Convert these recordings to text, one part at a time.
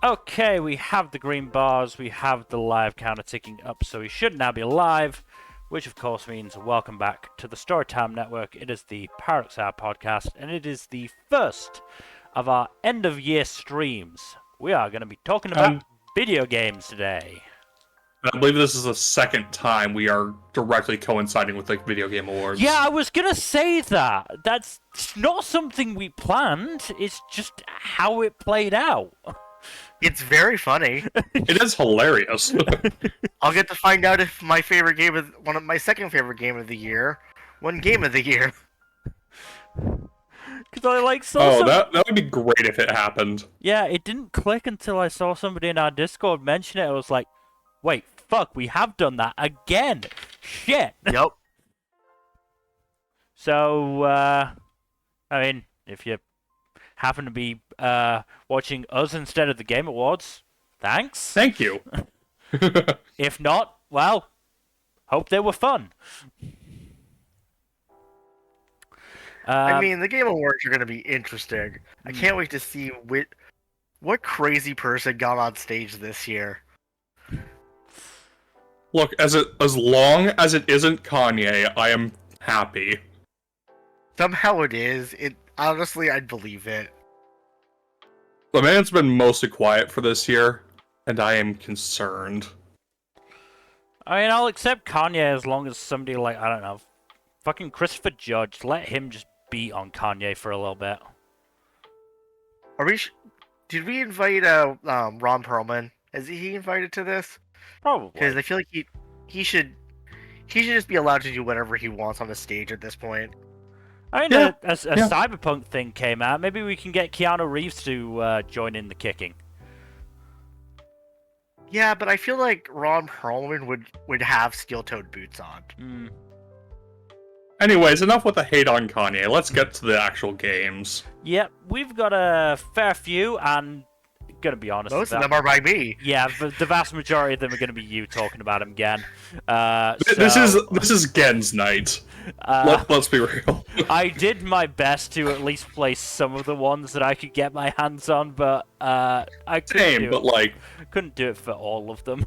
Okay, we have the green bars, we have the live counter ticking up, so we should now be live, which of course means welcome back to the Storytime Network. It is the Paradox Hour podcast, and it is the first of our end-of-year streams. We are going to be talking about video games today. I believe this is the second time we are directly coinciding with the Video Game Awards. Yeah, I was going to say that. That's not something we planned, it's just how it played out. It's very funny. It is hilarious. I'll get to find out if my favorite game is one of my second favorite game of the year won Game of the Year. Because I saw that would be great if it happened. Yeah, it didn't click until I saw somebody in our Discord mention it. I was like, wait, fuck, we have done that again. Shit. Yep. So, I mean, if you happen to be watching us instead of the Game Awards, thanks. Thank you. If not, well, hope they were fun. I mean, the Game Awards are going to be interesting. I can't wait to see what crazy person got on stage this year. Look, as long as it isn't Kanye, I am happy. Somehow it is. Honestly, I'd believe it. The man's been mostly quiet for this year, and I am concerned. I mean, I'll accept Kanye as long as somebody like, I don't know, fucking Christopher Judge, let him just beat on Kanye for a little bit. Did we invite Ron Perlman? Is he invited to this? Probably. Because I feel like he should just be allowed to do whatever he wants on the stage at this point. I mean, Yeah. a Cyberpunk thing came out. Maybe we can get Keanu Reeves to join in the kicking. Yeah, but I feel like Ron Perlman would have steel-toed boots on. Anyways, enough with the hate on Kanye. Let's get to the actual games. Yep, we've got a fair few, and gonna be honest, Most of them are by me. Yeah, the vast majority of them are gonna be you talking about them again. This is Gen's night. Let's be real. I did my best to at least play some of the ones that I could get my hands on, but I couldn't do it for all of them.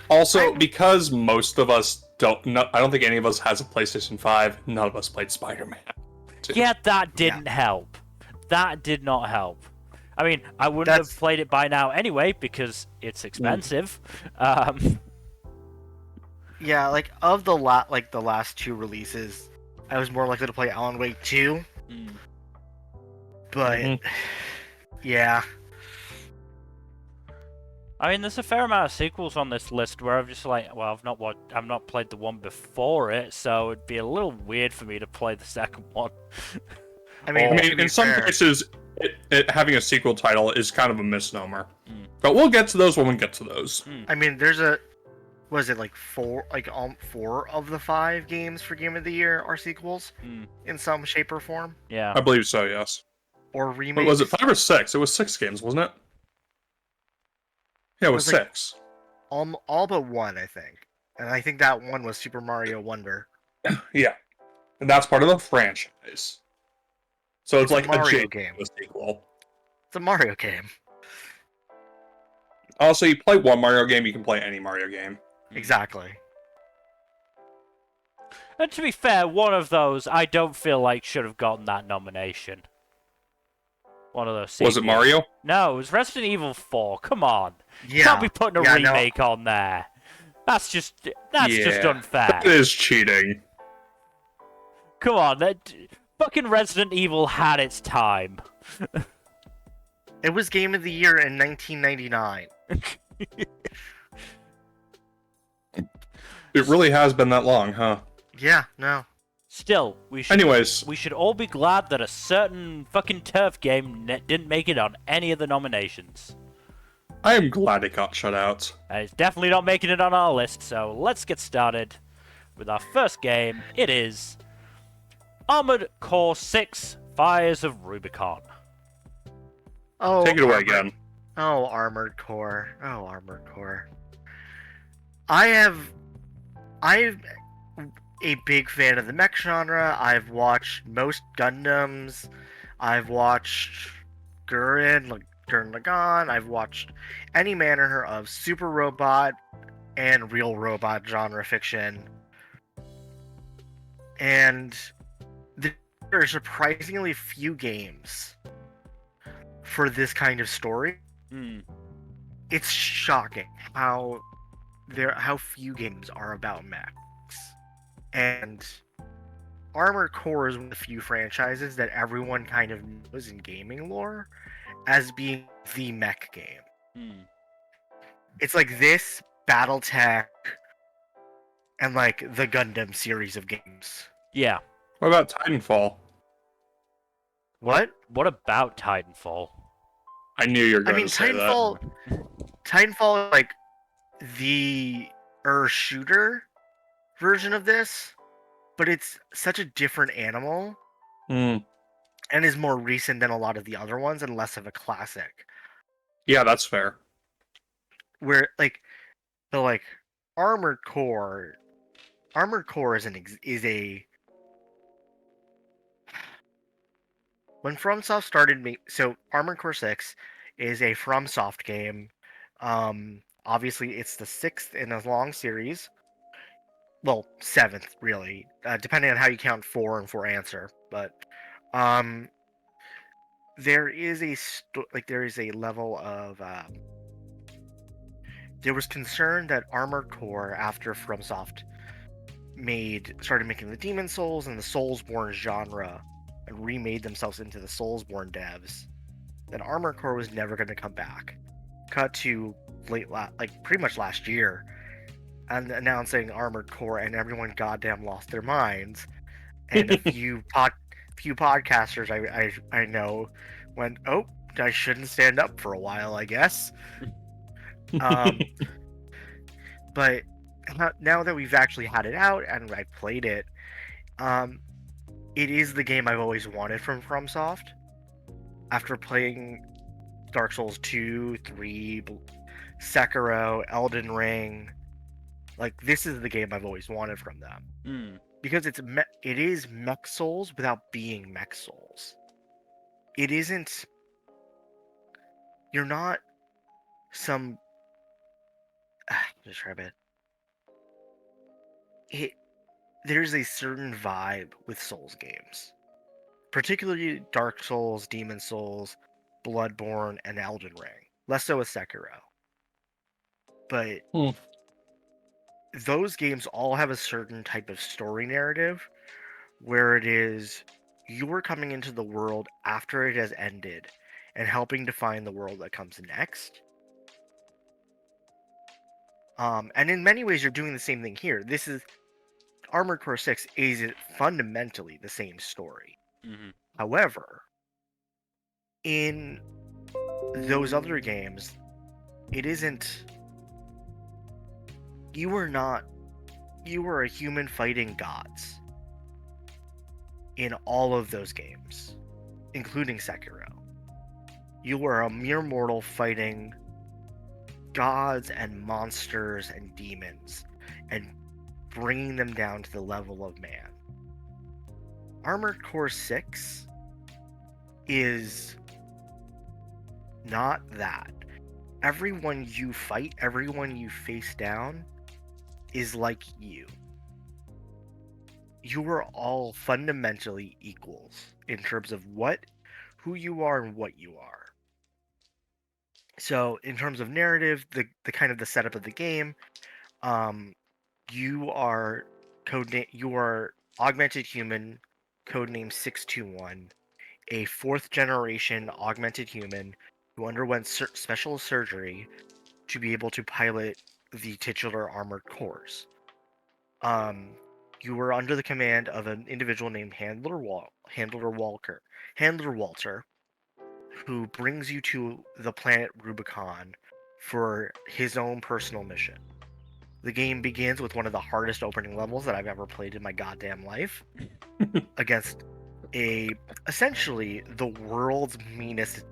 Also, because most of us I don't think any of us has a PlayStation 5. None of us played Spider-Man. Yeah, that didn't help. That did not help. I mean, I wouldn't have played it by now anyway because it's expensive. Yeah, like of the last two releases, I was more likely to play Alan Wake 2. But yeah. I mean, there's a fair amount of sequels on this list where I'm just like, well, I've not played the one before it, so it'd be a little weird for me to play the second one. I mean, in some cases, it having a sequel title is kind of a misnomer. But we'll get to those when we get to those. I mean, was it like four of the 5 games for Game of the Year are sequels in some shape or form? Yeah, I believe so. Yes. Or remakes? Wait, was it 5 or 6? It was 6 games, wasn't it? Yeah, it was 6. All but one, I think. And I think that one was Super Mario Wonder. Yeah, and that's part of the franchise. So it's like a Mario game. Sequel. It's a Mario game. Also, you play one Mario game, you can play any Mario game. Exactly. And to be fair, one of those I don't feel like should have gotten that nomination. One of those sequels. Was it Mario? No, it was Resident Evil 4. Come on. Yeah. You can't be putting a remake on there. That's just unfair. It is cheating. Come on, fucking Resident Evil had its time. It was Game of the Year in 1999. It really has been that long, huh? Yeah, no. Still, we should all be glad that a certain fucking turf game didn't make it on any of the nominations. I am glad it got shut out. And it's definitely not making it on our list, so let's get started with our first game. It is Armored Core 6: Fires of Rubicon. Oh, take it away again. Oh, Armored Core. I'm a big fan of the mech genre. I've watched most Gundams. I've watched Gurren Gurren Lagann. I've watched any manner of super robot and real robot genre fiction. And there are surprisingly few games for this kind of story. It's shocking how few games are about mechs. And Armored Core is one of the few franchises that everyone kind of knows in gaming lore as being the mech game. It's like this, BattleTech, and like the Gundam series of games. Yeah. What about Titanfall? What? What about Titanfall? I knew you were going to say Titanfall. Titanfall is like the shooter version of this, but it's such a different animal, that. and is more recent than a lot of the other ones, and less of a classic. Yeah, that's fair. Where like Armored Core is a when FromSoft started so Armored Core 6 is a FromSoft game. Obviously it's the 6th in a long series. Well, 7th really, depending on how you count 4 and 4 Answer. But there is a level of there was concern that Armored Core, after FromSoft started making the Demon Souls and the Soulsborne genre and remade themselves into the Soulsborne devs, that Armored Core was never going to come back. Cut to pretty much last year, and announcing Armored Core, and everyone goddamn lost their minds. And a few podcasters I know went, "Oh, I shouldn't stand up for a while, I guess." But now that we've actually had it out and I've played it, it is the game I've always wanted from FromSoft. After playing Dark Souls 2, 3, Sekiro, Elden Ring, this is the game I've always wanted from them. Because it is Mech Souls without being Mech Souls. It isn't... You're not some... describe it. There's a certain vibe with Souls games. Particularly Dark Souls, Demon Souls, Bloodborne, and Elden Ring. Less so with Sekiro. But those games all have a certain type of story narrative where it is you're coming into the world after it has ended and helping to find the world that comes next. And in many ways, you're doing the same thing here. This is Armored Core 6 is fundamentally the same story. However, in those other games, it isn't. You were a human fighting gods in all of those games, including Sekiro. You were a mere mortal fighting gods and monsters and demons and bringing them down to the level of man. Armored Core 6 is not that. Everyone you fight, everyone you face down is like you. You are all fundamentally equals in terms of who you are and what you are. So in terms of narrative, the kind of the setup of the game, you are augmented human, codename 621, a 4th generation augmented human who underwent special surgery to be able to pilot the titular armored cores. You were under the command of an individual named Handler Walter, who brings you to the planet Rubicon for his own personal mission. The game begins with one of the hardest opening levels that I've ever played in my goddamn life, against essentially the world's meanest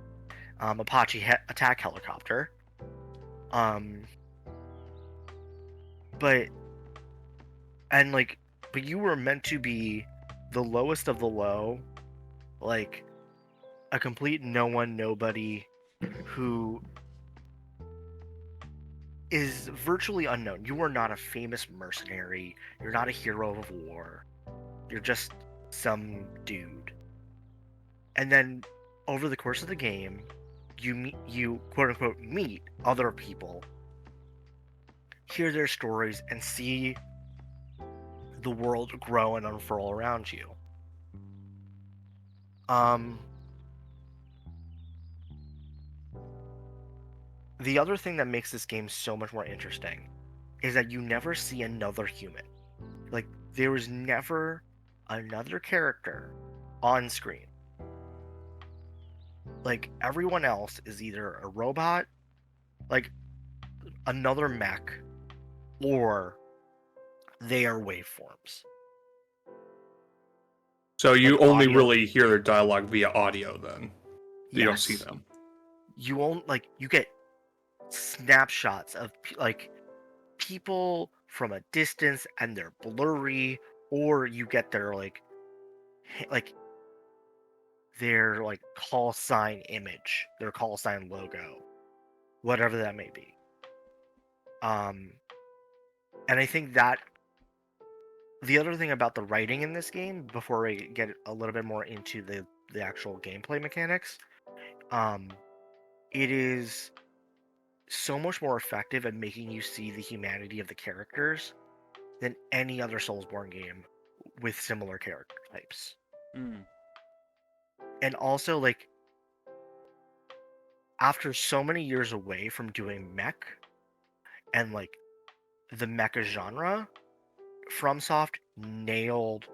Apache attack helicopter. But you were meant to be the lowest of the low, like a complete no one, nobody, who is virtually unknown. You are not a famous mercenary. You're not a hero of war. You're just some dude. And then over the course of the game, you quote unquote meet other people, hear their stories, and see the world grow and unfurl around you. The other thing that makes this game so much more interesting is that you never see another human. Like, there is never another character on screen. Like, everyone else is either a robot, like another mech, or they are waveforms. So you Like only audio. really hear their dialogue via audio then. You don't see Yes. them. You get snapshots of like people from a distance and they're blurry, or you get their like their like call sign image, their call sign logo, whatever that may be. And I think that the other thing about the writing in this game, before I get a little bit more into the actual gameplay mechanics, it is so much more effective at making you see the humanity of the characters than any other Soulsborne game with similar character types. And also, like, after so many years away from doing mech and like the mecha genre, FromSoft nailed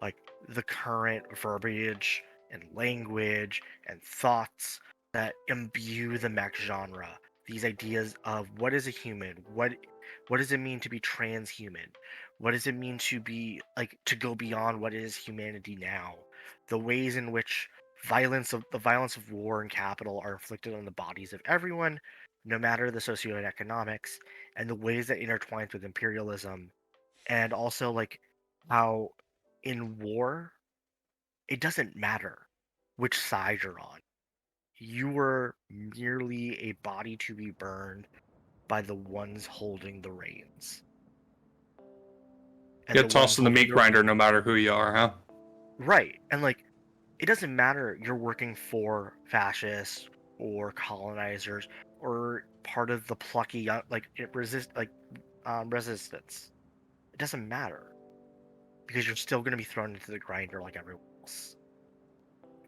like the current verbiage and language and thoughts that imbue the mech genre. These ideas of what is a human, what does it mean to be transhuman, what does it mean to be like to go beyond what is humanity now, the ways in which the violence of war and capital are inflicted on the bodies of everyone, no matter the socioeconomics, and the ways that intertwines with imperialism, and also like how in war it doesn't matter which side you're on. You were merely a body to be burned by the ones holding the reins. And Get tossed in the meat grinder no matter who you are, huh? Right. And like, it doesn't matter you're working for fascists or colonizers or part of the plucky resistance. It doesn't matter, because you're still going to be thrown into the grinder like everyone else.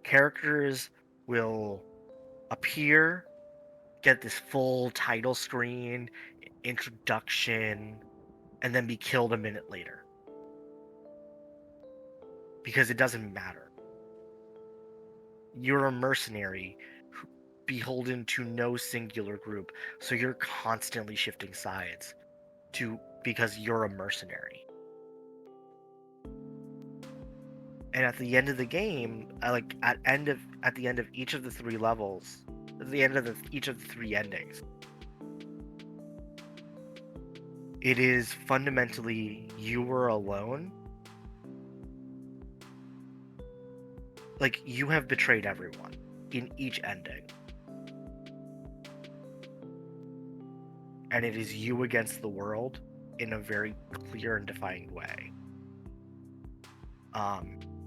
Characters will appear, get this full title screen, introduction, and then be killed a minute later. Because it doesn't matter. You're a mercenary beholden to no singular group, so you're constantly shifting sides because you're a mercenary. And at the end of the game, at the end of each of the three levels, at the end of each of the three endings, it is fundamentally you were alone. Like, you have betrayed everyone in each ending. And it is you against the world in a very clear and defined way.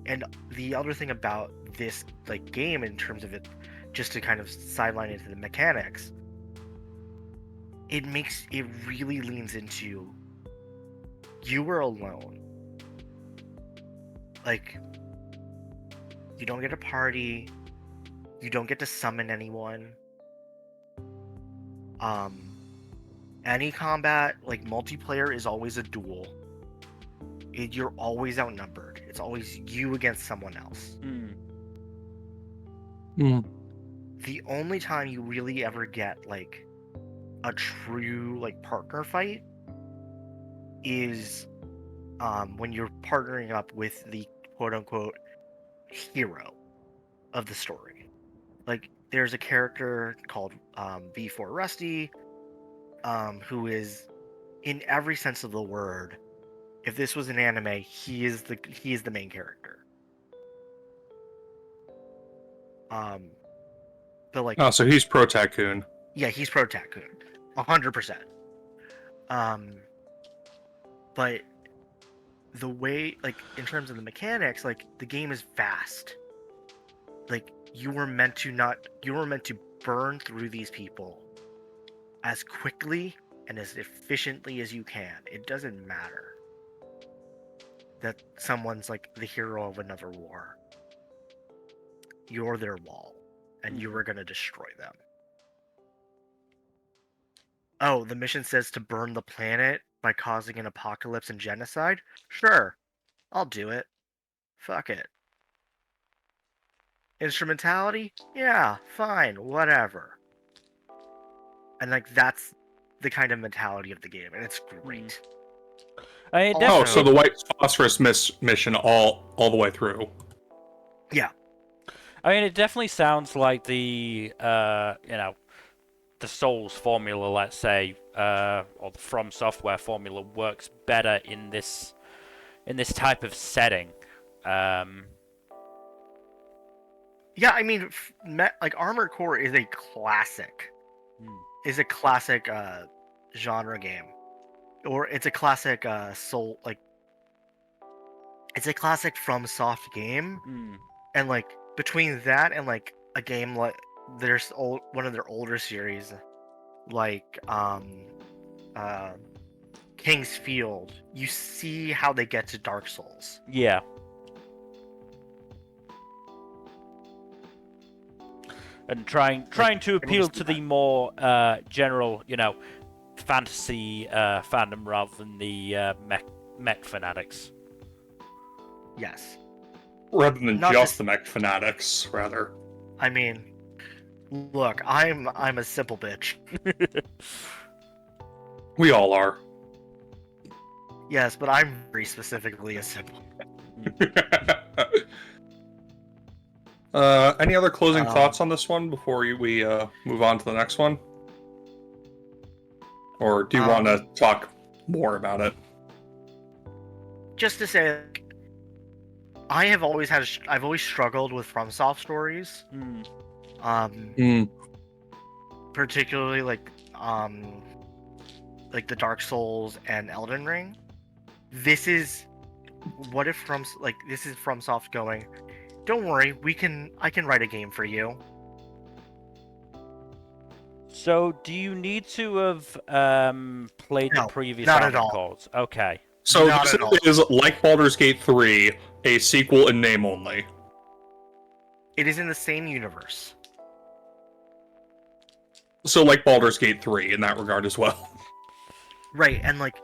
And the other thing about this like game, in terms of it, just to kind of sideline into the mechanics, it really leans into you were alone. Like, you don't get a party, you don't get to summon anyone. Any combat, like multiplayer, is always a duel. You're always outnumbered. It's always you against someone else. The only time you really ever get like a true like partner fight is when you're partnering up with the quote unquote hero of the story. Like, there's a character called V4 Rusty, who is, in every sense of the word, if this was an anime, he is the main character. but like, Oh, so he's pro Tycoon. yeah, he's pro Tycoon, 100%. But the way, like, in terms of the mechanics, like, the game is fast. Like, you were meant to burn through these people as quickly and as efficiently as you can. It doesn't matter that someone's like the hero of another war. You're their wall, and you are going to destroy them. Oh, the mission says to burn the planet by causing an apocalypse and genocide? Sure, I'll do it. Fuck it. Instrumentality? Yeah, fine, whatever. And like, that's the kind of mentality of the game, and it's great. I mean, Oh, so the White Phosphorus mission all the way through. Yeah. I mean, it definitely sounds like the the Souls formula, let's say, or the From Software formula works better in this type of setting. Yeah, I mean, like, Armored Core is a classic. Is a classic genre game, or it's a classic Soul, like, it's a classic FromSoft game, and like, between that and like a game like one of their older series, like King's Field, you see how they get to Dark Souls. Yeah. And trying to appeal to the more general, fantasy fandom rather than the mech fanatics. Yes. Rather than Not just the mech fanatics, rather. I mean, look, I'm a simple bitch. We all are. Yes, but I'm very specifically a simple. Any other closing thoughts on this one before we move on to the next one? Or do you want to talk more about it? Just to say, I've always struggled with FromSoft stories. Particularly like the Dark Souls and Elden Ring. This is FromSoft going, don't worry, I can write a game for you. So, do you need to have played the previous not at Armored all. Cores? Okay. So Not this at all. is like Baldur's Gate 3, a sequel in name only. It is in the same universe. So like Baldur's Gate 3 in that regard as well. Right, and like,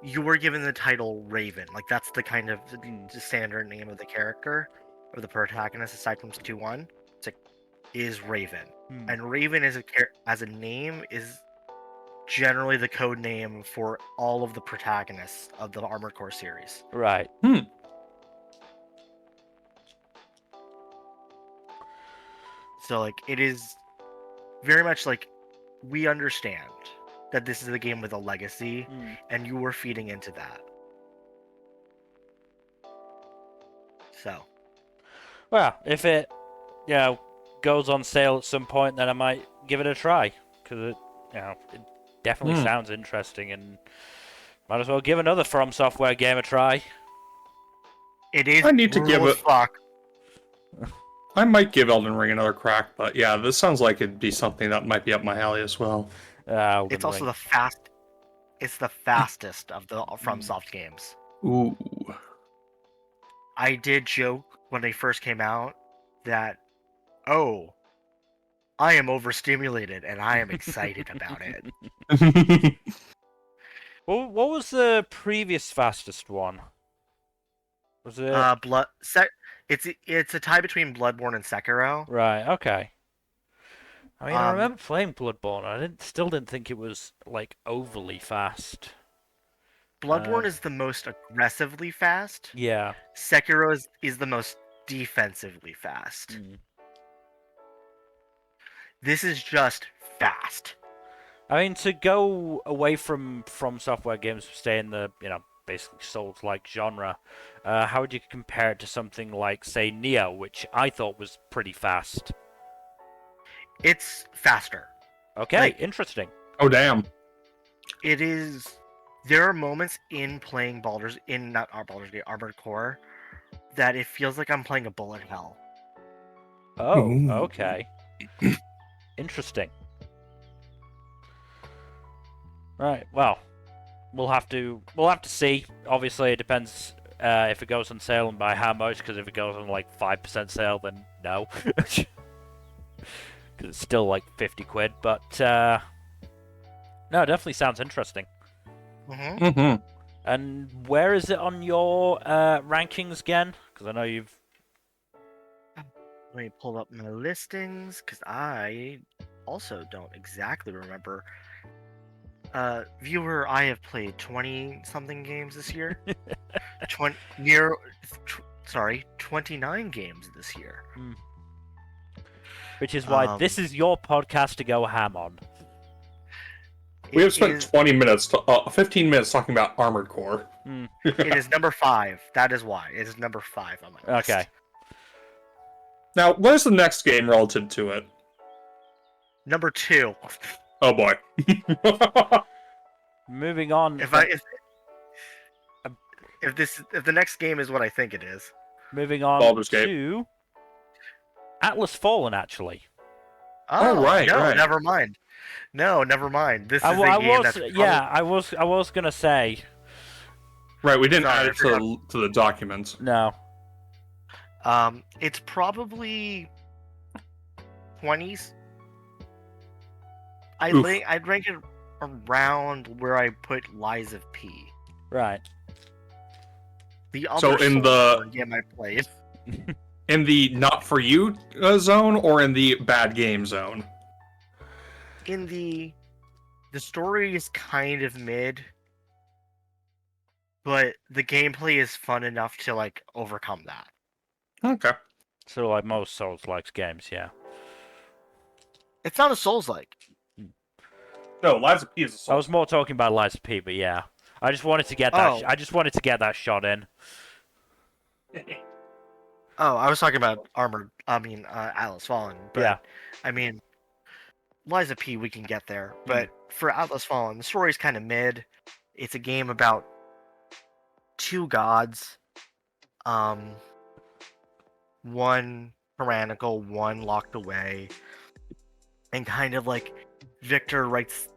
you were given the title Raven. Like, that's the kind of the standard name of the character, or the protagonist, aside from 2-1. It's like, is Raven. And Raven as a name is generally the code name for all of the protagonists of the Armored Core series. Right. So like, it is very much like, we understand that this is a game with a legacy, and you were feeding into that. So. Well, if it, goes on sale at some point, then I might give it a try, because it definitely sounds interesting, and might as well give another From Software game a try. It is. I need to give it. Fuck. I might give Elden Ring another crack, but yeah, this sounds like it'd be something that might be up my alley as well. It's also It's the fastest of the FromSoft games. Ooh. I did joke when they first came out that, oh, I am overstimulated and I am excited about it. Well, what was the previous fastest one? Was it It's a tie between Bloodborne and Sekiro. Right? Okay. I mean, I remember playing Bloodborne. I still didn't think it was like overly fast. Bloodborne is the most aggressively fast. Yeah. Sekiro is the most defensively fast. This is just fast. I mean, to go away from software games, stay in the basically Souls-like genre. How would you compare it to something like, say, Neo, which I thought was pretty fast? It's faster. Okay, Like- interesting. Oh damn. It is. There are moments in playing Baldur's in not our Baldur's Gate Armored Core that it feels like I'm playing a bullet hell. Oh, Ooh. okay. Interesting. Right. Well, we'll have to see. Obviously, it depends if it goes on sale and by how much. Because if it goes on like 5% sale, then no. Because it's still like 50 quid. But no, it definitely sounds interesting. Mm-hmm. Mm-hmm. And where is it on your rankings again? Because I know you've. Let me pull up my listings because I also don't exactly remember. Viewer, I have played 20 something games this year. 29 games this year. Which is why this is your podcast to go ham on. We have spent 20 minutes, 15 minutes talking about Armored Core. It is number 5. That is why. It is number 5 on my list. Okay. Now, what is the next game relative to it? Number 2. Oh boy. Moving on. If the next game is what I think it is. Moving on Baldur's Gate. to Atlas Fallen, actually. Oh, right, no, right. never mind. No, never mind. This is a I game was, that's probably... yeah, I was gonna say Right, we didn't Sorry, add I it forgot. to the document. no. It's probably 20s. Oof. I'd rank it around where I put Lies of P. Right. The other So in the- game I played. In the not for you zone or in the bad game zone? In the story is kind of mid, but the gameplay is fun enough to like overcome that. Okay. So like most Souls-like games, yeah. It's not a Souls-like. No, Lies of P is a I soul. was more talking about Lies of P, but yeah. I just wanted to get that. Oh. I just wanted to get that shot in. Oh, I was talking about Atlas Fallen. But, Yeah. I mean, Lies of P, we can get there. But for Atlas Fallen, the story's kind of mid. It's a game about 2 gods. One tyrannical, one locked away. And kind of like Victor writes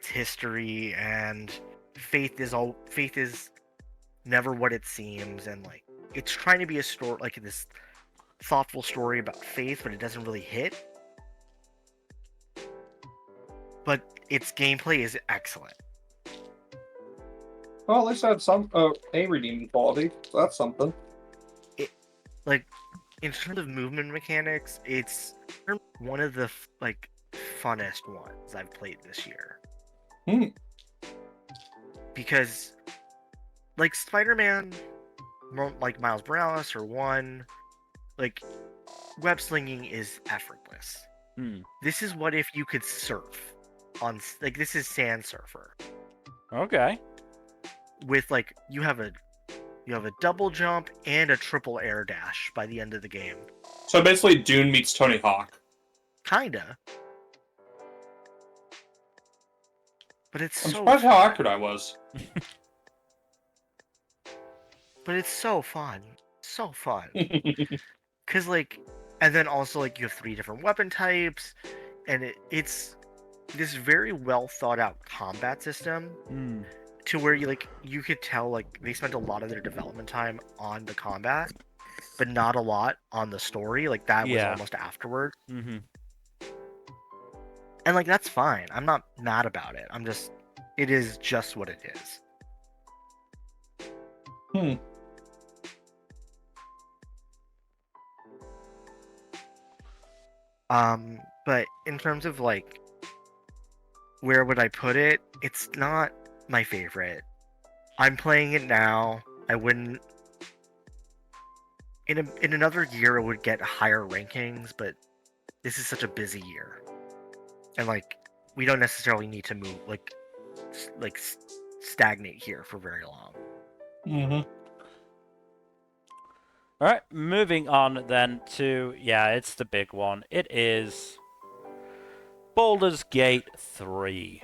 history, and faith is never what it seems, and like it's trying to be a story, like this thoughtful story about faith, but it doesn't really hit. But its gameplay is excellent. Well, at least I had some a redeeming quality. So that's something. Like in terms of movement mechanics, it's one of the like funnest ones I've played this year. Because like Spider-Man, like Miles Morales or 1, like web slinging is effortless. This is what if you could surf on, like, this is Sand Surfer. Okay. With like you have a double jump and a triple air dash by the end of the game. So basically, Dune meets Tony Hawk. Kinda. But it's I'm so surprised how accurate I was. But it's so fun. So fun. Cause like, and then also like you have 3 different weapon types, and it's this very well thought out combat system to where you could tell like they spent a lot of their development time on the combat, but not a lot on the story. Like that was almost afterward. Mm-hmm. And like that's fine. I'm not mad about it. It is just what it is. But in terms of like where would I put it? It's not my favorite. I'm playing it now. I wouldn't in another year it would get higher rankings, but this is such a busy year. And like we don't necessarily need to move like stagnate here for very long. All right, moving on then to it's the big one. It is Baldur's Gate 3.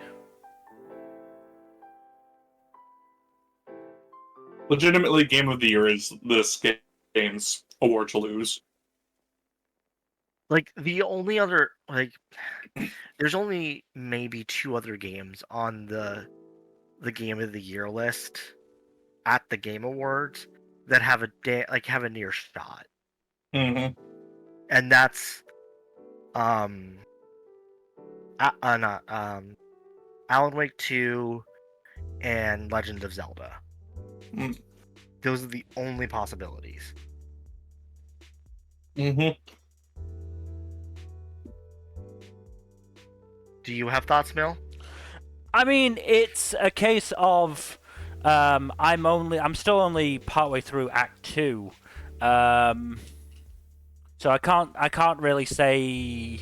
Legitimately, Game of the Year is this game's award to lose. Like, the only other, like, there's only maybe 2 other games on the Game of the Year list at the Game Awards that have have a near shot. Mm-hmm. And that's Alan Wake 2 and Legend of Zelda. Mm. Those are the only possibilities. Mm-hmm. Do you have thoughts, Mill? I mean, it's a case of I'm still only partway through Act 2. So I can't really say,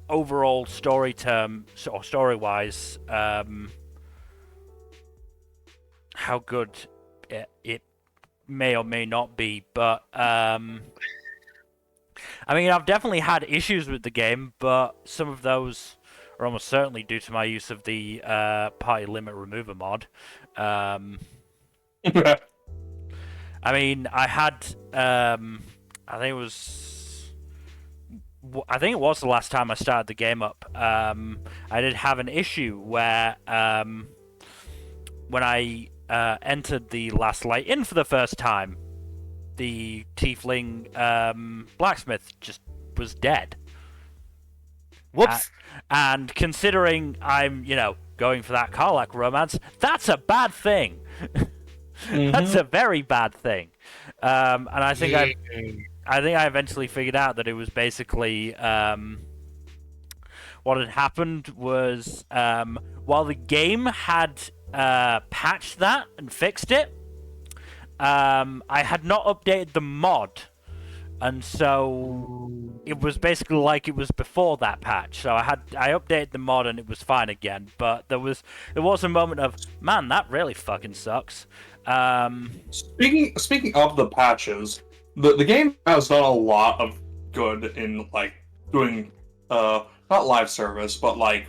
overall story-wise, how good it may or may not be. But I mean, I've definitely had issues with the game, but some of those are almost certainly due to my use of the party limit remover mod. I mean, I had I think it was the last time I started the game up. I did have an issue where when I entered the Last Light Inn for the first time, the tiefling blacksmith just was dead. Whoops. And considering I'm, going for that Karlach romance, that's a bad thing. Mm-hmm. That's a very bad thing. And I think I eventually figured out that it was basically what had happened was while the game had patched that and fixed it, I had not updated the mod, and so it was basically like it was before that patch. So I updated the mod and it was fine again. But there was a moment of, man, that really fucking sucks. Speaking of the patches, the game has done a lot of good in like doing not live service, but like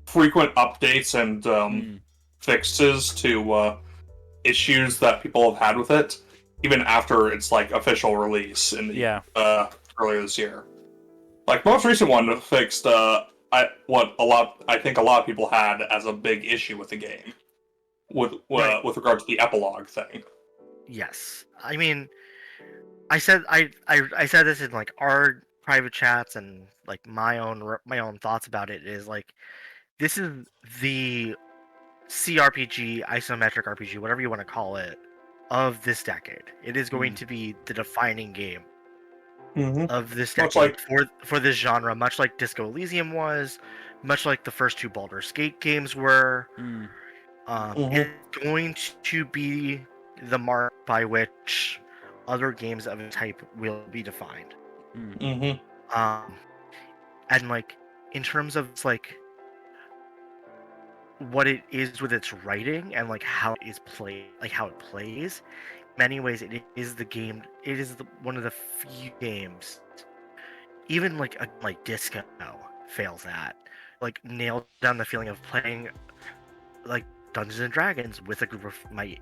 frequent updates and fixes to issues that people have had with it, even after its like official release in the earlier this year. Like most recent one fixed I think a lot of people had as a big issue with the game, with regard to the epilogue thing. Yes, I mean, I said this in like our private chats and like my own thoughts about it is like, this is the CRPG, isometric RPG, whatever you want to call it, of this decade. It is going to be the defining game of this decade for this genre, much like Disco Elysium was, much like the first 2 Baldur's Gate games were. It's going to be the mark by which other games of its type will be defined. And like, in terms of like what it is with its writing and like how it is played, like how it plays, in many ways it is the game. It is one of the few games, even like Disco fails at, like nailed down the feeling of playing like Dungeons and Dragons with a group of my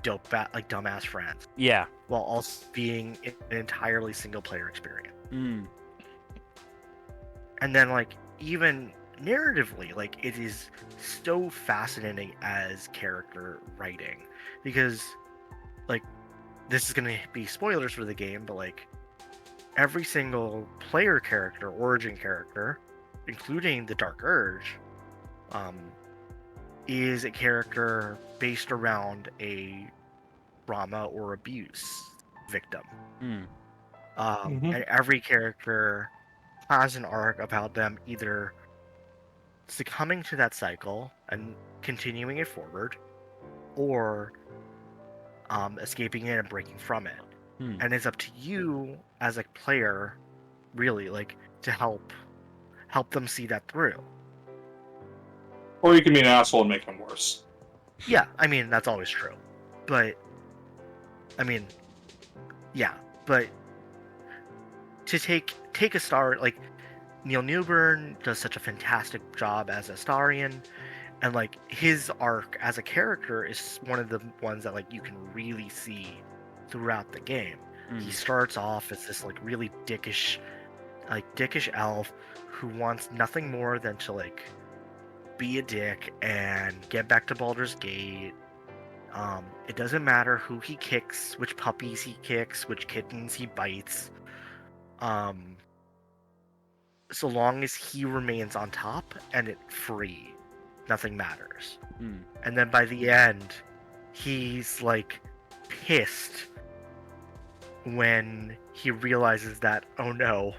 dope dumbass friends. Yeah. While also being an entirely single player experience. And then like, even narratively, like, it is so fascinating as character writing, because like, this is going to be spoilers for the game, but like, every single player character, origin character, including the Dark Urge, is a character based around a trauma or abuse victim. And every character has an arc about them either succumbing to that cycle and continuing it forward, or escaping it and breaking from it. And it's up to you as a player, really, like, to help them see that through. Or you can be an asshole and make him worse. Yeah, I mean, that's always true. But, I mean, yeah, but to take a star, like, Neil Newburn does such a fantastic job as Astarion, and like his arc as a character is one of the ones that like you can really see throughout the game. He starts off as this like really dickish elf who wants nothing more than to like be a dick and get back to Baldur's Gate. It doesn't matter who he kicks, which puppies he kicks, which kittens he bites. So long as he remains on top and free, nothing matters. And then by the end, he's like pissed when he realizes that, oh no,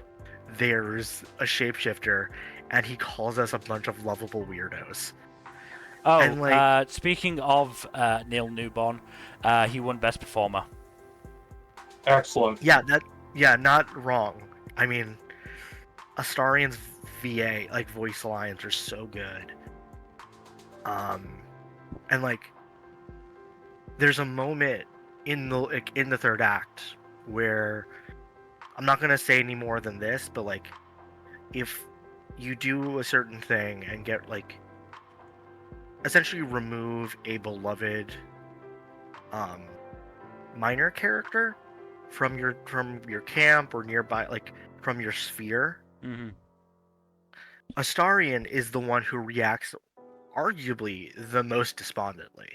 there's a shapeshifter, and he calls us a bunch of lovable weirdos. Oh, And, like- speaking of Neil Newborn, he won Best Performer. Excellent. Yeah, not wrong. I mean, Astarion's VA, like voice lines, are so good. And like, there's a moment in the third act where I'm not gonna say any more than this, but like, if you do a certain thing and get like, essentially remove a beloved minor character from your camp or nearby, like from your sphere, Astarion is the one who reacts arguably the most despondently.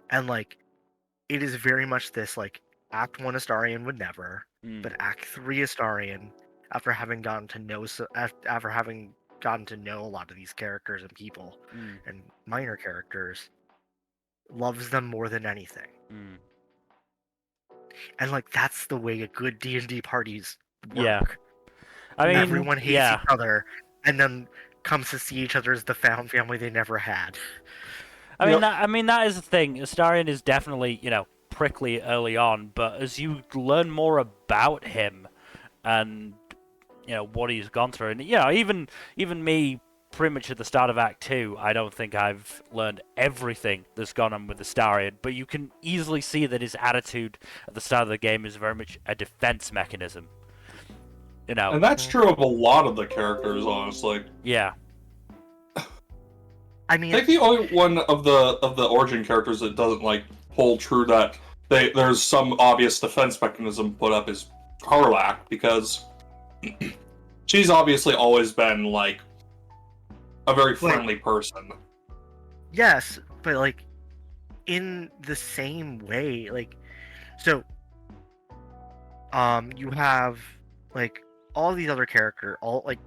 And like, it is very much this like Act 1 Astarion would never, but Act 3 Astarion, after having gotten to know a lot of these characters and people and minor characters, loves them more than anything. And like, that's the way a good D&D parties work. Yeah. I mean, everyone hates each other and then comes to see each other as the found family they never had. I mean, that is the thing. Astarion is definitely, prickly early on, but as you learn more about him and what he's gone through, and even me, pretty much at the start of Act 2, I don't think I've learned everything that's gone on with Astarion, but you can easily see that his attitude at the start of the game is very much a defense mechanism. And that's true of a lot of the characters, honestly. Yeah. I mean, I think the only one of the origin characters that doesn't like hold true that there's some obvious defense mechanism put up is Karlach, because she's obviously always been like a very friendly person. Yes, but like in the same way, like, so you have like all these other characters, all like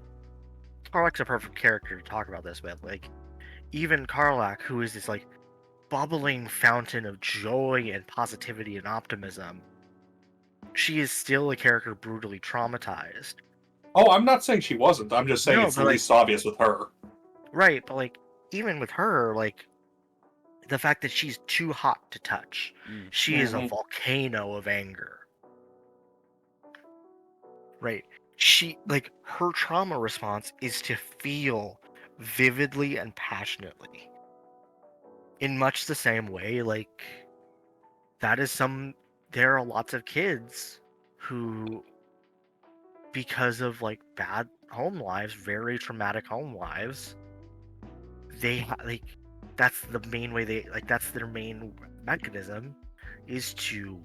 Karlach's a perfect character to talk about this with. Like, even Karlach, who is this like bubbling fountain of joy and positivity and optimism, she is still a character brutally traumatized. Oh, I'm not saying she wasn't. I'm just saying it's the least obvious with her. Right, but like, even with her, like, the fact that she's too hot to touch. She is a volcano of anger. Right. She, like, her trauma response is to feel vividly and passionately. In much the same way, like, there are lots of kids who, because of, like, bad home lives, very traumatic home lives, that's the main way that's their main mechanism, is to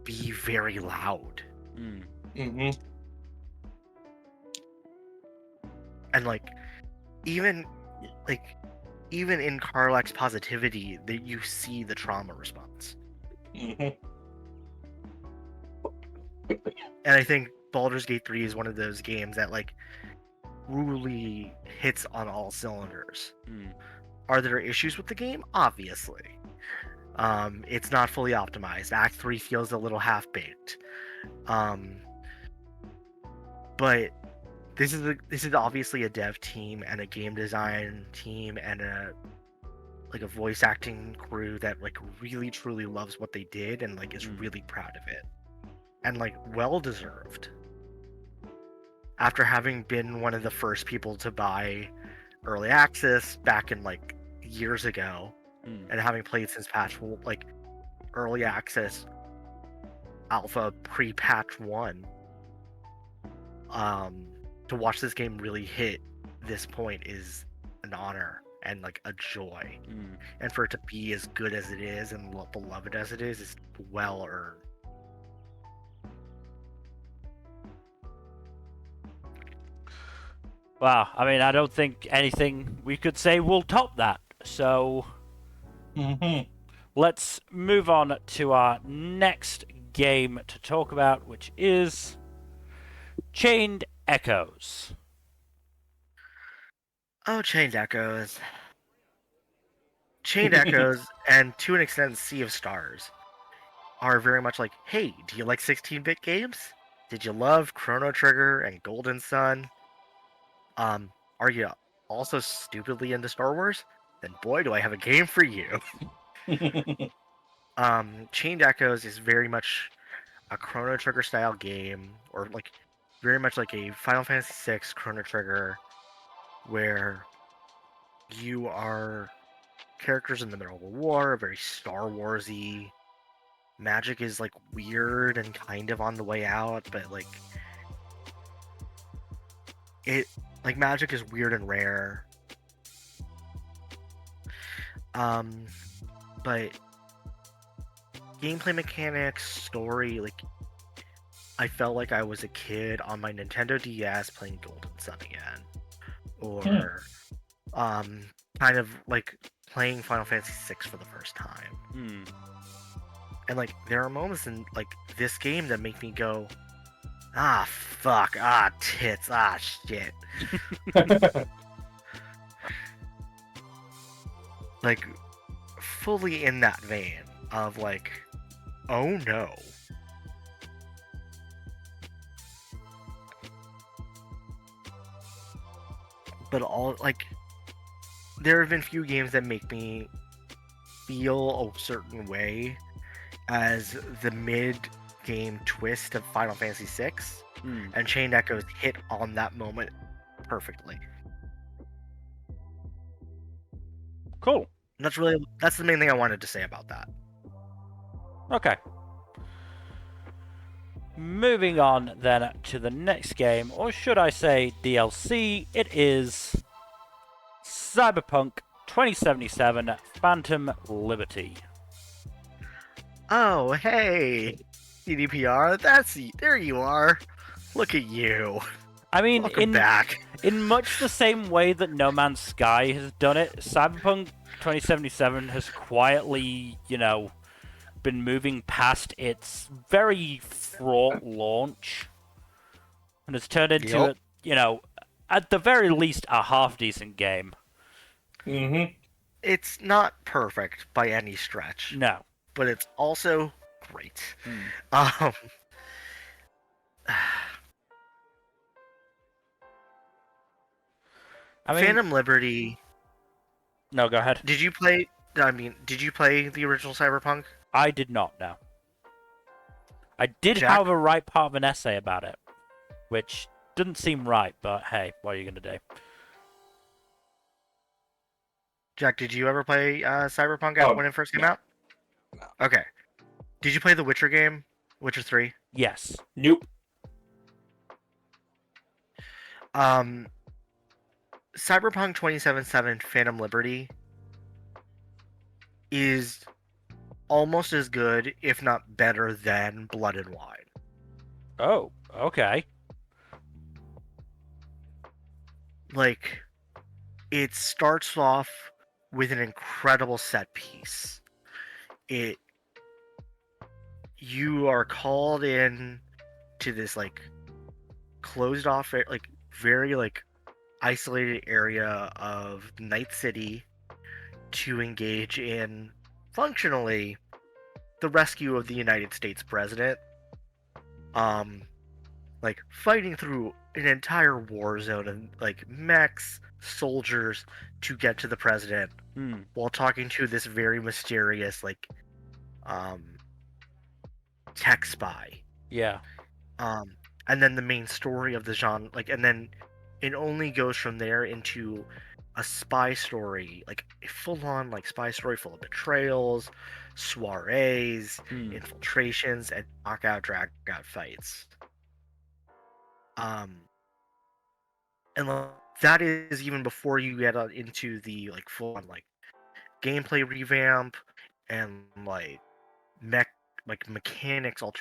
be very loud. And like, even in Karlach's positivity, that you see the trauma response. And I think Baldur's Gate 3 is one of those games that like really hits on all cylinders. Are there issues with the game? Obviously. It's not fully optimized. Act 3 feels a little half-baked. But this is obviously a dev team and a game design team and a voice acting crew that like really truly loves what they did and like is really proud of it. And like, well deserved. After having been one of the first people to buy early access back in like years ago, and having played since like early access alpha pre-patch 1, to watch this game really hit this point is an honor and like a joy. And for it to be as good as it is and beloved as it is well earned. Wow, I mean, I don't think anything we could say will top that. So let's move on to our next game to talk about, which is Chained Echoes. Oh, Chained Echoes. Chained Echoes, and to an extent, Sea of Stars, are very much like, hey, do you like 16-bit games? Did you love Chrono Trigger and Golden Sun? Are you also stupidly into Star Wars? Then boy, do I have a game for you. Chained Echoes is very much a Chrono Trigger style game, or like very much like a Final Fantasy VI Chrono Trigger, where you are characters in the middle of a war, very Star Warsy. Magic is like weird and kind of on the way out, but like magic is weird and rare. But gameplay mechanics, story, like I felt like I was a kid on my Nintendo DS playing Golden Sun again. Or kind of like playing Final Fantasy VI for the first time. And like there are moments in like this game that make me go, ah fuck, ah tits, ah shit. Like fully in that vein of like, oh no. But all like there have been few games that make me feel a certain way as the mid-game twist of Final Fantasy VI, and Chained Echoes hit on that moment perfectly. Cool. That's the main thing I wanted to say about that. Okay. Moving on then to the next game, or should I say DLC, it is Cyberpunk 2077 Phantom Liberty. Oh, hey, CDPR, there you are. Look at you. I mean, Welcome back. In much the same way that No Man's Sky has done it, Cyberpunk 2077 has quietly, been moving past its very fraught launch and has turned into, at the very least, a half-decent game. It's not perfect by any stretch. No. But it's also great. Phantom Liberty. No, go ahead. Did you play the original Cyberpunk? I did not, no. I did, Jack? however, write part of an essay about it, which didn't seem right, but hey, what are you going to do? Jack, did you ever play Cyberpunk when it first came out? No. Okay. Did you play the Witcher game? Witcher 3? Yes. Nope. Cyberpunk 2077 Phantom Liberty is almost as good, if not better, than Blood and Wine. Oh, okay. Like, it starts off with an incredible set piece. You are called in to this like closed off, like very like isolated area of Night City to engage in functionally the rescue of the United States president. Like fighting through an entire war zone of like mechs, soldiers to get to the president while talking to this very mysterious like tech spy. Yeah. And then the main story of the genre, like, and then it only goes from there into a spy story, like a full-on like spy story full of betrayals, soirees, infiltrations, and knockout drag-out fights. And that is even before you get into the like full on like gameplay revamp and like mechanical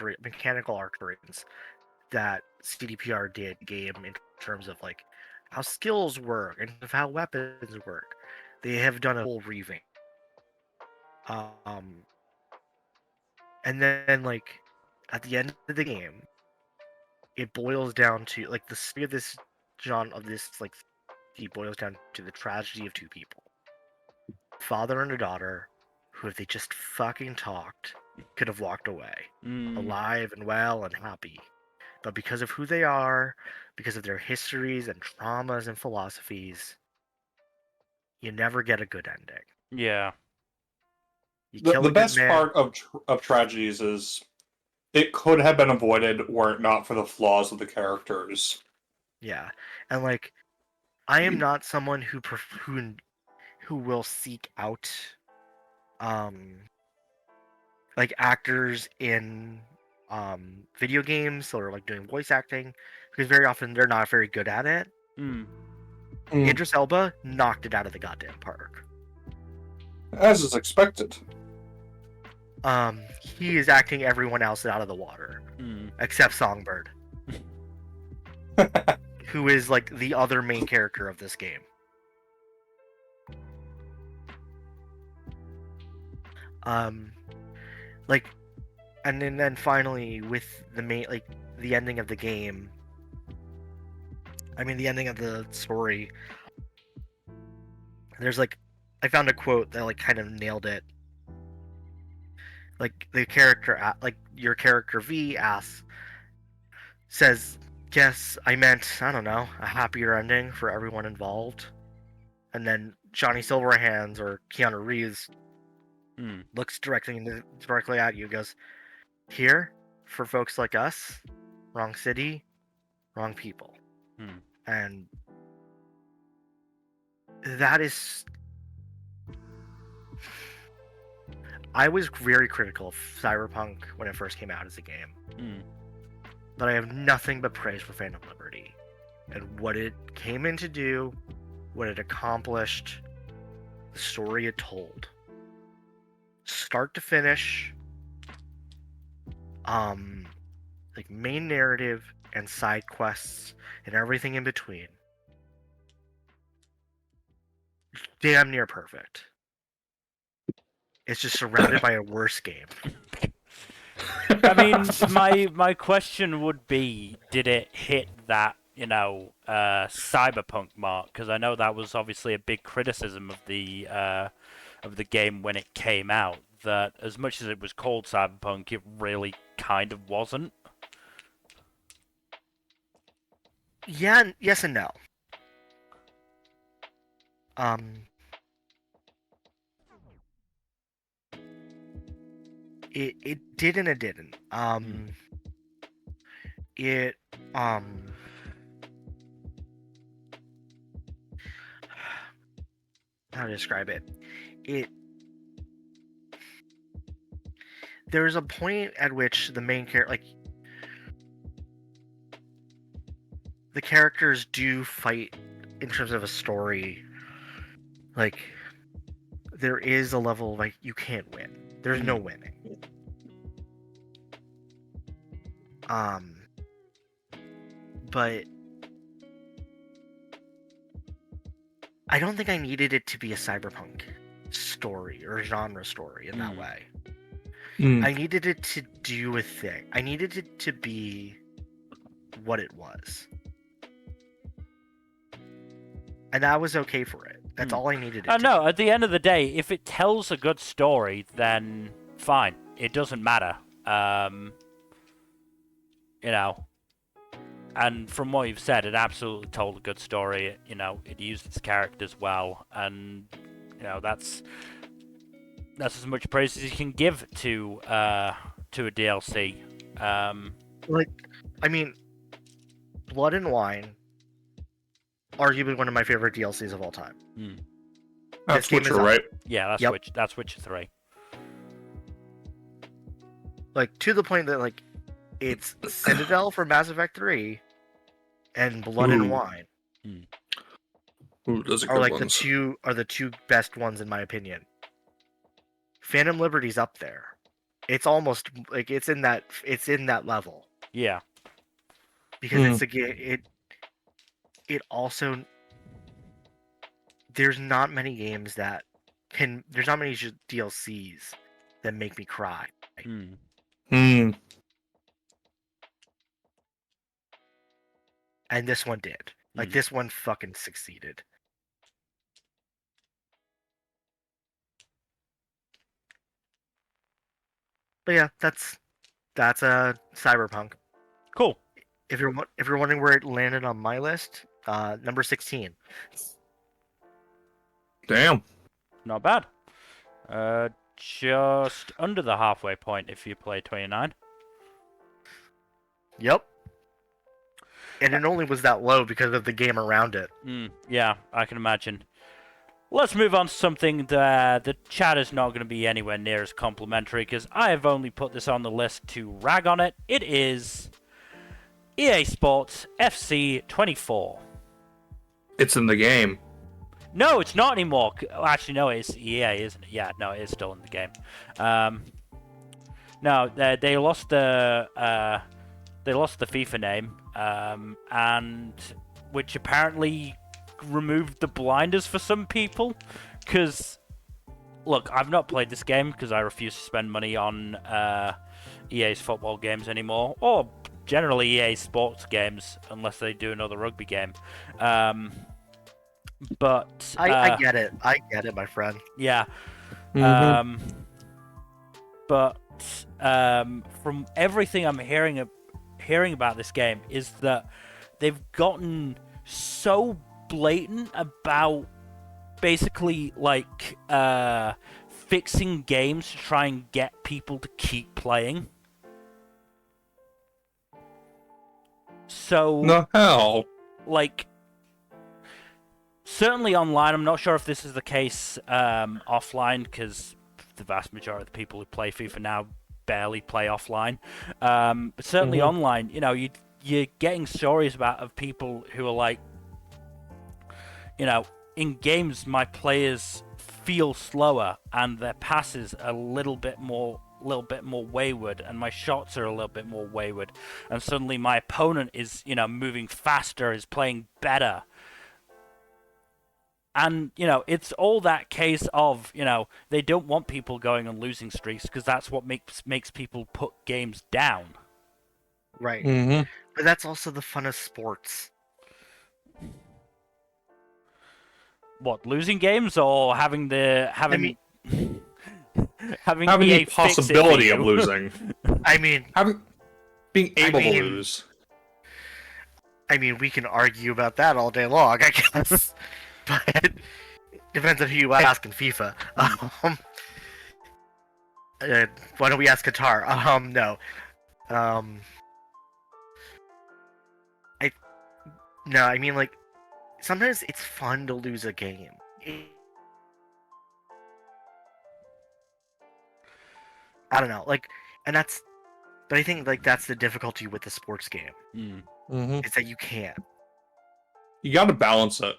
alterations that CDPR did game in terms of like how skills work and of how weapons work. They have done a full revamp. And then like at the end of the game, it boils down to like the story of this genre of this like he boils down to the tragedy of two people, father and a daughter, who if they just fucking talked, could have walked away, alive and well and happy. But because of who they are, because of their histories and traumas and philosophies, you never get a good ending. Yeah. You The kill a good best man. part of tragedies is it could have been avoided were it not for the flaws of the characters. Yeah, and like, I am not someone who will seek out, like actors in video games or like doing voice acting, because very often they're not very good at it. Idris Elba knocked it out of the goddamn park. As is expected. He is acting everyone else out of the water, except Songbird, who is like the other main character of this game. Like, and then finally with the main, like the ending of the game. I mean, the ending of the story. There's like, I found a quote that like kind of nailed it. Like the character, like your character V says, "Yes, I meant, I don't know, a happier ending for everyone involved." And then Johnny Silverhands or Keanu Reeves looks directly at you, goes, "Here, for folks like us, wrong city, wrong people." And that is... I was very critical of Cyberpunk when it first came out as a game. But I have nothing but praise for Phantom Liberty. And what it came in to do, what it accomplished, the story it told. Start to finish, like main narrative and side quests and everything in between. Damn near perfect. It's just surrounded by a worse game. I mean, my question would be, did it hit that, Cyberpunk mark? Because I know that was obviously a big criticism of the game when it came out, that as much as it was called Cyberpunk, it really kind of wasn't. Yeah, yes and no. It did and it didn't. It how to describe it? There's a point at which the main character, like, the characters do fight in terms of a story. Like, there is a level of, like, you can't win. There's no winning. But I don't think I needed it to be a Cyberpunk story or genre story in that way. I needed it to do a thing. I needed it to be what it was. And I was okay for it. That's all I needed it to No, at the end of the day, if it tells a good story, then fine. It doesn't matter. And from what you've said, it absolutely told a good story. It used its characters well, and that's as much praise as you can give to a DLC. Like, I mean, Blood and Wine, arguably one of my favorite DLCs of all time. That's Witcher, right? Yeah, that's Witcher 3. Like, to the point that, like, it's Citadel for Mass Effect 3, and Blood and Wine Ooh, those are are good like ones. the two best ones in my opinion. Phantom Liberty's up there. It's almost like it's in that level Yeah. because it's a game. It also there's not many games that there's not many DLCs that make me cry. Hmm. And this one did. Like this one fucking succeeded. But yeah, that's Cyberpunk. Cool. If you're wondering where it landed on my list, number 16. Damn. Not bad. Just under the halfway point if you play 29. Yep. And it only was that low because of the game around it. Yeah, I can imagine. Let's move on to something that the chat is not going to be anywhere near as complimentary because I have only put this on the list to rag on it. It is EA Sports FC24. It's in the game. No, it's not anymore. Actually, no, it's EA, isn't it? Yeah, no, it is still in the game. No, they lost the FIFA name, and which apparently removed the blinders for some people. Because, look, I've not played this game because I refuse to spend money on EA's football games anymore, or generally EA sports games unless they do another rugby game. But I get it. I get it, my friend. Yeah. Mm-hmm. But from everything I'm hearing about this game is that they've gotten so blatant about basically like fixing games to try and get people to keep playing. So The hell? like certainly online, I'm not sure if this is the case offline, because the vast majority of the people who play FIFA now barely play offline. But certainly online, you know, you're getting stories of people who are like, you know, in games my players feel slower and their passes are a little bit more wayward, and my shots are a little bit more wayward, and suddenly my opponent is, you know, moving faster, is playing better. And, you know, it's all that case of, you know, they don't want people going on losing streaks because that's what makes people put games down. Right. Mm-hmm. But that's also the fun of sports. What, losing games or having having the possibility of losing. I mean, being able to lose. I mean, we can argue about that all day long, I guess. But it depends on who you ask in FIFA. Why don't we ask Qatar? No. I mean, like, sometimes it's fun to lose a game. I don't know, like, but I think, like, that's the difficulty with the sports game. It's that you can't. You got to balance it.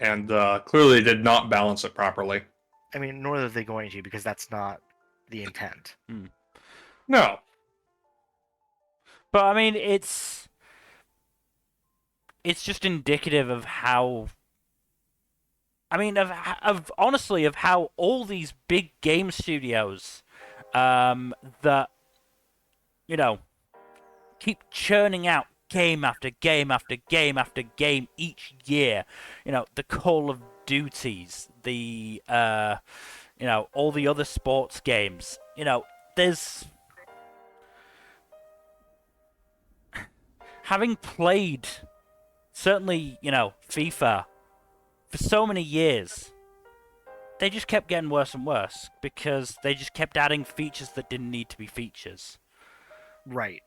And clearly they did not balance it properly. I mean, nor are they going to, because that's not the intent. No. But I mean, it's just indicative of how, I mean, of honestly of how all these big game studios that, you know, keep churning out game after game after game after game each year. You know, the Call of Duties, the you know, all the other sports games. You know, there's, having played certainly, you know, FIFA for so many years, they just kept getting worse and worse because they just kept adding features that didn't need to be features. Right.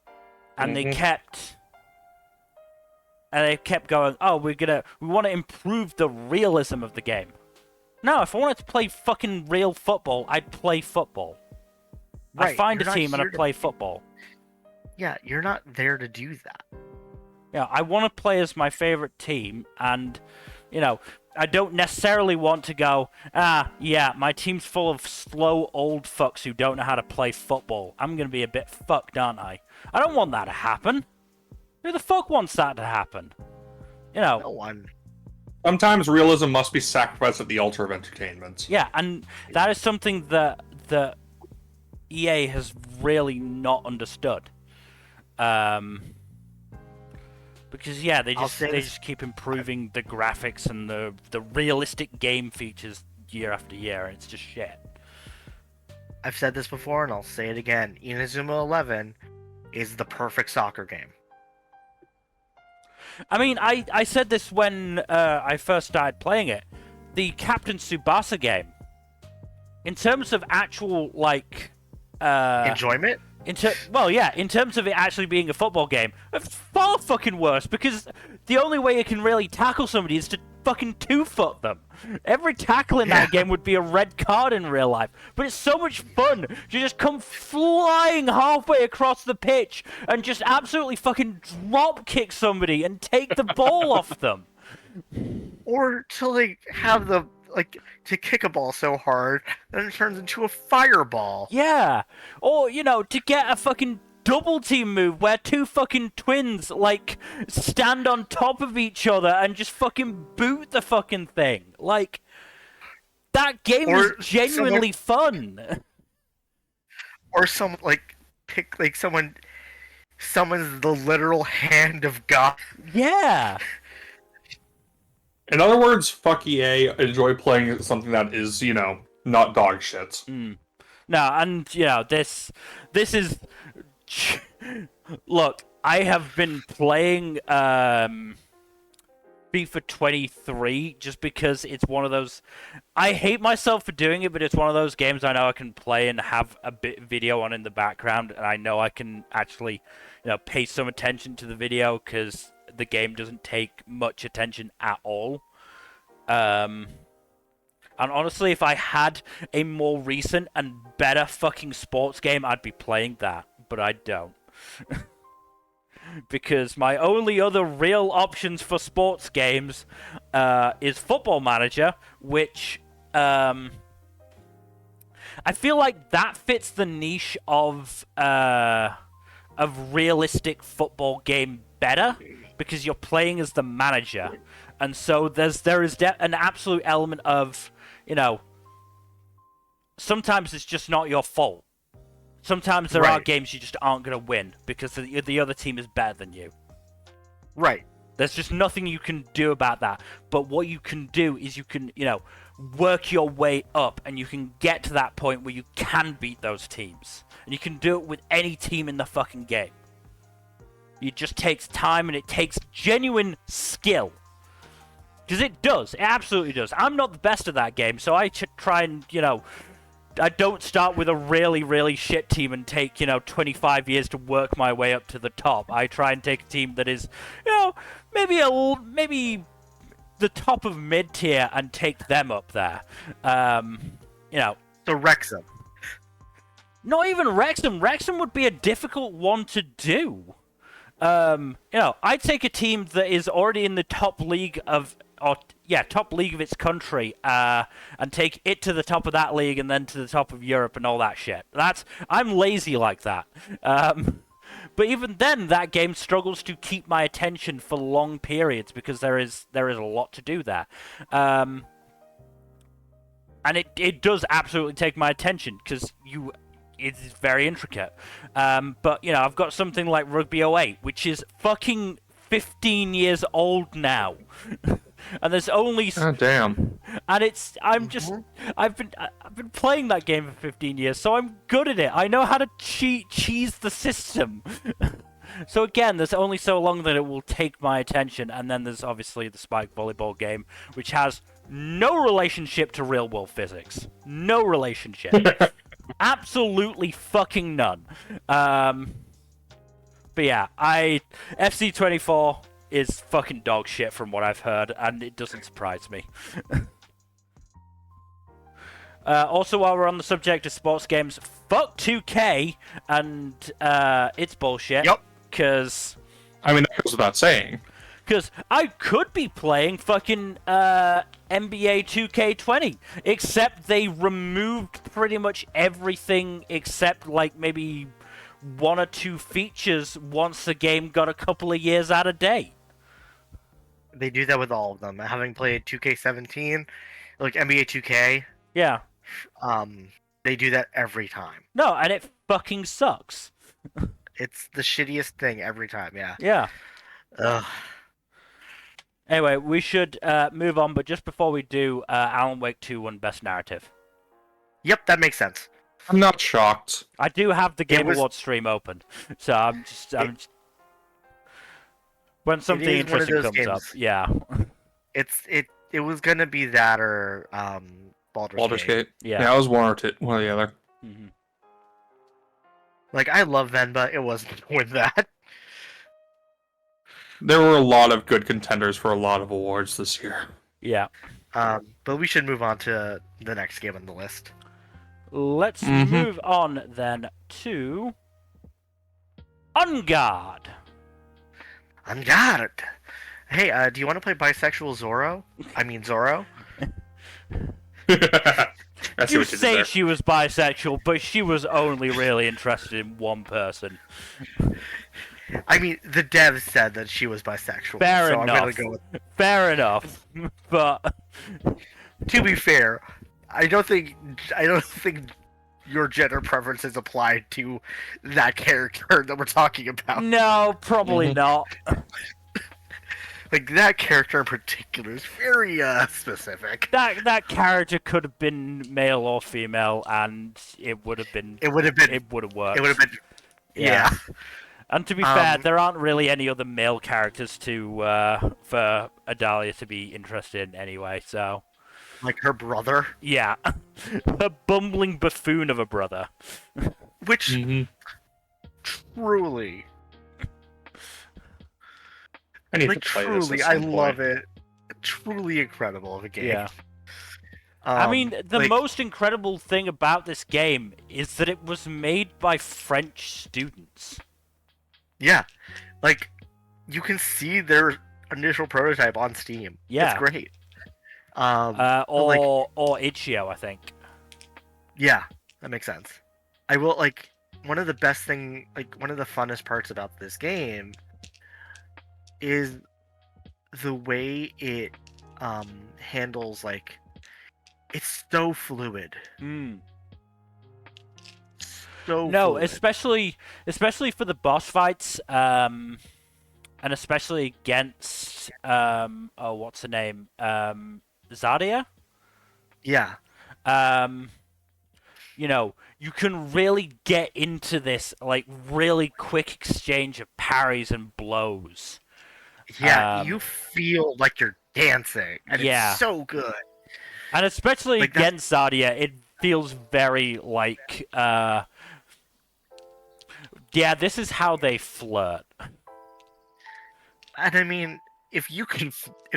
And they kept going, oh, we want to improve the realism of the game. No, if I wanted to play fucking real football, I'd play football. Right. I'd find a team and I'd play football. Yeah, you're not there to do that. You know, I want to play as my favorite team, and you know, I don't necessarily want to go, yeah, my team's full of slow old fucks who don't know how to play football. I'm going to be a bit fucked, aren't I? I don't want that to happen. Who the fuck wants that to happen? You know. No one. Sometimes realism must be sacrificed at the altar of entertainment. Yeah, and that is something that EA has really not understood. Because yeah, they just keep improving the graphics and the realistic game features year after year, and it's just shit. I've said this before, and I'll say it again. Inazuma 11 is the perfect soccer game. I mean, I said this when I first started playing it. The Captain Tsubasa game, in terms of actual like Enjoyment. in terms of it actually being a football game, it's far fucking worse, because the only way you can really tackle somebody is to fucking two-foot them. Every tackle in that game would be a red card in real life, but it's so much fun to just come flying halfway across the pitch and just absolutely fucking drop kick somebody and take the ball off them. Or to like have the to kick a ball so hard that it turns into a fireball. Yeah. Or, you know, to get a fucking double team move where two fucking twins, like, stand on top of each other and just fucking boot the fucking thing. Like, that game is genuinely fun. Or someone someone summons the literal hand of God. Yeah. In other words, fuck EA, enjoy playing something that is, you know, not dog shit. No, and, you know, this is... Look, I have been playing FIFA 23 just because it's one of those... I hate myself for doing it, but it's one of those games I know I can play and have a bit video on in the background, and I know I can actually, you know, pay some attention to the video because the game doesn't take much attention at all. And honestly, if I had a more recent and better fucking sports game, I'd be playing that. But I don't. Because my only other real options for sports games is Football Manager, which I feel like that fits the niche of realistic football game better, because you're playing as the manager, and so there is an absolute element of, you know, sometimes it's just not your fault. Sometimes there are games you just aren't going to win because the other team is better than you. Right. There's just nothing you can do about that. But what you can do is you can, you know, work your way up, and you can get to that point where you can beat those teams. And you can do it with any team in the fucking game. It just takes time, and it takes genuine skill. Because it does. It absolutely does. I'm not the best at that game, so I try and, you know... I don't start with a really, really shit team and take, you know, 25 years to work my way up to the top. I try and take a team that is, you know, maybe the top of mid-tier and take them up there. You know. So Wrexham. Not even Wrexham. Wrexham would be a difficult one to do. You know, I'd take a team that is already in the top league of... top league of its country, and take it to the top of that league and then to the top of Europe and all that shit. I'm lazy like that. But even then, that game struggles to keep my attention for long periods because there is a lot to do there. And it does absolutely take my attention because it's very intricate. But, you know, I've got something like Rugby 08, which is fucking 15 years old now. And there's only... Oh, damn. And I've been playing that game for 15 years, so I'm good at it. I know how to cheese the system. So again, there's only so long that it will take my attention, and then there's obviously the Spike Volleyball game, which has no relationship to real-world physics. No relationship. Absolutely fucking none. But yeah, FC24 is fucking dog shit from what I've heard, and it doesn't surprise me. Also, while we're on the subject of sports games, fuck 2K and its bullshit. Yep. Because, I mean, that goes without saying. Because I could be playing fucking NBA 2K20, except they removed pretty much everything except like maybe one or two features once the game got a couple of years out of date. They do that with all of them. Having played 2K17, like NBA 2K, Yeah. they do that every time. No, and it fucking sucks. It's the shittiest thing every time. Yeah. Yeah. Ugh. Anyway, we should move on, but just before we do, Alan Wake 2 won Best Narrative. Yep, that makes sense. I'm not shocked. I do have the Game was- Awards stream open, so I'm just when something is one of interesting those comes up, games. yeah. It was gonna be that or Baldur's Gate. Yeah. Yeah, I was one or the other. Hmm. Like I love Venba, it wasn't gonna win that. There were a lot of good contenders for a lot of awards this year. Yeah. But we should move on to the next game on the list. Let's move on then to On Guard. On Garde. Hey, do you want to play bisexual Zorro? I mean Zorro. I see You what you did say there. she was bisexual, but she was only really interested in one person. I mean, the devs said that she was bisexual. Fair so enough. I'm gonna go with. Fair enough, but To be fair, I don't think your gender preferences apply to that character that we're talking about. no, probably not. Like that character in particular is very specific. That character could have been male or female, and it would have been. It would have been. It would have worked. It would have been. Yeah. Yeah. And to be fair, there aren't really any other male characters to for Adalia to be interested in anyway. So Like her brother, yeah, a bumbling buffoon of a brother. which Mhm. truly, I need like to play this truly, at I some love point. it. Truly incredible of a game. Yeah. I mean, the like- most incredible thing about this game is that it was made by French students. Yeah, like you can see their initial prototype on Steam. Yeah. It's great. Or Itch.io, I think. Yeah, that makes sense. I will like one of the funnest parts about this game is the way it handles like it's so fluid. So No, fluid. especially for the boss fights, and especially against what's her name? Zardia? Yeah. You know, you can really get into this like really quick exchange of parries and blows. Yeah, you feel like you're dancing, and Yeah. it's so good. And especially Like, that's- against Zardia, it feels very like yeah, this is how they flirt. And I mean, if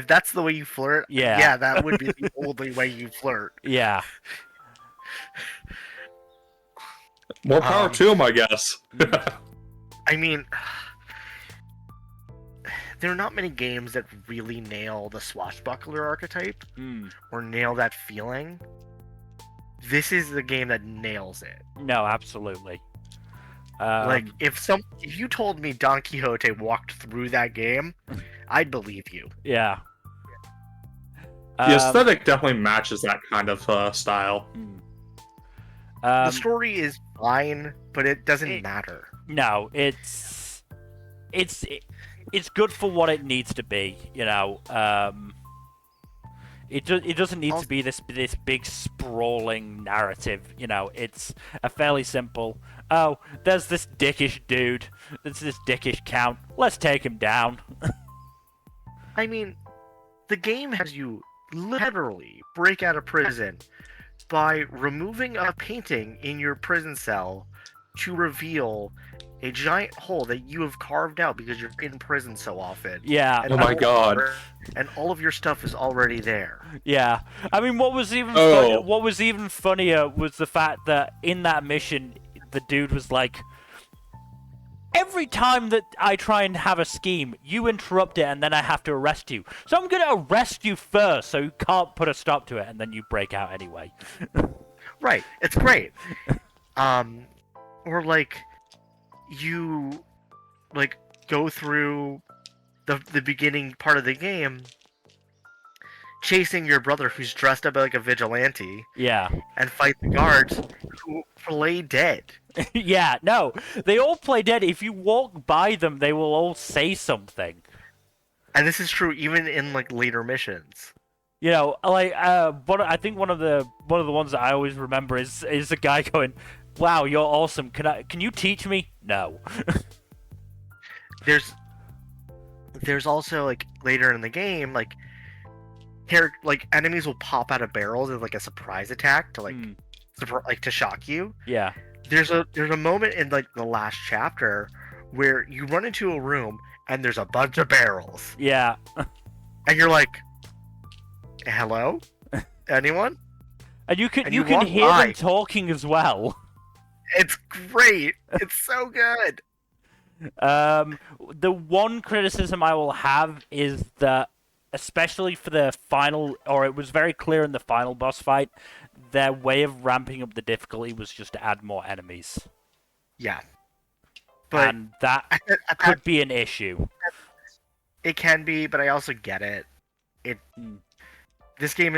that's the way you flirt, Yeah. that would be the only way you flirt. Yeah. More power to him, I guess. I mean, there are not many games that really nail the swashbuckler archetype or nail that feeling. This is the game that nails it. No, absolutely. Like if you told me Don Quixote walked through that game, I'd believe you. Yeah. The aesthetic definitely matches that kind of style. The story is fine, but it doesn't matter. No, it's good for what it needs to be. You know, it doesn't need to be this big sprawling narrative. You know, it's a fairly simple. Oh, there's this dickish dude. There's this dickish count. Let's take him down. I mean, the game has you literally break out of prison by removing a painting in your prison cell to reveal a giant hole that you have carved out because you're in prison so often. Yeah. And Oh my god. And all of your stuff is already there. Yeah. I mean, what was even funnier was the fact that in that mission, the dude was like, every time that I try and have a scheme, you interrupt it and then I have to arrest you. So I'm going to arrest you first so you can't put a stop to it and then you break out anyway. Right. It's great. Or like you like go through the beginning part of the game chasing your brother who's dressed up like a vigilante. Yeah. And fight the guards who play dead. Yeah, no. They all play dead. If you walk by them, they will all say something. And this is true even in like later missions. You know, like I think one of the ones that I always remember is a guy going, "Wow, you're awesome. Can you teach me?" No. There's also like later in the game like enemies will pop out of barrels as like a surprise attack to like to shock you. Yeah. There's a moment in like the last chapter where you run into a room and there's a bunch of barrels. Yeah. And you're like, "Hello? Anyone?" And you can walk hear by. them talking as well. It's great. It's so good. The one criticism I will have is that, especially for the final, or it was very clear in the final boss fight, their way of ramping up the difficulty was just to add more enemies. Yeah. But and that could be an issue. It can be, but I also get it. This game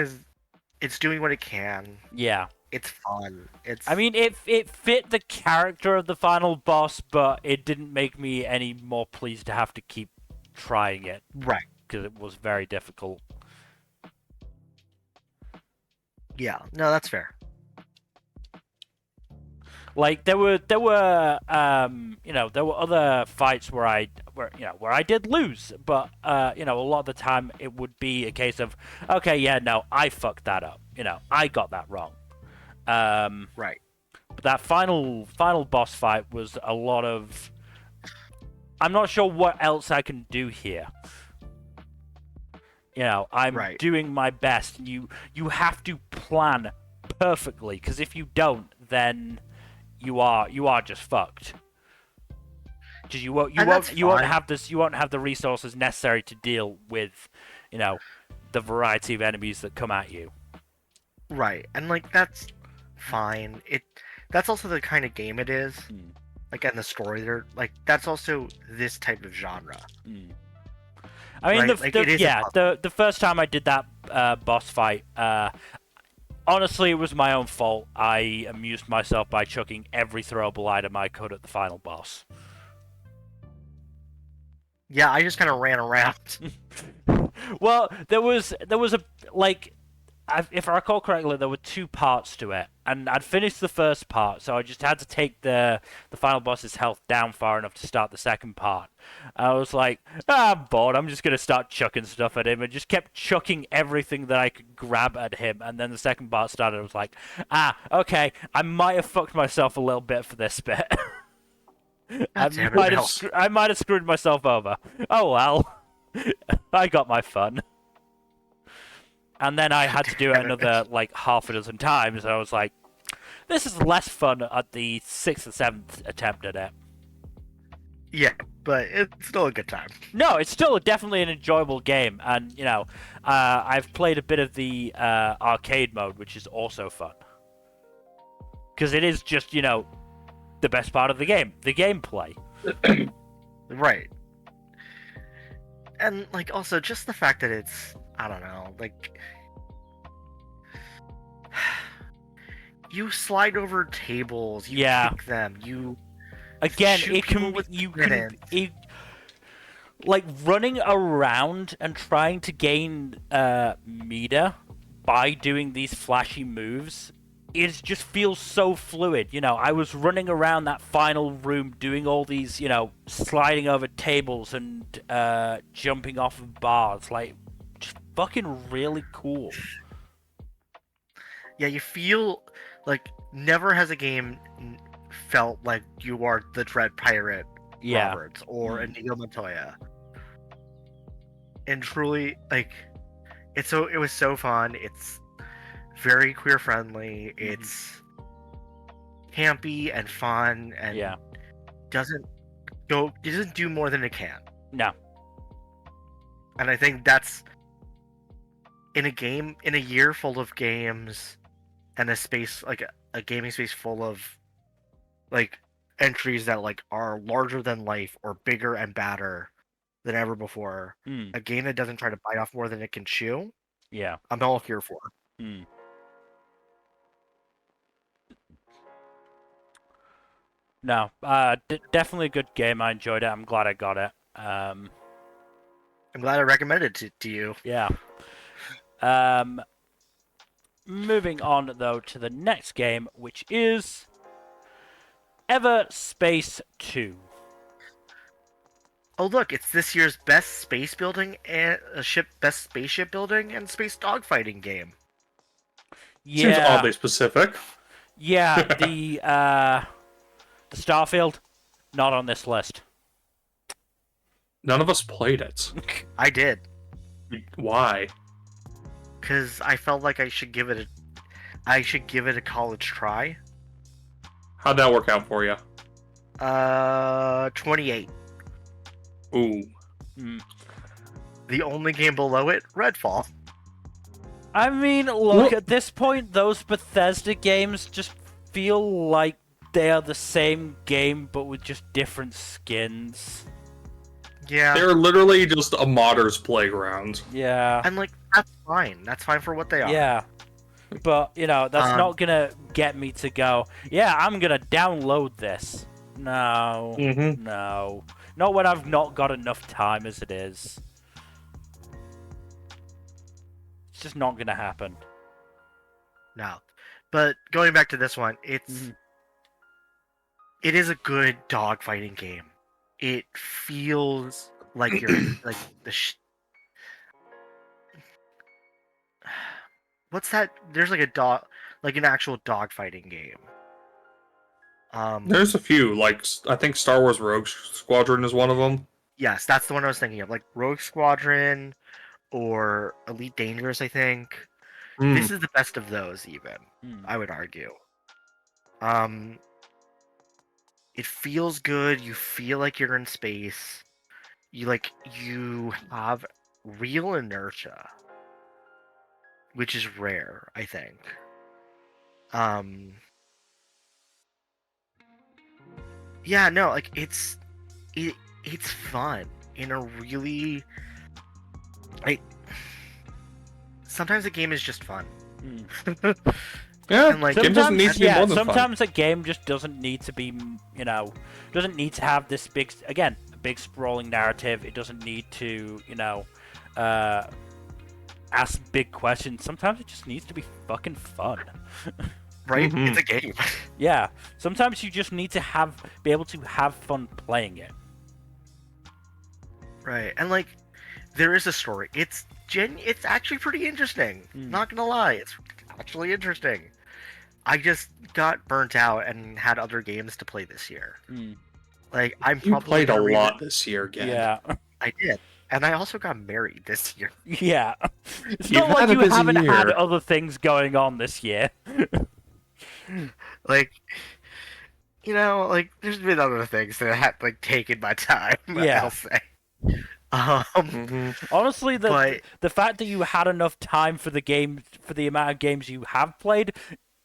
it's doing what it can. Yeah. It's fun. I mean, it fit the character of the final boss, but it didn't make me any more pleased to have to keep trying it. Right. Because it was very difficult. Yeah, no, that's fair. Like there were other fights where I did lose, but a lot of the time it would be a case of, okay, yeah, no, I fucked that up. I got that wrong. Right. But that final boss fight was a lot of, I'm not sure what else I can do here. I'm doing my best. You have to plan perfectly, because if you don't, then you are just fucked. Because you won't have the resources necessary to deal with, the variety of enemies that come at you. Right, and like that's fine. That's also the kind of game it is. Like, and the story there, like that's also this type of genre. I mean, right? the first time I did that boss fight, honestly, it was my own fault. I amused myself by chucking every throwable item I could at the final boss. Yeah, I just kind of ran around. Well, there was a, like, if I recall correctly, there were two parts to it, and I'd finished the first part, so I just had to take the final boss's health down far enough to start the second part. I was like, I'm bored, I'm just going to start chucking stuff at him, and just kept chucking everything that I could grab at him, and then the second part started. I was like, okay, I might have fucked myself a little bit for this bit. I might have screwed myself over. Oh well. I got my fun. And then I had to do it another, like, half a dozen times, and I was like, this is less fun at the 6th or 7th attempt at it. Yeah, but it's still a good time. No, it's still definitely an enjoyable game, and, I've played a bit of the arcade mode, which is also fun. Because it is just, the best part of the game, the gameplay. Right. And, like, also, just the fact that it's, I don't know, like, you slide over tables, you kick them, you again, shoot people with grenades. Like, running around and trying to gain meter by doing these flashy moves, it just feels so fluid. I was running around that final room doing all these, sliding over tables and jumping off of bars, like, just fucking really cool. Yeah, you feel like never has a game felt like you are the Dread Pirate Roberts or Inigo Montoya. And truly, like, it was so fun. It's very queer friendly. It's campy and fun and doesn't It doesn't do more than it can. No. And I think that's in a year full of games and a space like a gaming space full of like entries that like are larger than life or bigger and badder than ever before. A game that doesn't try to bite off more than it can chew. Yeah. I'm all here for. No, definitely a good game. I enjoyed it. I'm glad I got it. I'm glad I recommended it to you. Yeah. Moving on though to the next game, which is Everspace 2. Oh look, it's this year's best space building and best spaceship building and space dogfighting game. Yeah. Seems oddly specific. Yeah, the Starfield, not on this list. None of us played it. I did. Why? Because I felt like I should give it a college try. How'd that work out for you? 28. Ooh. The only game below it, Redfall. I mean, look, at this point, those Bethesda games just feel like they are the same game, but with just different skins. Yeah. They're literally just a modder's playground. Yeah. And, like, that's fine. That's fine for what they are. Yeah. But, you know, that's not gonna get me to go, yeah, I'm gonna download this. No. No. Not when I've not got enough time as it is. It's just not gonna happen. No. But going back to this one, it is a good dogfighting game. It feels like you're like what's that? There's like an actual dogfighting game. There's a few, like I think Star Wars Rogue Squadron is one of them. Yes, that's the one I was thinking of, like Rogue Squadron or Elite Dangerous, I think. This is the best of those, even, I would argue. It feels good. You feel like you're in space. You have real inertia, which is rare, I think. Yeah, no, like it's fun in a really sometimes a game is just fun. Yeah, and like game doesn't need to be more than sometimes fun. a game just doesn't need to be, doesn't need to have this big, again, a big sprawling narrative. It doesn't need to, ask big questions. Sometimes it just needs to be fucking fun. Right? It's a game. Yeah. Sometimes you just need to be able to have fun playing it. Right. And like there is a story. It's actually pretty interesting. Not gonna lie, it's actually interesting. I just got burnt out and had other games to play this year. Like You played a lot this year, again. Yeah. I did. And I also got married this year. Yeah. It's You've not like had a you busy haven't had year. other things going on this year. Like, like there's been other things that have like taken my time. Yeah. I'll say. Honestly, the fact that you had enough time for the amount of games you have played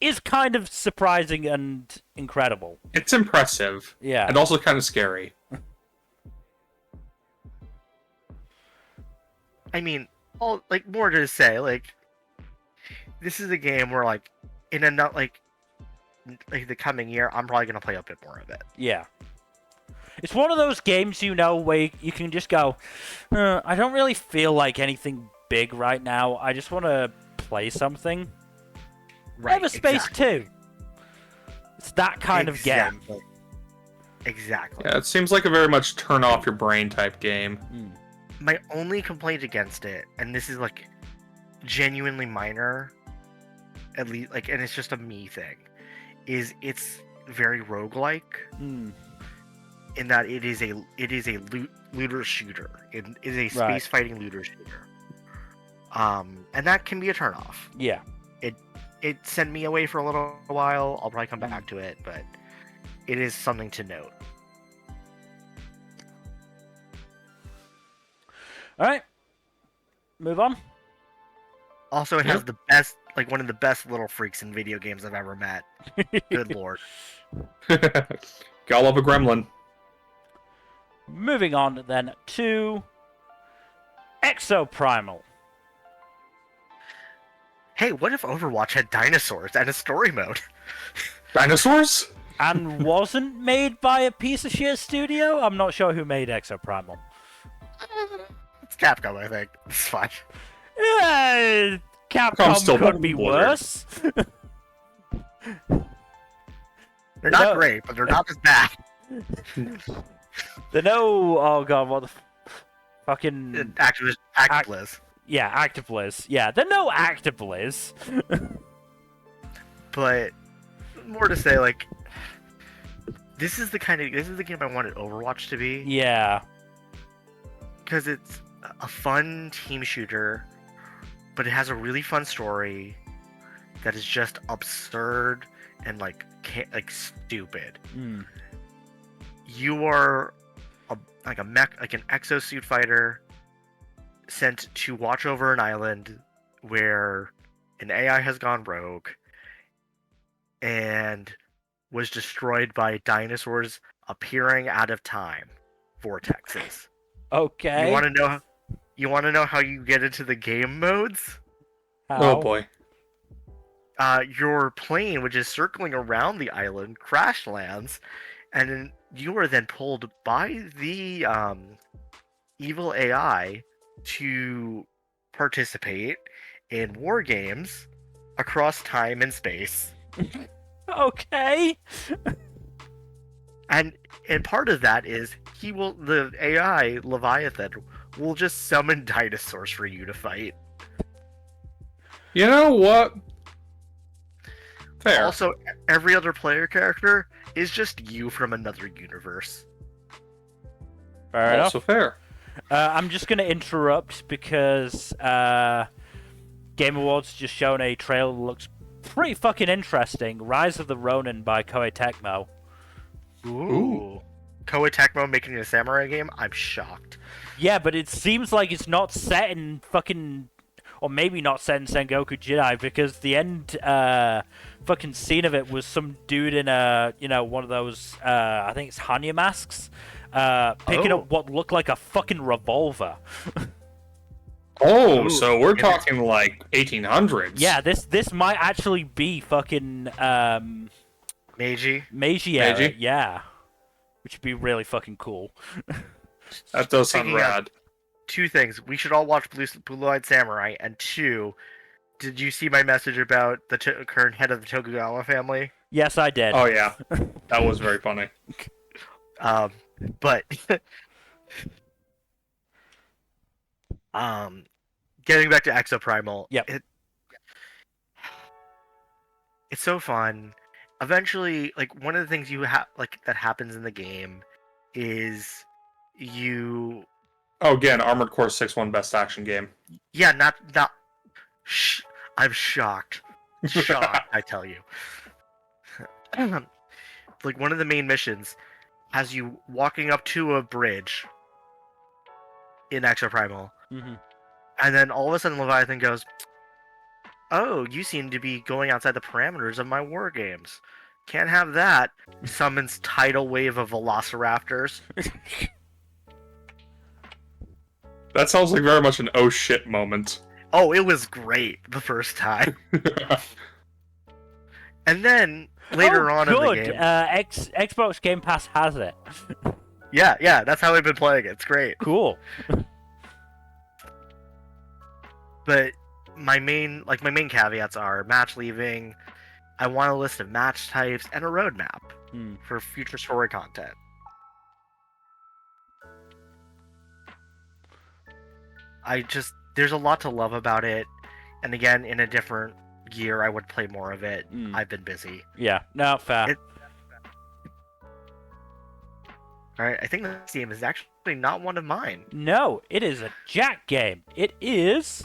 is kind of surprising and incredible. It's impressive. Yeah. And also kind of scary. I mean, more to say, like, this is a game where, like, in a not like the coming year, I'm probably gonna play a bit more of it. Yeah. It's one of those games, where you can just go, I don't really feel like anything big right now. I just want to play something. Right. Everspace 2. It's that kind of game. Exactly. Yeah, it seems like a very much turn off your brain type game. My only complaint against it, and this is like genuinely minor, at least, like, and it's just a me thing, is it's very roguelike. In that it is a looter shooter. It is a space fighting looter shooter. And that can be a turnoff. Yeah. It sent me away for a little while. I'll probably come back to it, but it is something to note. All right, move on. Also, it has the best, like one of the best little freaks in video games I've ever met. Good lord. Gotta love a gremlin. Moving on then to Exoprimal. Hey, what if Overwatch had dinosaurs and a story mode? Dinosaurs? And wasn't made by a piece of shit studio? I'm not sure who made Exoprimal. It's Capcom, I think. It's fine. Capcom still could be Baldur. worse. They're not great, but they're not as bad. They know. Oh god, what the fucking Activiz. yeah, Activiz. Yeah, they're no Activiz. But more to say, like, this is the game I wanted Overwatch to be. Yeah. Because it's a fun team shooter, but it has a really fun story that is just absurd and like stupid. Mm. You are an exosuit fighter sent to watch over an island where an AI has gone rogue and was destroyed by dinosaurs appearing out of time vortexes. Okay. You want to know how you get into the game modes? How? Oh boy. Your plane, which is circling around the island, crash lands, and then you are then pulled by the evil AI to participate in war games across time and space. Okay. And part of that is the AI Leviathan will just summon dinosaurs for you to fight. You know what? Fair. Also, every other player character is just you from another universe. Fair enough. Also fair. I'm just gonna interrupt because Game Awards just shown a trailer that looks pretty fucking interesting. Rise of the Ronin by Koei Tecmo. Ooh. Koei Tecmo making a samurai game? I'm shocked. Yeah, but it seems like it's not set in fucking... Or maybe not set in Sengoku Jedi, because the end fucking scene of it was some dude in a, one of those, I think it's Hanya masks, picking up what looked like a fucking revolver. Oh, so we're talking like 1800s. Yeah, this might actually be fucking Meiji era, Meiji? yeah. Which would be really fucking cool. That does sound Speaking of- rad. Two things. We should all watch Blue-Eyed Samurai. And two, did you see my message about the current head of the Tokugawa family? Yes, I did. Oh yeah, that was very funny. But getting back to Exoprimal, Yep. It's so fun. Eventually, like one of the things you have that happens in the game is you. Oh, again, Armored Core 6-1 best action game. Yeah, not. I'm shocked. Shocked, I tell you. Like one of the main missions has you walking up to a bridge in Exoprimal, and then all of a sudden Leviathan goes, "Oh, you seem to be going outside the parameters of my war games. Can't have that." Summons tidal wave of velociraptors. That sounds like very much an oh shit moment. Oh, it was great the first time. And then later on in the game, Xbox Game Pass has it. yeah, that's how I've been playing it. It's great. Cool. But my main caveats are match leaving. I want a list of match types and a roadmap for future story content. There's a lot to love about it, and again, in a different year, I would play more of it. I've been busy. Yeah, no, fair. Alright, I think this game is actually not one of mine. No, it is a Jack game. It is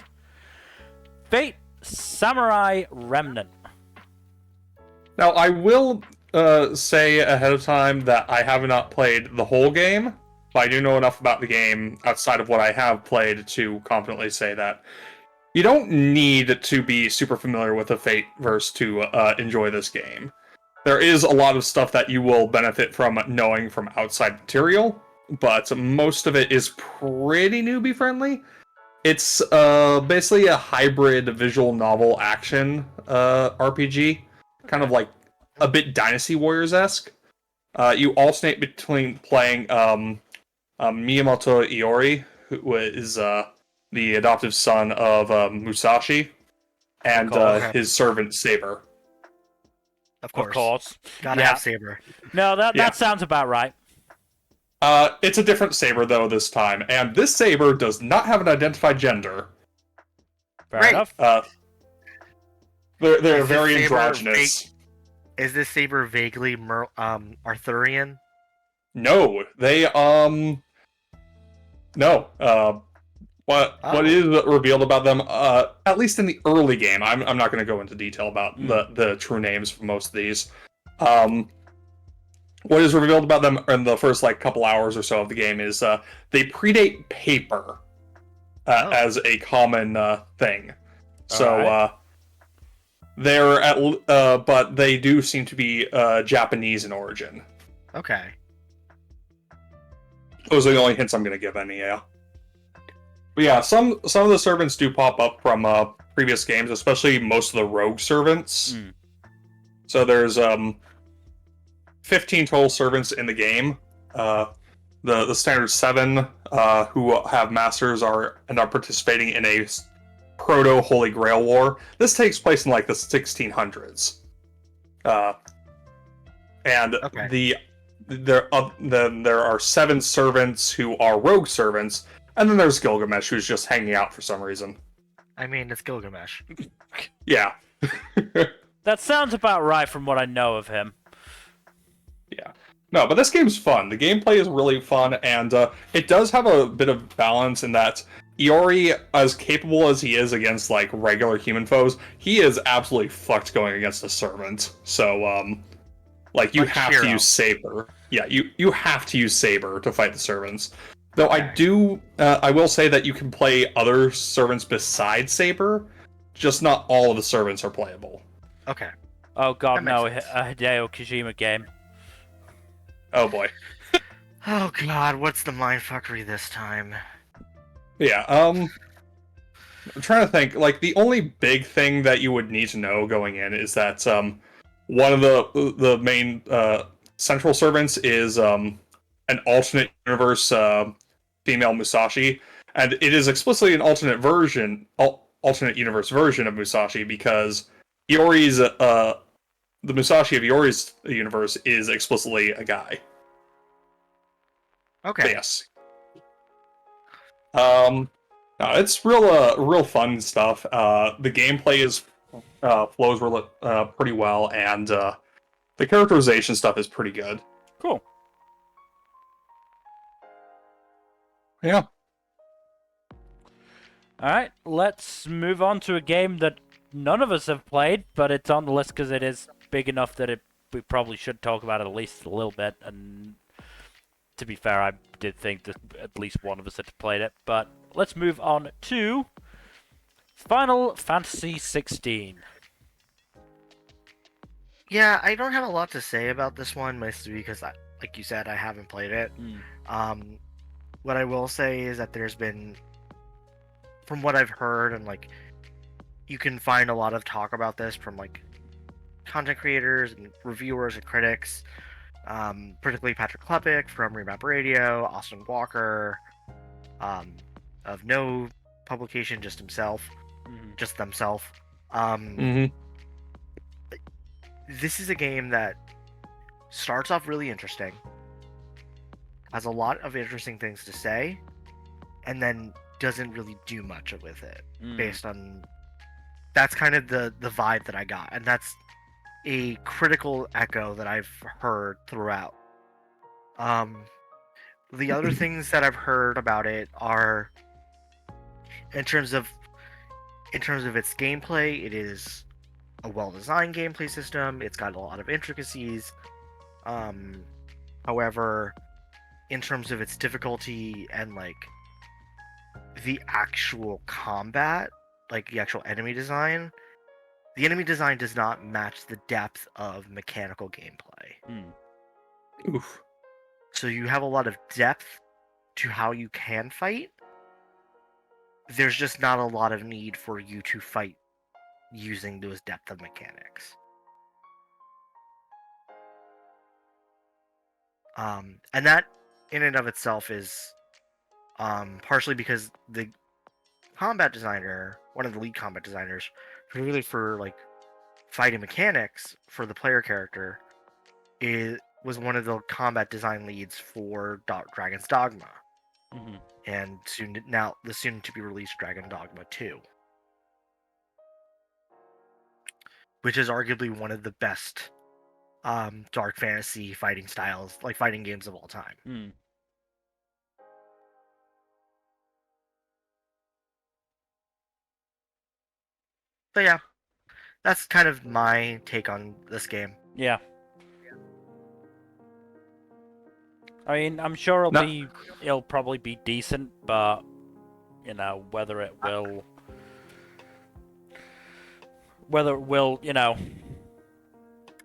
Fate Samurai Remnant. Now, I will say ahead of time that I have not played the whole game. but I do know enough about the game outside of what I have played to confidently say that you don't need to be super familiar with the Fateverse to enjoy this game. There is a lot of stuff that you will benefit from knowing from outside material, but most of it is pretty newbie friendly. It's basically a hybrid visual novel action RPG, kind of like a bit Dynasty Warriors-esque. You alternate between playing Miyamoto Iori, who is the adoptive son of Musashi, and his servant Saber. Of course. Of course. Gotta have Saber. No, that sounds about right. It's a different Saber, though, this time. And this Saber does not have an identified gender. Fair enough. They're very androgynous. Is this Saber vaguely Arthurian? No, they, no. What is revealed about them, at least in the early game, I'm not going to go into detail about the true names for most of these. What is revealed about them in the first couple hours or so of the game is they predate paper as a common thing. So they're but they do seem to be Japanese in origin. Okay. Those are the only hints I'm going to give any. But yeah, some of the servants do pop up from previous games, especially most of the rogue servants. So there's 15 total servants in the game. The standard 7 who have masters are participating in a proto Holy Grail war. This takes place in the 1600s. There are 7 servants who are rogue servants, and then there's Gilgamesh, who's just hanging out for some reason. I mean, it's Gilgamesh. Yeah. That sounds about right from what I know of him. Yeah. No, but this game's fun. The gameplay is really fun, and it does have a bit of balance in that Iori, as capable as he is against regular human foes, he is absolutely fucked going against a servant. So, you have to use Saber. Yeah, you have to use Saber to fight the servants. Though okay. I will say that you can play other servants besides Saber, just not all of the servants are playable. Okay. Oh god, no, a Hideo Kojima game. Oh boy. Oh god, what's the mindfuckery this time? Yeah, I'm trying to think. The only big thing that you would need to know going in is that one of the main central servants is an alternate universe female Musashi, and it is explicitly an alternate universe version of Musashi because Iori's the Musashi of Iori's universe is explicitly a guy. Okay. But yes. No, it's real fun stuff. The gameplay flows pretty well, and the characterization stuff is pretty good. Cool. Yeah. Alright, let's move on to a game that none of us have played, but it's on the list because it is big enough that we probably should talk about it at least a little bit. And to be fair, I did think that at least one of us had played it. But let's move on to Final Fantasy 16. Yeah, I don't have a lot to say about this one, mostly because, like you said, I haven't played it. What I will say is that there's been, from what I've heard, and you can find a lot of talk about this from content creators and reviewers and critics, particularly Patrick Klepek from Remap Radio, Austin Walker, of no publication, just himself, just themselves. This is a game that starts off really interesting, has a lot of interesting things to say, and then doesn't really do much with it based on... That's kind of the vibe that I got, and that's a critical echo that I've heard throughout. The other things that I've heard about it are, in terms of its gameplay, it is a well-designed gameplay system. It's got a lot of intricacies. However, in terms of its difficulty and like the actual combat, like the actual enemy design, the enemy design does not match the depth of mechanical gameplay. Oof. So you have a lot of depth to how you can fight. There's just not a lot of need for you to fight using those depth of mechanics. And that in and of itself is partially because the combat designer, one of the lead combat designers, really for like fighting mechanics for the player character, was one of the combat design leads for Dragon's Dogma, and the soon to be released Dragon Dogma 2, which is arguably one of the best dark fantasy fighting styles, like fighting games of all time. But yeah, that's kind of my take on this game. Yeah. I mean, I'm sure it'll probably be decent, but you know, whether it will, you know,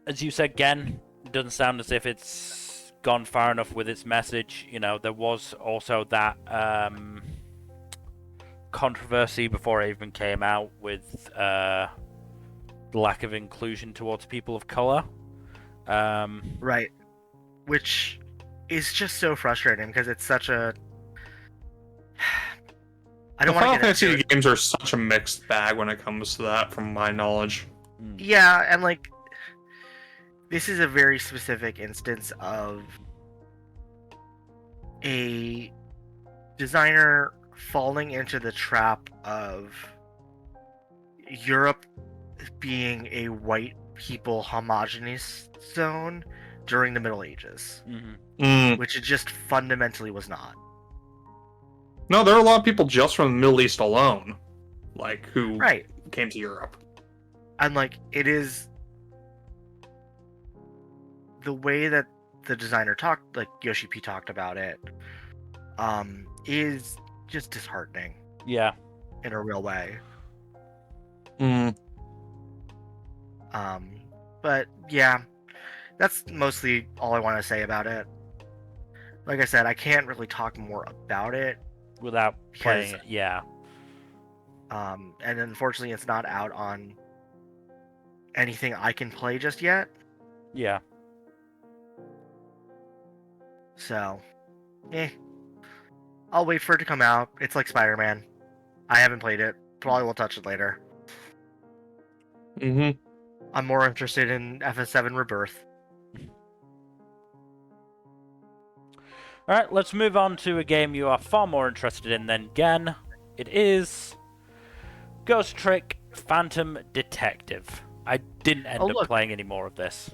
as you said, Gen, it doesn't sound as if it's gone far enough with its message. You know, there was also that controversy before it even came out with the lack of inclusion towards people of color. Right. Which is just so frustrating because it's such a... I don't want to Final get into Fantasy it. games are such a mixed bag when it comes to that, from my knowledge. Yeah, and like, this is a very specific instance of a designer falling into the trap of Europe being a white people homogeneous zone during the Middle Ages, which it just fundamentally was not. No, there are a lot of people just from the Middle East alone, like, who Right. came to Europe. And like, it is the way that the designer talked, like Yoshi P talked about it, is just disheartening. Yeah. In a real way. But yeah, that's mostly all I want to say about it. Like I said, I can't really talk more about it without playing it. Yeah. And unfortunately, it's not out on anything I can play just yet. Yeah. So, I'll wait for it to come out. It's like Spider-Man. I haven't played it. Probably will touch it later. I'm more interested in FS7 Rebirth. Alright, let's move on to a game you are far more interested in than Gen. It is Ghost Trick Phantom Detective. I didn't end up playing any more of this.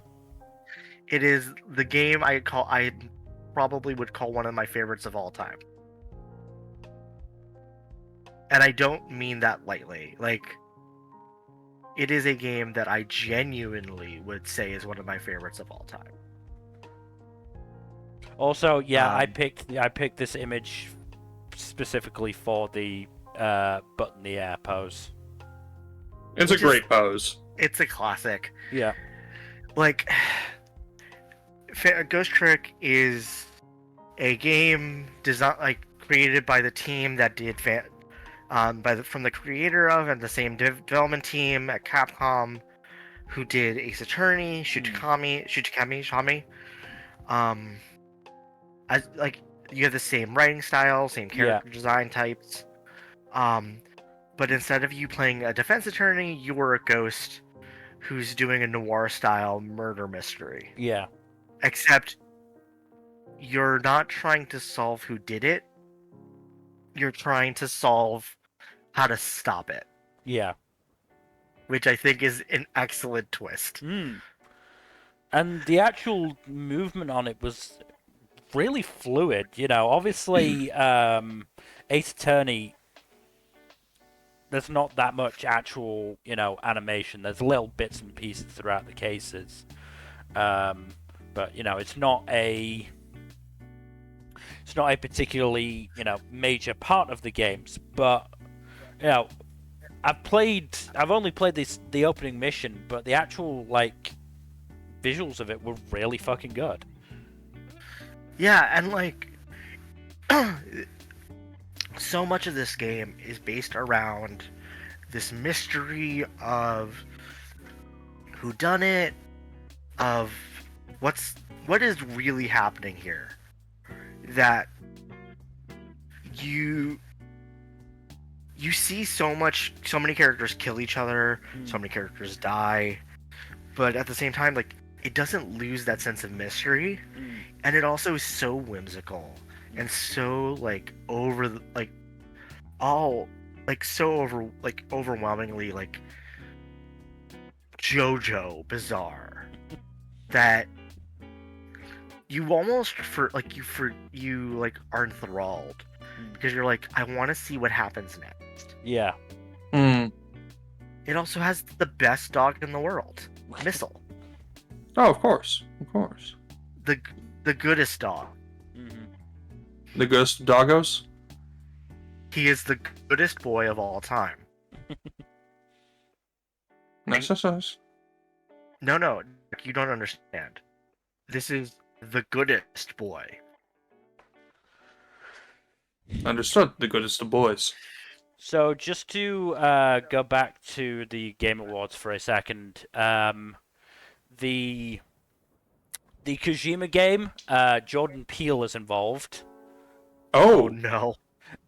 It is the game I probably would call one of my favorites of all time. And I don't mean that lightly. Like, it is a game that I genuinely would say is one of my favorites of all time. Also, yeah, I picked this image specifically for the butt in the air pose. It's a great pose. It's a classic. Yeah. Like, Ghost Trick is a game created by the team that did from the creator of and the same development team at Capcom, who did Ace Attorney, Shutakami. You have the same writing style, same character design types. But instead of you playing a defense attorney, you are a ghost who's doing a noir-style murder mystery. Yeah. Except you're not trying to solve who did it. You're trying to solve how to stop it. Yeah. Which I think is an excellent twist. And the actual movement on it was really fluid. You know, obviously, Ace Attorney, there's not that much actual, animation. There's little bits and pieces throughout the cases. But, it's not a... it's not a particularly, major part of the games, but, I've only played the opening mission, but the actual, visuals of it were really fucking good. Yeah, and so much of this game is based around this mystery of whodunit, of what is really happening here. That you see so many characters kill each other, so many characters die, but at the same time, it doesn't lose that sense of mystery, and it also is so whimsical and so overwhelmingly JoJo bizarre that you almost are enthralled because you're like, I want to see what happens next. Yeah. It also has the best dog in the world, Missile. Oh, of course. The goodest dog. The goodest doggos? He is the goodest boy of all time. Nice. No, you don't understand. This is the goodest boy. Understood. The goodest of boys. So just to go back to the Game Awards for a second, the Kojima game, Jordan Peele is involved. Oh no.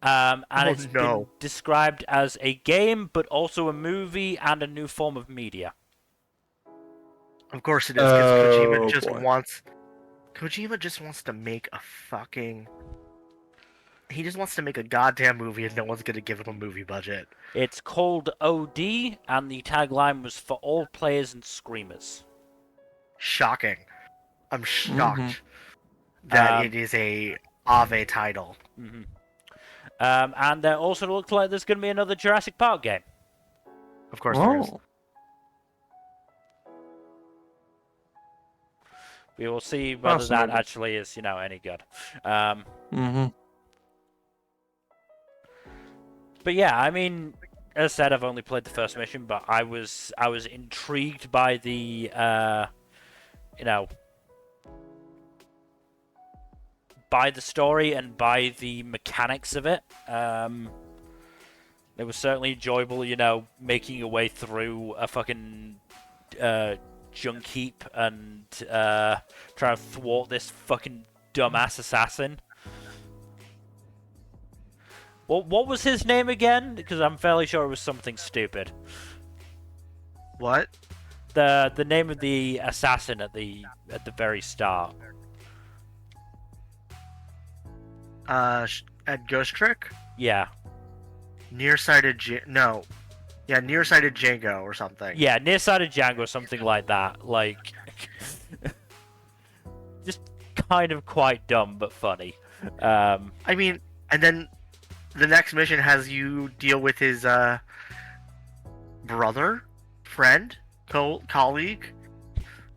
And it's been described as a game, but also a movie and a new form of media. Of course it is, because Kojima just wants to make a fucking... He just wants to make a goddamn movie and no one's gonna give him a movie budget. It's called OD, and the tagline was for all players and screamers. Shocking. I'm shocked that it is a Ave title. And there also looks like there's going to be another Jurassic Park game. Of course there is. We will see whether that actually is, any good. But yeah, I mean, as I said, I've only played the first mission, but I was intrigued by the, by the story and by the mechanics of it. It was certainly enjoyable, making your way through a fucking junk heap and trying to thwart this fucking dumbass assassin. What was his name again? Because I'm fairly sure it was something stupid. What? The name of the assassin at the very start. At Ghost Trick? Yeah. Nearsighted Django or something. Yeah, Nearsighted Django or something like that. Just kind of quite dumb but funny. I mean, and then the next mission has you deal with his brother, friend, colleague,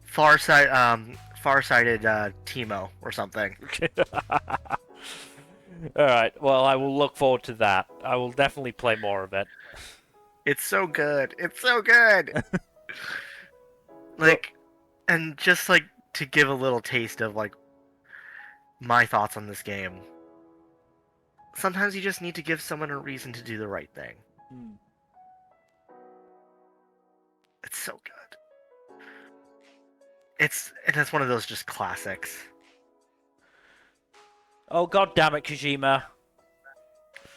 farsighted Timo or something. Alright, well, I will look forward to that. I will definitely play more of it. It's so good. It's so good! And just, to give a little taste of, my thoughts on this game. Sometimes you just need to give someone a reason to do the right thing. It's so good. It's one of those just classics. Oh, god damn it, Kojima.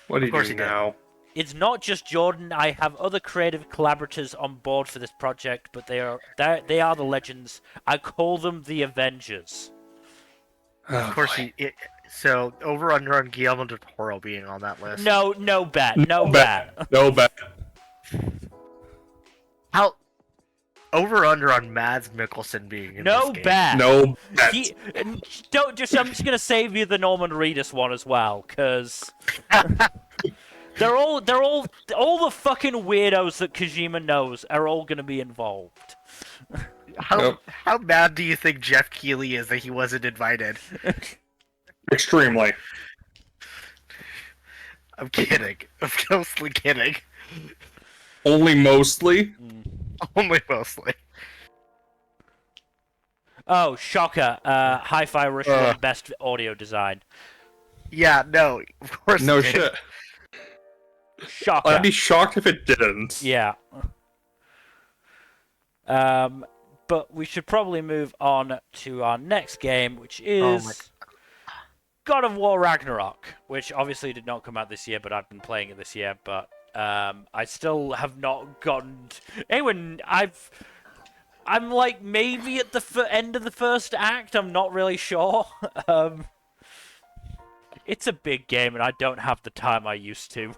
What do you do now? It's not just Jordan. I have other creative collaborators on board for this project, but they are the legends. I call them the Avengers. Of course, so over under on Guillermo del Toro being on that list. No bet. No bet. How over under on Mads Mikkelsen being in this game. Bet. No bet. I'm just gonna save you the Norman Reedus one as well, because they're all the fucking weirdos that Kojima knows are all gonna be involved. How mad do you think Jeff Keighley is that he wasn't invited? Extremely. I'm kidding. I'm mostly kidding. Only mostly. Only mostly. Oh, shocker! Hi-Fi Rush won best audio design. Yeah, no, of course. No it did. shit. Shocker. I'd be shocked if it didn't. Yeah. But we should probably move on to our next game, which is God of War Ragnarok, which obviously did not come out this year, but I've been playing it this year. But I still have not gotten. Anyway, I'm like maybe at the end of the first act. I'm not really sure. It's a big game, and I don't have the time I used to.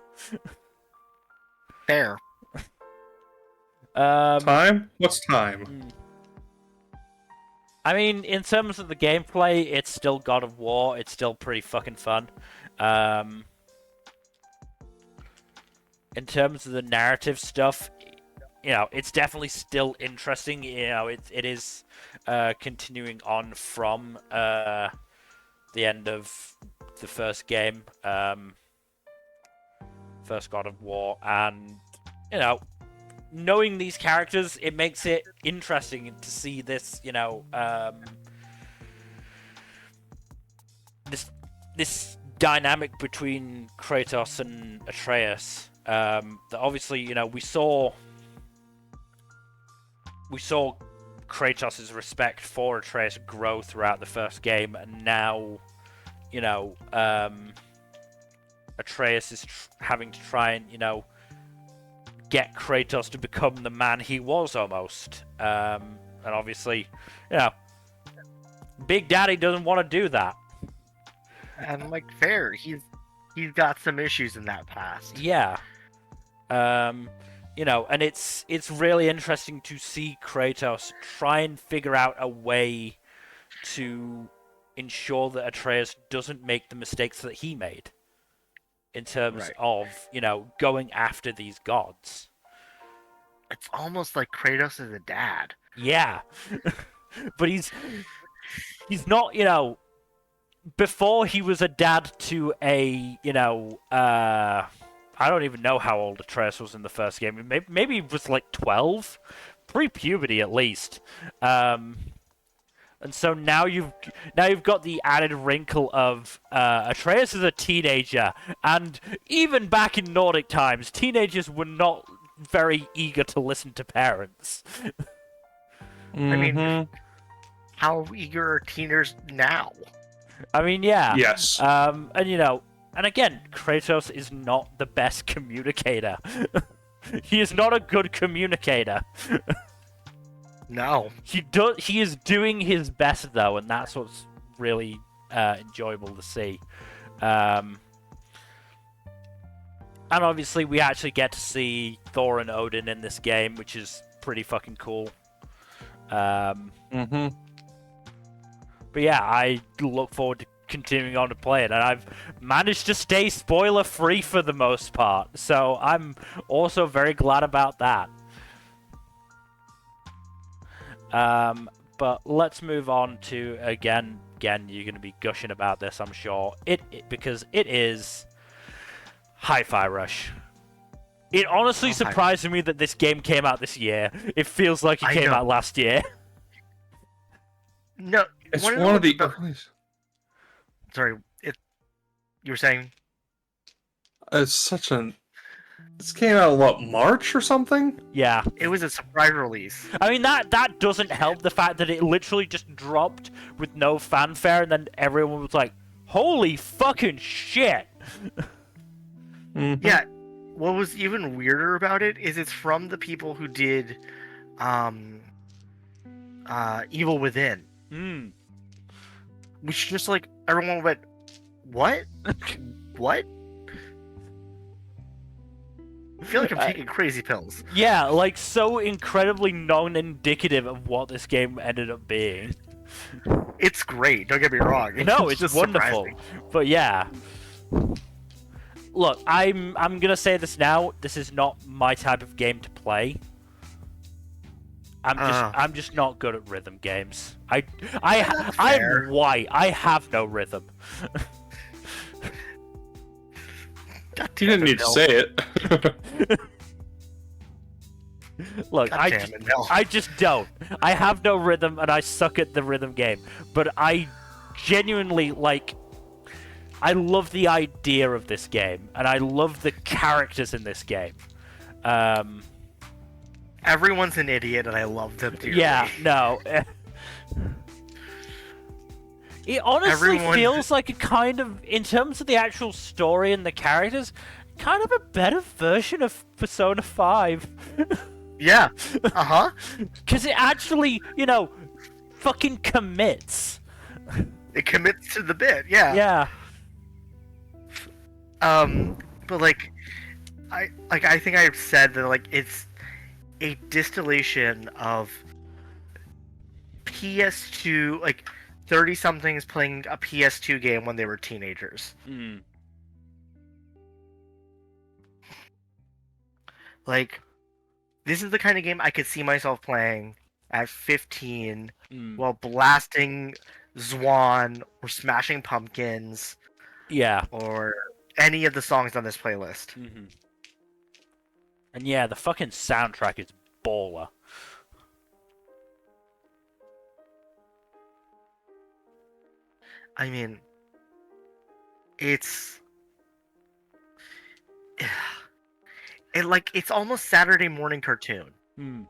Fair. Time? What's time? I mean, in terms of the gameplay, it's still God of War. It's still pretty fucking fun. In terms of the narrative stuff, you know, it's definitely still interesting. You know, it is continuing on from the end of the first game, first God of War, and you know, knowing these characters, it makes it interesting to see this, you know, this dynamic between Kratos and Atreus. That obviously, you know, we saw Kratos' respect for Atreus grow throughout the first game, and now, you know, Atreus is having to try and, you know, get Kratos to become the man he was almost. And obviously, you know, Big Daddy doesn't want to do that. And like fair, he's got some issues in that past. Yeah. You know, and it's really interesting to see Kratos try and figure out a way to ensure that Atreus doesn't make the mistakes that he made. In terms of, you know, going after these gods. It's almost like Kratos is a dad. Yeah. But he's not, you know, before he was a dad to a, you know, I don't even know how old Atreus was in the first game. Maybe he was like 12? Pre-puberty at least. And so now you've got the added wrinkle of Atreus is a teenager, and even back in Nordic times, teenagers were not very eager to listen to parents. I mean, how eager are teenagers now? I mean, yeah. Yes. And you know, and again, Kratos is not the best communicator. He is not a good communicator. No. He is doing his best though, and that's what's really enjoyable to see. And obviously, we actually get to see Thor and Odin in this game, which is pretty fucking cool. But yeah, I look forward to continuing on to play it, and I've managed to stay spoiler-free for the most part, so I'm also very glad about that. But let's move on to, again, you're going to be gushing about this, I'm sure, because it is Hi-Fi Rush. It honestly surprised me that this game came out this year. It feels like it came out last year. No, it's one of the earliest. Sorry, you were saying? It's such an... This came out, what, March or something? Yeah. It was a surprise release. I mean, that doesn't help the fact that it literally just dropped with no fanfare, and then everyone was like, holy fucking shit! Yeah, what was even weirder about it is it's from the people who did Evil Within. Which just like, everyone went, what? What? I feel like I'm taking crazy pills. Yeah, like so incredibly non-indicative of what this game ended up being. It's great, don't get me wrong. No, it's just wonderful. surprising. But yeah. Look, I'm gonna say this now, this is not my type of game to play. I'm just not good at rhythm games. I'm fair. white. I have no rhythm. God You didn't damn it, need to Bill. say it. Look, God damn it, Bill. I just don't. I have no rhythm, and I suck at the rhythm game. But I genuinely I love the idea of this game, and I love the characters in this game. Everyone's an idiot, and I love them dearly. Yeah, no. It honestly Everyone- feels like a kind of, in terms of the actual story and the characters, kind of a better version of Persona 5. Yeah. Uh-huh. Because it actually, fucking commits. It commits to the bit, yeah. Yeah. But I think I've said that it's a distillation of PS2, 30-somethings playing a PS2 game when they were teenagers. Mm. This is the kind of game I could see myself playing at 15 Mm. while blasting Zwan or smashing pumpkins Yeah. or any of the songs on this playlist. Mm-hmm. And yeah, the fucking soundtrack is baller. I mean, it's it's almost Saturday morning cartoon. Hmm.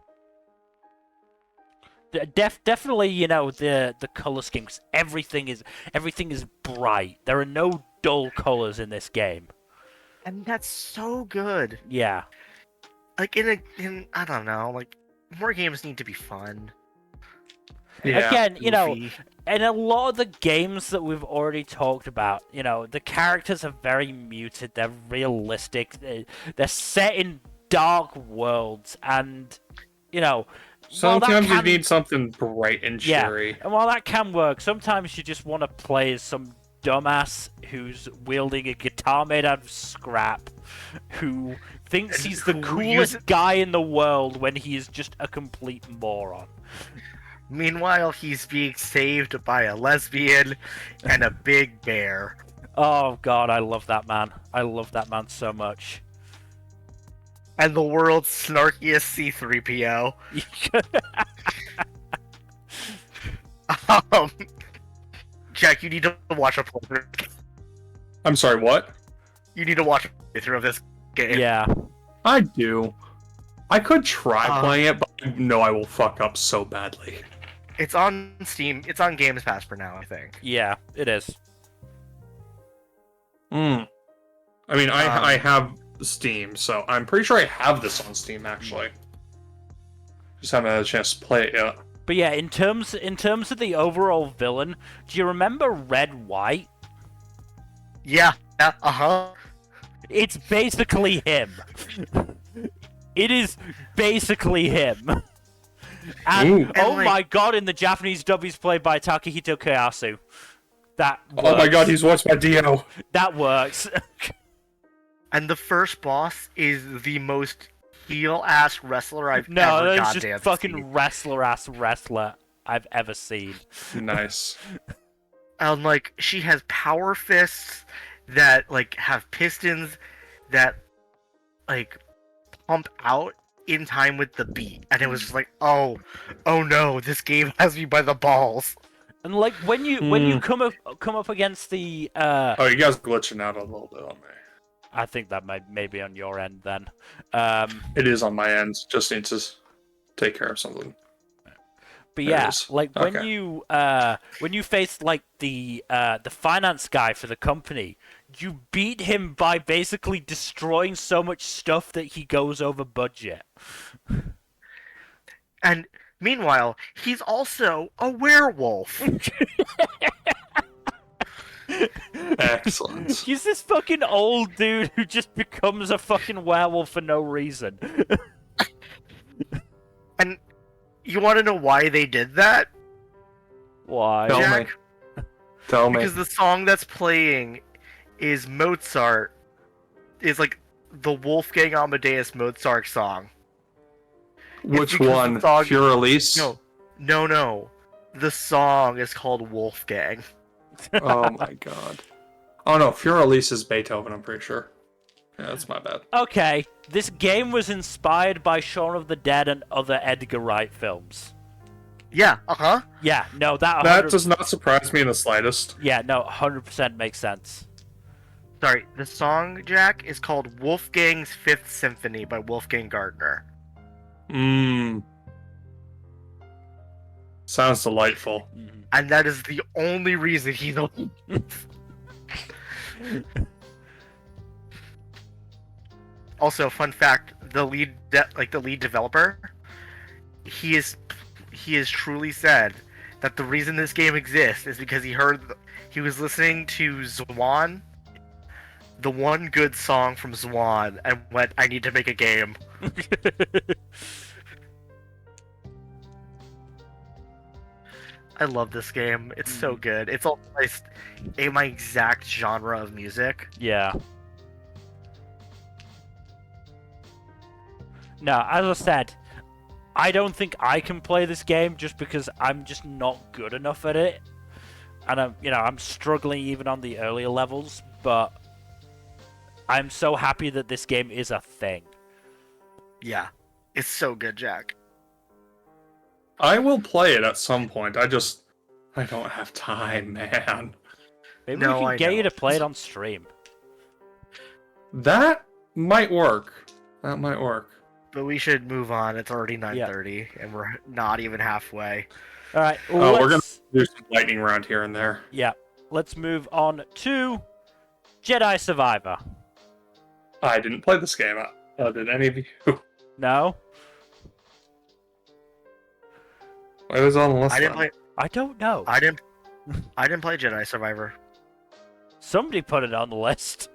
Definitely, the color schemes. Everything is bright. There are no dull colors in this game. And that's so good. Yeah. In I don't know, more games need to be fun. Yeah. Again, Goofy. and a lot of the games that we've already talked about, the characters are very muted. They're realistic. They're set in dark worlds, and Sometimes you need something bright and cheery. Yeah, and while that can work, sometimes you just want to play as some dumbass who's wielding a guitar made out of scrap, who thinks And he's the who coolest uses- guy in the world when he is just a complete moron. Meanwhile, he's being saved by a lesbian and a big bear. Oh god, I love that man. I love that man so much. And the world's snarkiest C-3PO. Jack, you need to watch a playthrough. I'm sorry, what? You need to watch a playthrough of this game. Yeah. I do. I could try Uh, playing it, but I know I will fuck up so badly. It's on Steam. It's on Games Pass for now, I think. Yeah, it is. I mean, I have Steam, so I'm pretty sure I have this on Steam actually. Just haven't had a chance to play it yet. But yeah, in terms of the overall villain, do you remember Red White? Yeah. Uh-huh. It's basically him. It is basically him. And Ooh. oh And, my god, in the Japanese dub he's played by Takahito Koyasu. That works. Oh my god, he's watched by Dio. That works. And the first boss is the most heel-ass wrestler I've No, ever that's goddamn just fucking seen. wrestler I've ever seen. Nice. And she has power fists that have pistons that pump out in time with the beat, and it was just oh no, this game has me by the balls. And when you come up against the Oh, you guys are glitching out a little bit on me. I think that may be on your end then. It is on my end. Just need to take care of something. But There it yeah, is. when Okay. you face the finance guy for the company, you beat him by basically destroying so much stuff that he goes over budget. And meanwhile, he's also a werewolf. Excellent. He's this fucking old dude who just becomes a fucking werewolf for no reason. And you want to know why they did that, Why? Tell Jack? me. Tell me. Because the song that's playing is Mozart, is the Wolfgang Amadeus Mozart song. Which because the one? song- Pure Release? No. The song is called Wolfgang. Oh my god. Oh no, Pure Release is Beethoven, I'm pretty sure. Yeah, that's my bad. Okay, this game was inspired by Shaun of the Dead and other Edgar Wright films. Yeah, uh-huh. Yeah, no, that does not surprise me in the slightest. Yeah, no, 100% makes sense. Sorry, the song, Jack, is called Wolfgang's Fifth Symphony by Wolfgang Gardner. Sounds delightful. Mm-hmm. And that is the only reason he's on. Also, fun fact: the lead developer, he has truly said that the reason this game exists is because he was listening to Zwan, the one good song from Zwan, and went, "I need to make a game." I love this game. It's so good. It's all my exact genre of music. Yeah. No, as I said, I don't think I can play this game just because I'm just not good enough at it. And I'm struggling even on the earlier levels, but I'm so happy that this game is a thing. Yeah. It's so good, Jack. I will play it at some point. I don't have time, man. Maybe No, we can I get know. you to play it on stream. That might work. That might work. But we should move on. It's already 9:30, and we're not even halfway. All right. Oh, we're gonna do some lightning round here and there. Yeah. Let's move on to Jedi Survivor. I didn't play this game. Did any of you? No? It was on the list. I didn't play. I don't know. I didn't play Jedi Survivor. Somebody put it on the list.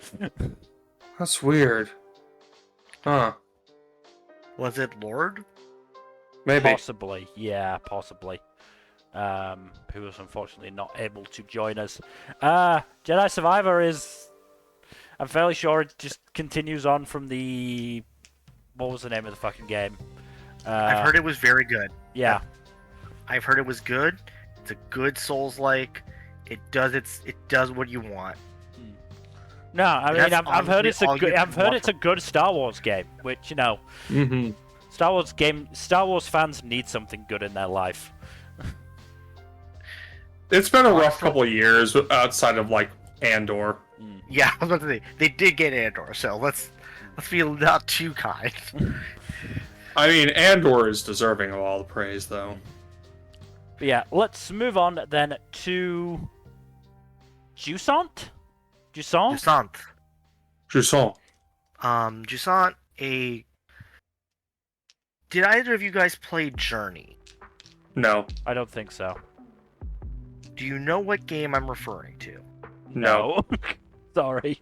That's weird. Huh. Was it Lord? Maybe. Possibly. Yeah, possibly. Who was unfortunately not able to join us. Jedi Survivor is... I'm fairly sure it just continues on from the... What was the name of the fucking game? I've heard it was very good. Yeah. I've heard it was good. It's a good Souls-like. It does what you want. No, I mean I've heard it's a honestly good all you I've heard want it's a good Star Wars game, which Mm-hmm. Star Wars fans need something good in their life. It's been a rough couple of years outside of like Andor. Yeah, I was about to say they did get Andor, so let's be not too kind. I mean, Andor is deserving of all the praise, though. But yeah, let's move on then to Jusant. Jusant. Jusant. Jusant, Did either of you guys play Journey? No. I don't think so. Do you know what game I'm referring to? No. Sorry.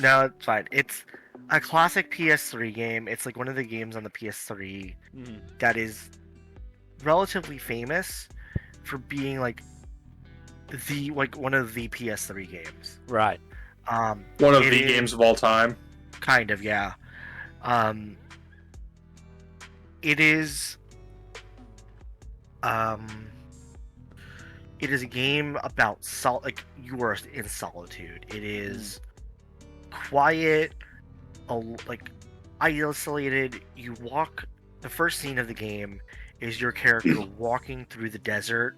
No, it's fine. It's a classic PS3 game. It's like one of the games on the PS3 that is relatively famous for being like one of the PS3 games. Right. One of the games of all time. Kind of, yeah. It is a game about you are in solitude. It is quiet, isolated. You walk. The first scene of the game is your character walking through the desert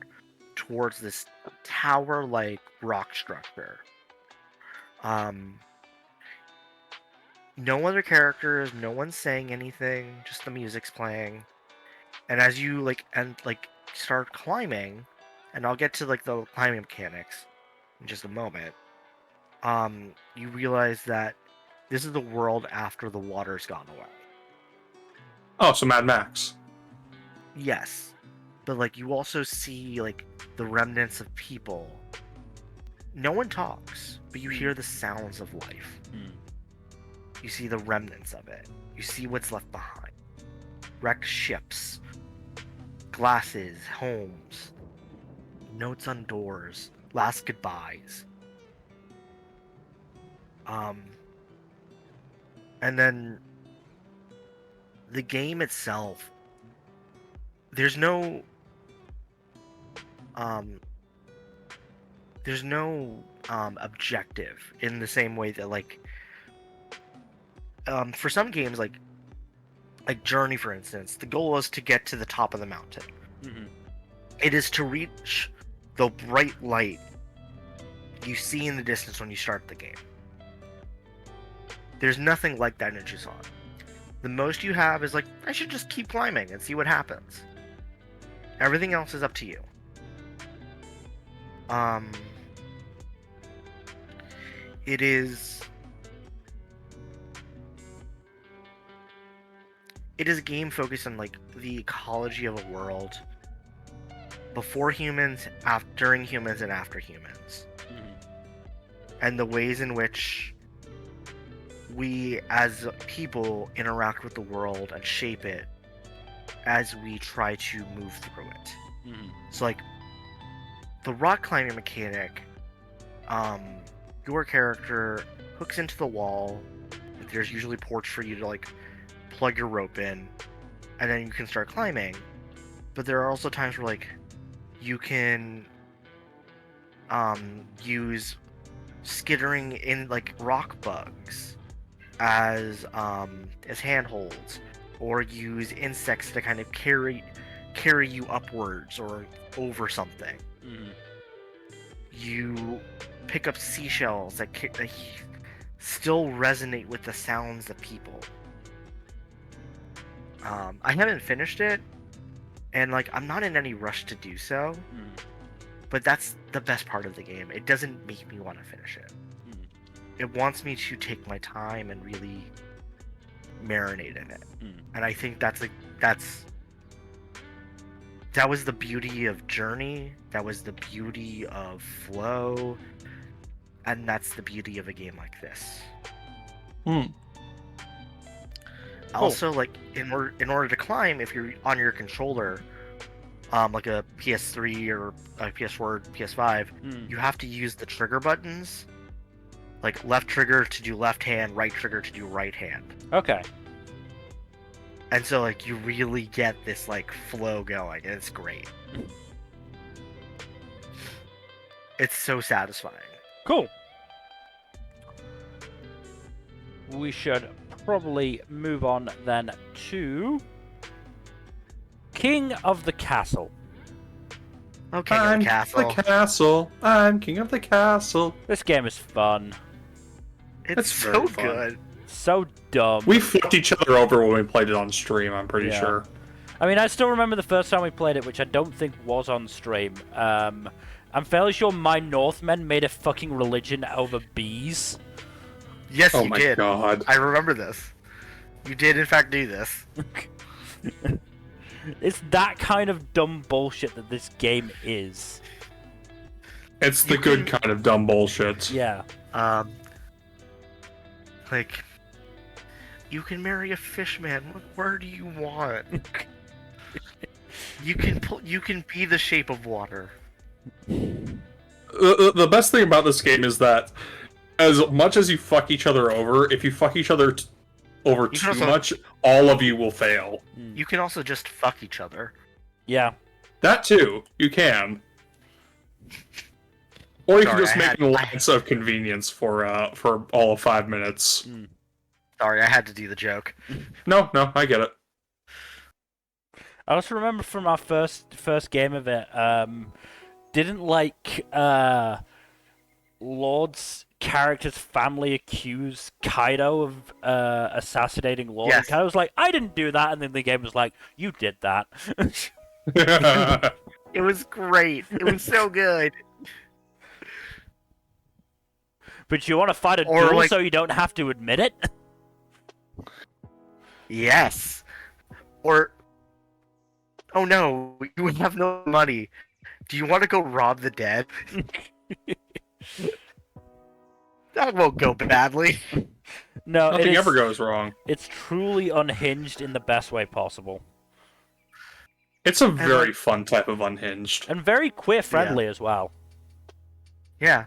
towards this tower-like rock structure. No other characters, no one's saying anything, just the music's playing. And as you start climbing, and I'll get to the climbing mechanics in just a moment, you realize that this is the world after the water's gone away. Oh, so Mad Max. Yes. But you also see the remnants of people. No one talks, but you hear the sounds of life. You see the remnants of it. You see what's left behind. Wrecked ships, glasses, homes, notes on doors, last goodbyes. And then the game itself, there's no objective in the same way that like for some games like Journey, for instance, the goal is to get to the top of the mountain. Mm-hmm. It is to reach the bright light you see in the distance when you start the game. There's nothing like that in Jusant. The most you have is like, I should just keep climbing and see what happens. Everything else is up to you. It is a game focused on like the ecology of a world before humans, during humans, and after humans. And the ways in which we as people interact with the world and shape it as we try to move through it. So like the rock climbing mechanic, your character hooks into the wall. There's usually ports for you to like plug your rope in, and then you can start climbing. But there are also times where like you can use skittering in like rock bugs as handholds, or use insects to kind of carry you upwards or over something. You pick up seashells that still resonate with the sounds of people. I haven't finished it, and like I'm not in any rush to do so. But that's the best part of the game. It doesn't make me want to finish it. It wants me to take my time and really marinate in it. And I think that was the beauty of Journey. That was the beauty of Flow. And that's the beauty of a game like this. Also, like in order to climb, if you're on your controller, like a PS3 or a PS4 or PS5, you have to use the trigger buttons. Like left trigger to do left hand, right trigger to do right hand. Okay. And so like you really get this like flow going, and it's great. It's so satisfying. Cool. We should probably move on then to King of the Castle. Oh, King of the Castle. I'm King of the Castle. This game is fun. It's so good. So dumb. We flipped each other over when we played it on stream, I'm pretty sure. I mean, I still remember the first time we played it, which I don't think was on stream. I'm fairly sure my Northmen made a fucking religion over bees. Yes, you did. Oh my god. I remember this. You did, in fact, do this. It's that kind of dumb bullshit that this game is. It's the good kind of dumb bullshit. Yeah. Like, you can marry a fishman. What word do you want? You can be the shape of water. The best thing about this game is that as much as you fuck each other over, if you fuck each other over too much, all of you will fail. You can also just fuck each other. Yeah. That too, you can. Or you can just make an alliance of convenience for all of 5 minutes. Sorry, I had to do the joke. No, I get it. I also remember from our first game of it, didn't like Lord's character's family accuse Kaido of assassinating Lord? Yes. And Kaido was like, I didn't do that, and then the game was like, you did that. It was great. It was so good. But you want to fight a duel like, so you don't have to admit it? Yes. Or, oh no, you have no money. Do you want to go rob the dead? That won't go badly. No, nothing ever goes wrong. It's truly unhinged in the best way possible. It's a very fun type of unhinged. And very queer-friendly as well. Yeah.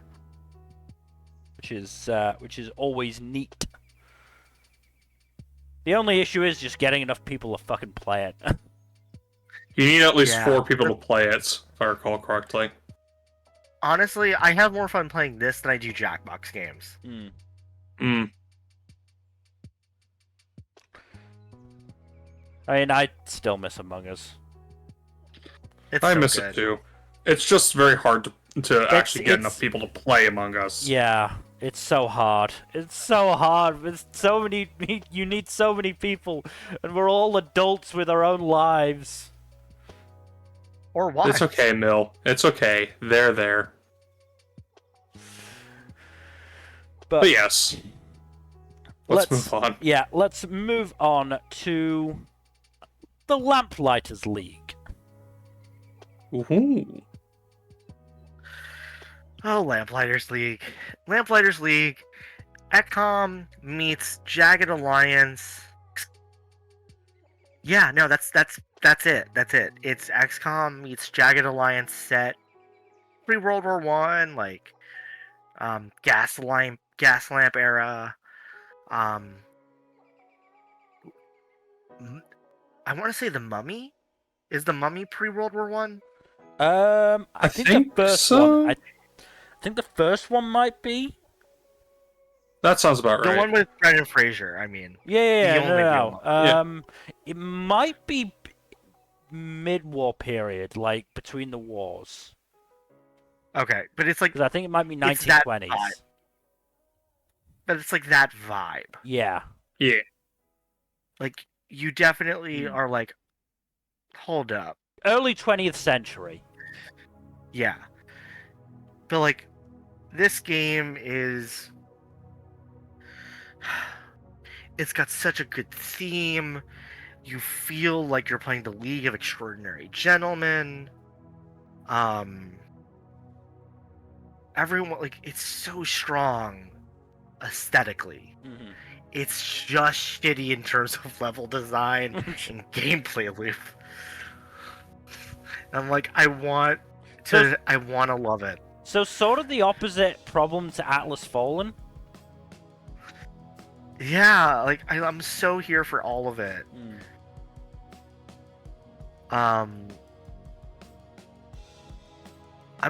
Which is always neat. The only issue is just getting enough people to fucking play it. You need at least Yeah. 4 people to play it, if I recall correctly. Honestly, I have more fun playing this than I do Jackbox games. I mean, I still miss Among Us. I miss it too. It's just very hard to actually get enough people to play Among Us. Yeah, it's so hard. It's so hard. It's so many. You need so many people, and we're all adults with our own lives. Or what? It's okay, Mill. It's okay. They're there. But yes. Let's move on. Yeah, let's move on to the Lamplighters League. Ooh. Oh, Lamplighters League. Lamplighters League. XCOM meets Jagged Alliance. Yeah, no, that's it. That's it. It's XCOM meets Jagged Alliance set. Pre-World War One, like gas lamp era. I want to say the Mummy. Is the Mummy pre-World War One? I think the first so. one. I think the first one might be. That sounds about right. The one with Brendan Fraser. I mean. Yeah, the only real no. It might be mid-war period, like between the wars. Okay, but it's like. Because I think it might be 1920s. But it's like that vibe. Yeah. Yeah. Like, you definitely are like, hold up. Early 20th century. Yeah. But, like, this game is... It's got such a good theme. You feel like you're playing the League of Extraordinary Gentlemen. Everyone, like, it's so strong aesthetically. Mm-hmm. It's just shitty in terms of level design and gameplay loop. I'm like, I want to love it. So sort of the opposite problem to Atlas Fallen. Yeah, like I'm so here for all of it. I'm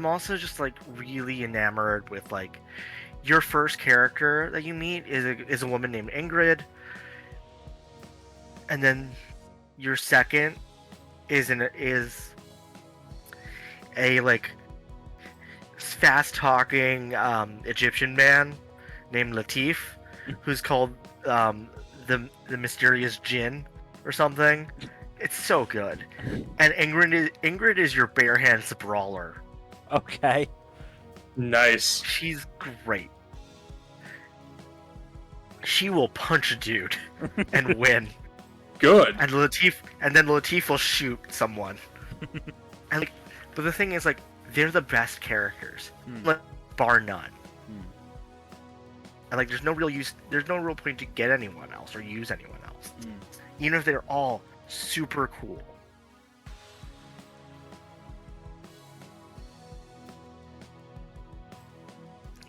also just like really enamored with like your first character that you meet is a woman named Ingrid, and then your second is a like fast talking Egyptian man named Latif, who's called the mysterious Jinn or something. It's so good. And Ingrid is your bare hands brawler. Okay. Nice. She's great. She will punch a dude and win. Good. And then Latif will shoot someone. And like, but the thing is, like, they're the best characters, like, bar none. And like, there's no real point to get anyone else or use anyone else, even if they're all super cool.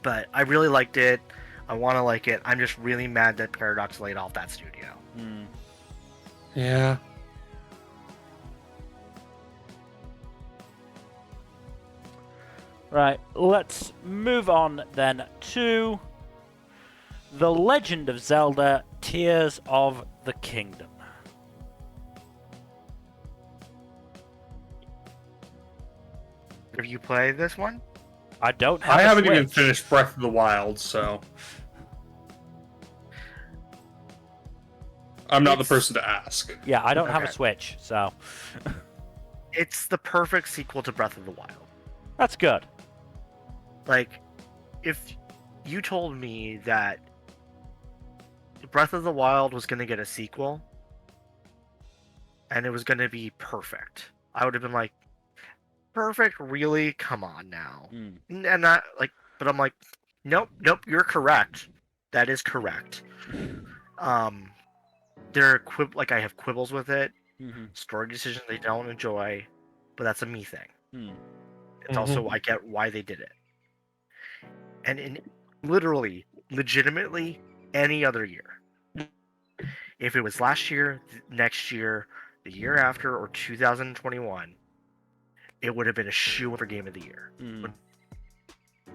But I really liked it. I want to like it. I'm just really mad that Paradox laid off that studio. Yeah. Right, let's move on then to The Legend of Zelda: Tears of the Kingdom. Have you played this one? I don't have I a haven't Switch. even finished Breath of the Wild, so I'm not the person to ask. Yeah, I don't have a Okay. Switch, so It's the perfect sequel to Breath of the Wild. that's good. Like, if you told me that Breath of the Wild was going to get a sequel and it was going to be perfect, I would have been like, perfect? Really? Come on now. And not like, but I'm like, nope, you're correct. That is correct. There are like I have quibbles with it. Story decisions I don't enjoy, but that's a me thing. It's also, I get why they did it. And in legitimately any other year, if it was last year, next year, the year after, or 2021, it would have been a shoe for Game of the Year.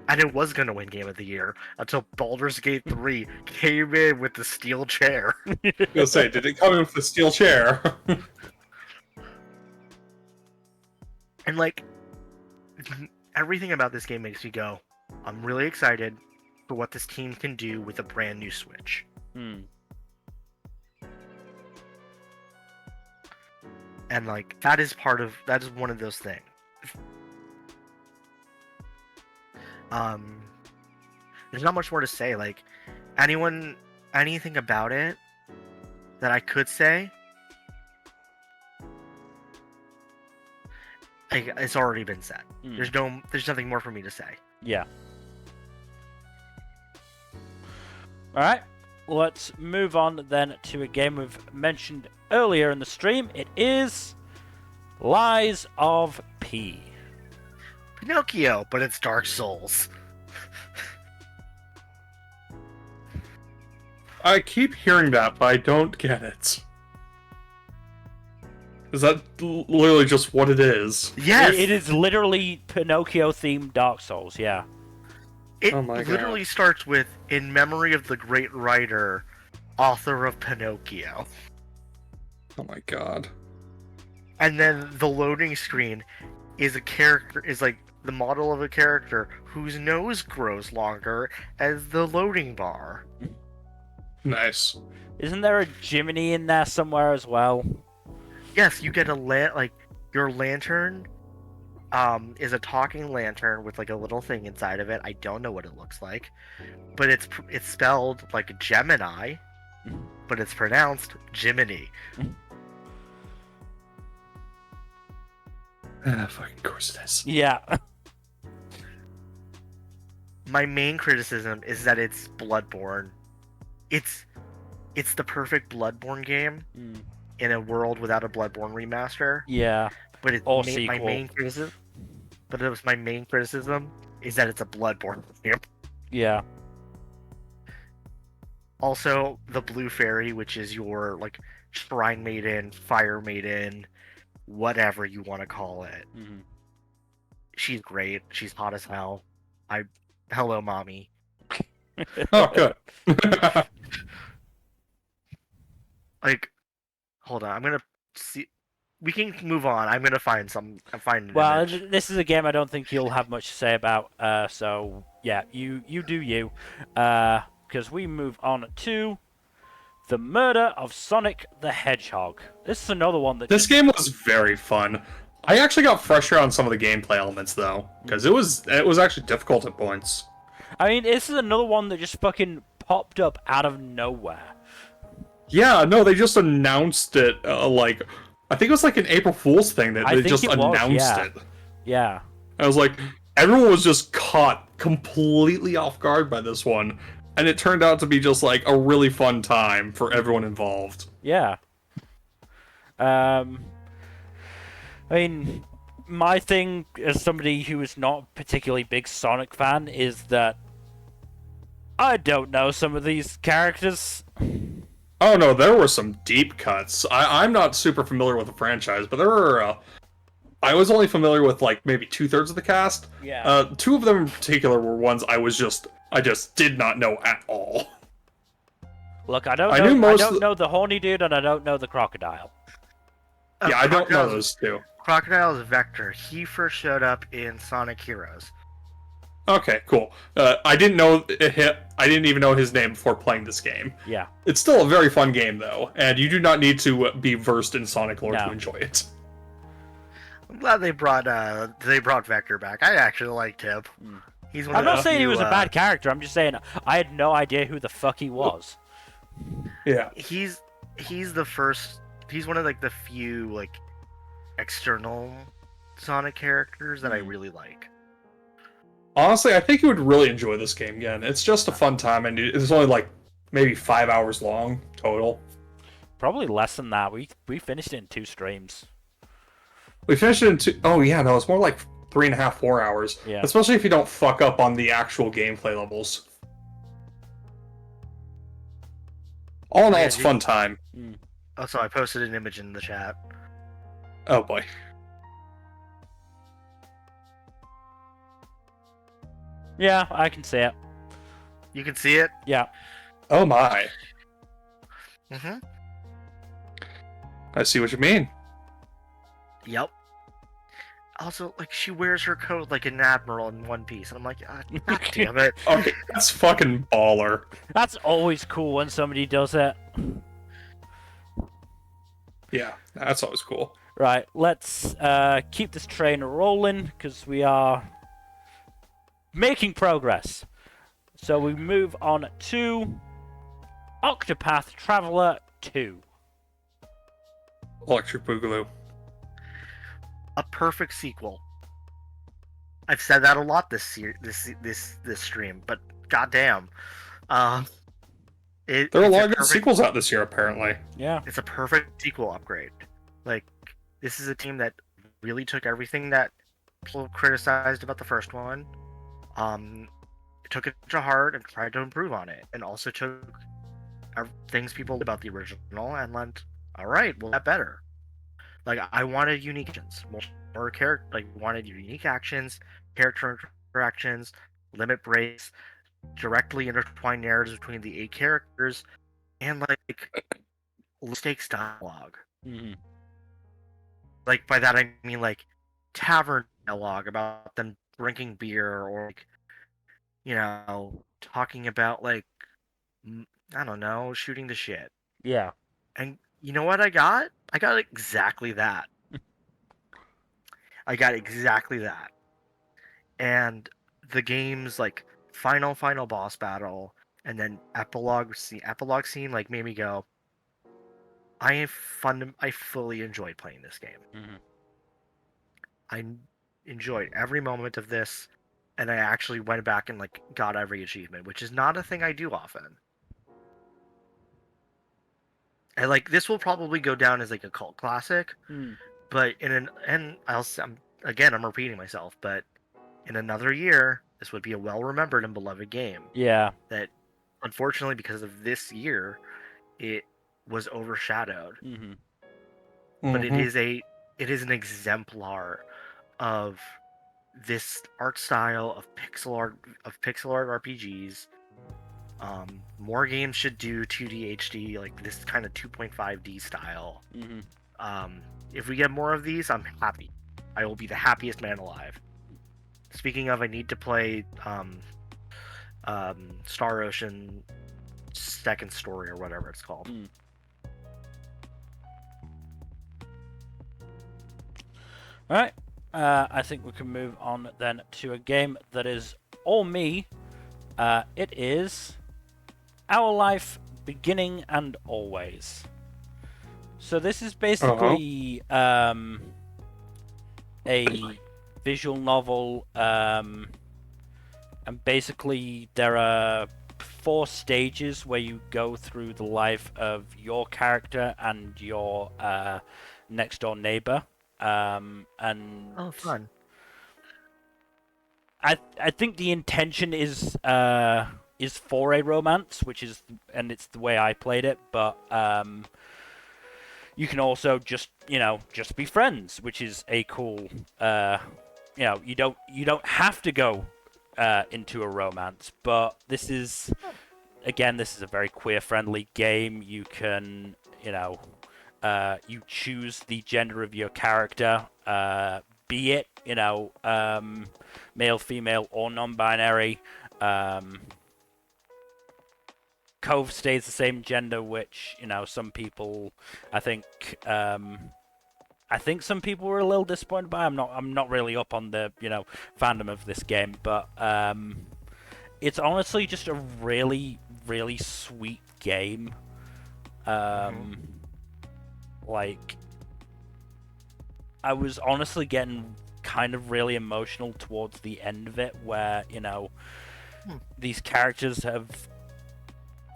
And it was going to win Game of the Year until Baldur's Gate 3 came in with the steel chair. I was gonna say, did it come in with the steel chair? And, like, everything about this game makes me go, I'm really excited for what this team can do with a brand new Switch. And, like, that is one of those things. There's not much more to say. Like, anything about it that I could say, like, it's already been said. There's nothing more for me to say. Yeah. All right. Let's move on then to a game we've mentioned earlier in the stream. It is Lies of P. Pinocchio, but it's Dark Souls. I keep hearing that, but I don't get it. Is that literally just what it is? Yes! It is literally Pinocchio-themed Dark Souls, yeah. It Oh my literally God. starts with, in memory of the great writer, author of Pinocchio. Oh my god. And then the loading screen is like the model of a character whose nose grows longer as the loading bar. Nice. Isn't there a Jiminy in there somewhere as well? Yes, you get your lantern is a talking lantern with like a little thing inside of it. I don't know what it looks like, but it's spelled like Gemini, but it's pronounced Jiminy. Fucking course it is. Yeah. My main criticism is that it's Bloodborne. It's the perfect Bloodborne game in a world without a Bloodborne remaster. Yeah. But it's Or my sequel. main criticism. But it was my main criticism is that it's a Bloodborne game. Yeah. Also, the Blue Fairy, which is your like Shrine Maiden, Fire Maiden, whatever you want to call it. She's great. She's hot as hell. Hello, mommy. Oh, good. Like, hold on. I'm gonna see. We can move on. I'm gonna find some. I'm finding. Well, this is a game I don't think you'll have much to say about. So yeah, you do you. Because we move on to the Murder of Sonic the Hedgehog. This is another one that. This game was very fun. I actually got frustrated on some of the gameplay elements though, because it was actually difficult at points. I mean, this is another one that just fucking popped up out of nowhere. Yeah, no, they just announced it. Like, I think it was like an April Fool's thing that I they think just it was, announced yeah. it. Yeah. I was like, everyone was just caught completely off guard by this one, and it turned out to be just like a really fun time for everyone involved. Yeah. I mean, my thing as somebody who is not a particularly big Sonic fan is that I don't know some of these characters. Oh no, there were some deep cuts. I'm not super familiar with the franchise, but there were. I was only familiar with like maybe 2/3 of the cast. Yeah. Two of them in particular were ones I just did not know at all. Look, I don't know the horny dude and I don't know the crocodile. Yeah, I don't know those two. Crocodile is Vector. He first showed up in Sonic Heroes. Okay, cool. I didn't know I didn't even know his name before playing this game. Yeah. It's still a very fun game though, and you do not need to be versed in Sonic lore No. to enjoy it. I'm glad they brought Vector back. I actually liked him. He's one I'm of not the saying he few, was a bad character. I'm just saying I had no idea who the fuck he was. Yeah. He's the first. He's one of like the few like external Sonic characters that I really like. Honestly, I think you would really enjoy this game again. It's just a fun time, and it's only like maybe 5 hours long total. Probably less than that. We finished it in 2 streams. We finished it in 2. Oh yeah, no, it's more like 3.5, 4 hours. Yeah. Especially if you don't fuck up on the actual gameplay levels. All in all, it's a fun time. Oh, so I posted an image in the chat. Oh boy. Yeah, I can see it. You can see it? Yeah. Oh my. Mm-hmm. I see what you mean. Yep. Also, like, she wears her coat like an admiral in One Piece, and I'm like, God damn it. Okay, that's fucking baller. That's always cool when somebody does it. Yeah, that's always cool. Right, let's keep this train rolling, because we are making progress. So we move on to Octopath Traveler 2. Electric Boogaloo. A perfect sequel. I've said that a lot this stream, but goddamn, There are a lot of good sequels out this year, apparently. Yeah. It's a perfect sequel upgrade. Like, this is a team that really took everything that people criticized about the first one, took it to heart and tried to improve on it, and also took things people about the original and went, all right, well, that better. Like, I wanted unique actions, more character, like, wanted unique actions, character interactions, limit breaks, directly intertwined narratives between the 8 characters, and like stakes dialogue. Mm-hmm. Like, by that I mean like tavern dialogue about them drinking beer, or like, you know, talking about like, I don't know, shooting the shit. Yeah. And you know what I got? I got exactly that. I got exactly that. And the game's like final boss battle, and then epilogue scene like made me go, I fully enjoyed playing this game. Mm-hmm. I enjoyed every moment of this, and I actually went back and like got every achievement, which is not a thing I do often. And like, this will probably go down as like a cult classic, but I'm repeating myself, but in another year, this would be a well-remembered and beloved game. Yeah. That, unfortunately, because of this year, it was overshadowed. Mm-hmm. But it is an exemplar of this art style of pixel art RPGs. More games should do 2D HD, like this kind of 2.5D style. Mm-hmm. If we get more of these, I'm happy. I will be the happiest man alive. Speaking of, I need to play Star Ocean Second Story, or whatever it's called. Alright, I think we can move on then to a game that is all me. It is Our Life Beginning and Always. So this is basically a visual novel, and basically there are 4 stages where you go through the life of your character and your next door neighbor. And oh, fun. I think the intention is for a romance, and it's the way I played it, but you can also just be friends, which is a cool you don't have to go into a romance, but this is a very queer friendly game. You can you choose the gender of your character, be it male, female, or non-binary. Cove stays the same gender, which some people, I think some people were a little disappointed by. I'm not really up on the fandom of this game, but it's honestly just a really, really sweet game. Like, I was honestly getting kind of really emotional towards the end of it, where these characters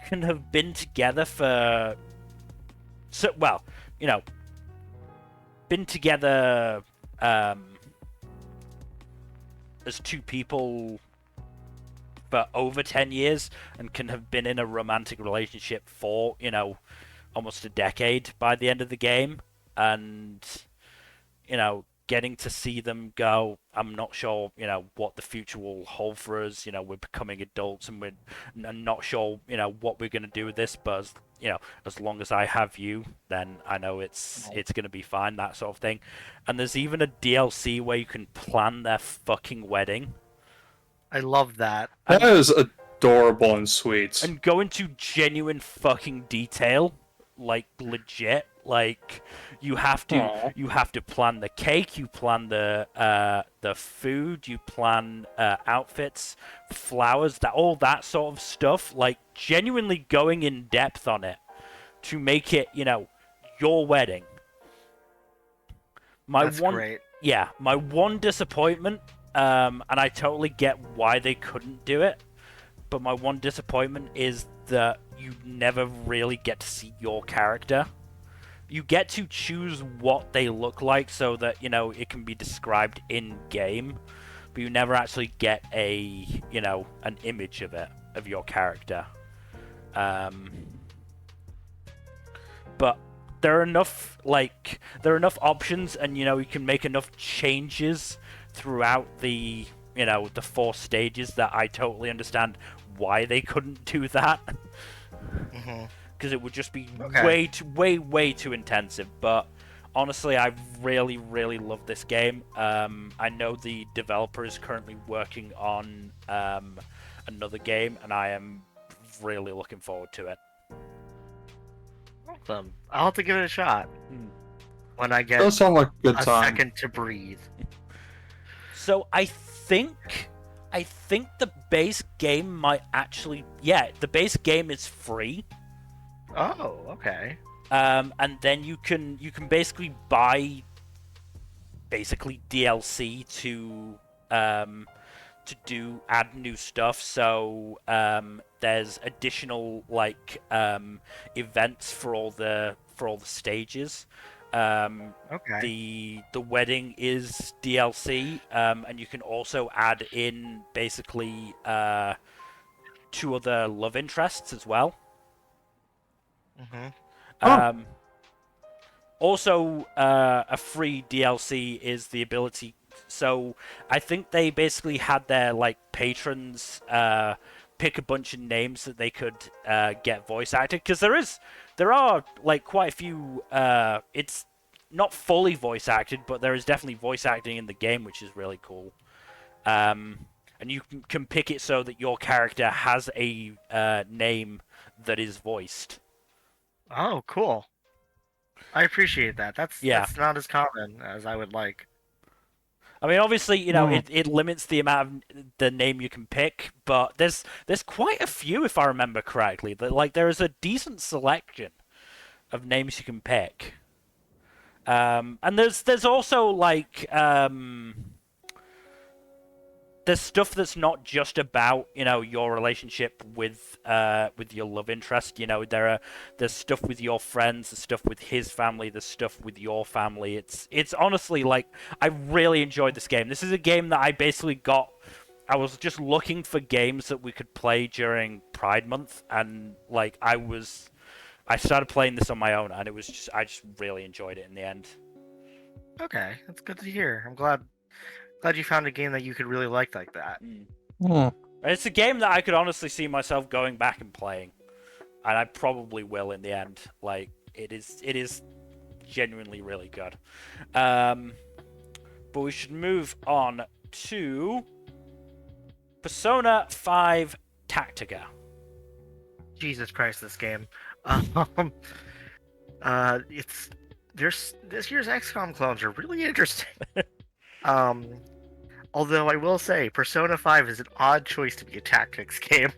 can have been together for been together as 2 people for over 10 years, and can have been in a romantic relationship for almost a decade by the end of the game, and getting to see them go. I'm not sure, what the future will hold for us. We're becoming adults, and we're not sure, what we're gonna do with this. But as long as I have you, then I know it's gonna be fine. That sort of thing. And there's even a DLC where you can plan their fucking wedding. I love that. That is adorable and sweet. And go into genuine fucking detail, like legit. Like you have to plan the cake, you plan the food, you plan outfits, flowers, all that sort of stuff. Like genuinely going in depth on it to make it, your wedding. That's great. Yeah, my one disappointment, and I totally get why they couldn't do it, but my one disappointment is that you never really get to see your character. You get to choose what they look like so that, it can be described in game, but you never actually get an image of it, of your character. But there are enough options, and you can make enough changes throughout the 4 stages that I totally understand why they couldn't do that. Because it would just be way too intensive. But honestly, I really, really love this game. I know the developer is currently working on another game, and I am really looking forward to it. Awesome. I'll have to give it a shot when I get Does sound like a good a time. second to breathe. So I think the base game might actually... Yeah, the base game is free. Oh, okay. And then you can basically buy DLC to add new stuff. So there's additional events for all the stages. Okay. The wedding is DLC, and you can also add in basically 2 other love interests as well. Also, a free DLC is the ability. So I think they basically had their patrons pick a bunch of names that they could get voice acted, because there are quite a few. It's not fully voice acted, but there is definitely voice acting in the game, which is really cool. And you can pick it so that your character has a name that is voiced. Oh, cool. I appreciate that. That's not as common as I would like. I mean, obviously, it limits the amount of the name you can pick, but there's quite a few, if I remember correctly. That there is a decent selection of names you can pick. And there's also there's stuff that's not just about your relationship with your love interest. There's stuff with your friends, there's stuff with his family, there's stuff with your family. It's honestly I really enjoyed this game. This is a game that I basically got. I was just looking for games that we could play during Pride Month, and I started playing this on my own, and I just really enjoyed it in the end. Okay, that's good to hear. I'm glad you found a game that you could really like that. It's a game that I could honestly see myself going back and playing, and I probably will in the end. It is genuinely really good. But we should move on to Persona 5 Tactica. Jesus Christ, this game. This year's XCOM clones are really interesting. Although I will say, Persona 5 is an odd choice to be a tactics game.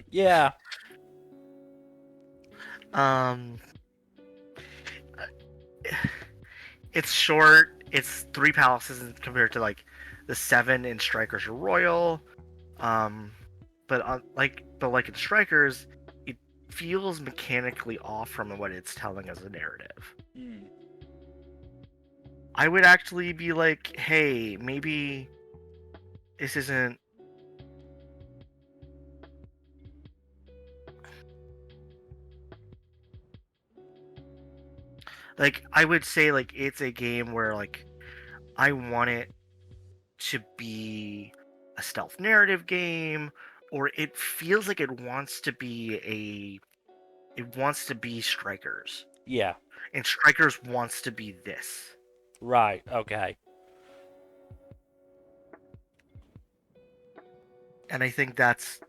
Yeah. It's short. It's 3 palaces compared to the 7 in Strikers Royal. But in Strikers, it feels mechanically off from what it's telling as a narrative. I would actually be like, hey, maybe this isn't... Like, I would say, like, it's a game where, like, I want it to be a stealth narrative game, or it feels like it wants to be Strikers. Yeah. And Strikers wants to be this. Right. Okay. And I think that's...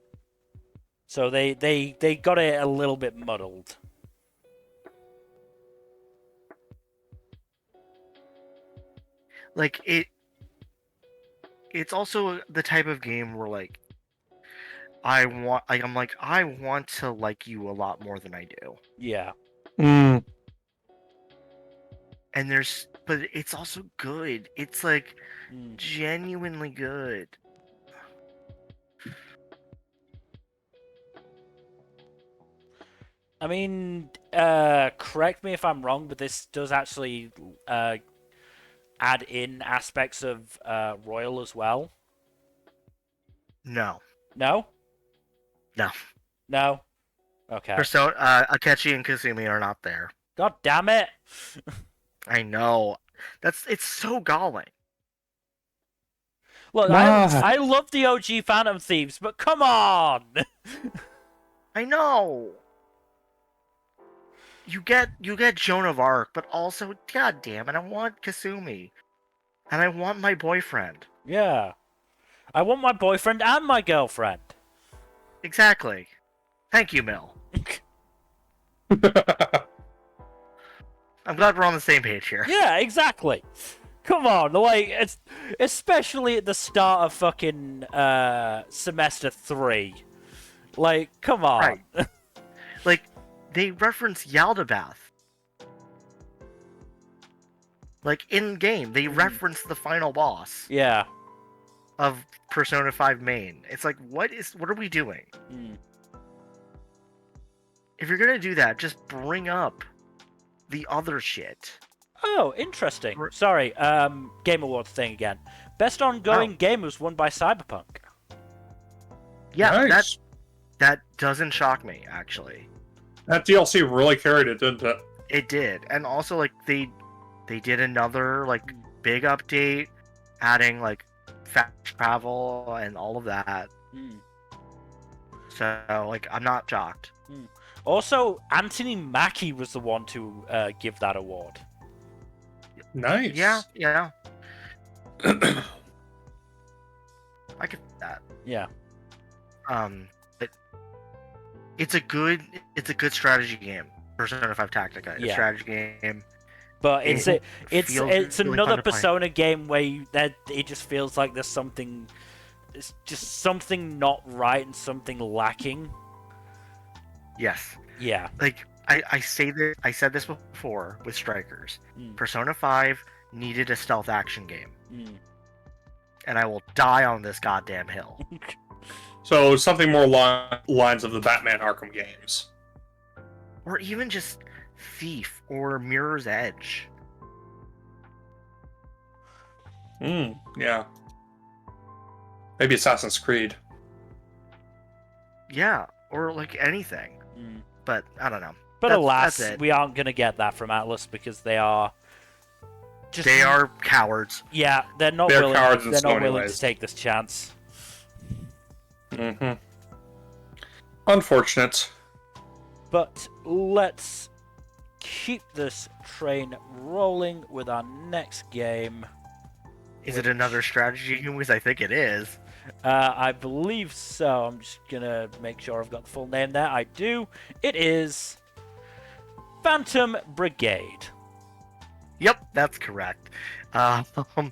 So they got it a little bit muddled. Like, it's also the type of game where, like, I want to like you a lot more than I do. Yeah. Mm. And but it's also good. It's, like, Mm. genuinely good. I mean, correct me if I'm wrong, but this does actually add in aspects of Royal as well. No. No? No. No? Okay. Persona, Akechi and Kasumi are not there. God damn it! I know. It's so galling. Look, I love the OG Phantom Thieves, but come on! I know. You get Joan of Arc, but also, god damn it, I want Kasumi. And I want my boyfriend. Yeah. I want my boyfriend and my girlfriend. Exactly. Thank you, Mill. I'm glad we're on the same page here. Yeah, exactly. Come on, like, it's especially at the start of fucking semester 3. Like, come on. Right. Like, they reference Yaldabaoth. Like, in game, they reference the final boss Yeah. of Persona 5 main. It's like, what are we doing? Mm. If you're gonna do that, just bring up the other shit. Oh, interesting. Sorry, Game Awards thing again. Best ongoing game was won by Cyberpunk. Yeah, Nice. that doesn't shock me, actually. That DLC really carried it, didn't it? It did. And also, like, they did another, like, big update, adding, like, fast travel and all of that. Mm. So, like, I'm not shocked. Also, Anthony Mackie was the one to give that award. Nice. Yeah. I get that. Yeah. But it's a good strategy game. Persona 5 Tactica. It's a strategy game. But it's really another fun to play. Persona game where it just feels like there's something, it's just something not right and something lacking. Yes. Yeah. Like, I said this before with Strikers. Persona 5 needed a stealth action game. And I will die on this goddamn hill. So something more lines of the Batman Arkham games. Or even just Thief or Mirror's Edge. Yeah. Maybe Assassin's Creed. Yeah, or like anything. But I don't know. But alas, that's it. we aren't going to get that from Atlas because they are just... They are cowards. Yeah, they're not They're willing. cowards in They're so not many willing ways. to take this chance. Unfortunate. But let's keep this train rolling with our next game. Is it another strategy game? Because I think it is. I believe so. I'm just gonna make sure I've got the full name there. I do. It is Phantom Brigade. Yep, that's correct. Phantom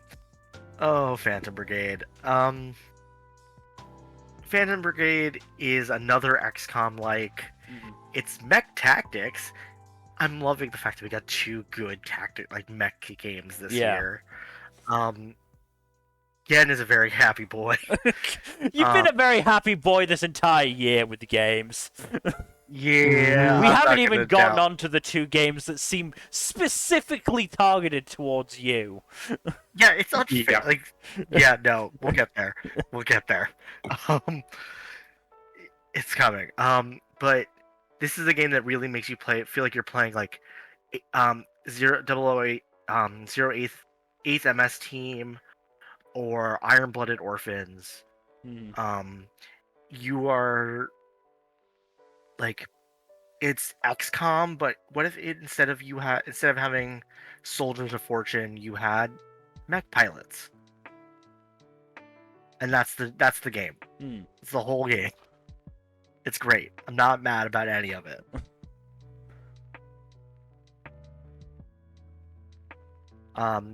Brigade. Phantom Brigade is another XCOM-like. It's mech tactics. I'm loving the fact that we got 2 good mech games this year. Gen is a very happy boy. You've been a very happy boy this entire year with the games. Yeah. We haven't even gotten onto the 2 games that seem specifically targeted towards you. Yeah, it's not fair. No, we'll get there. It's coming. But this is a game that really makes you feel like you're playing like 008, 8th MS Team, or Iron-Blooded Orphans, you are like, it's XCOM, but what if instead of having soldiers of fortune, you had mech pilots, and that's the game. It's the whole game. It's great. I'm not mad about any of it.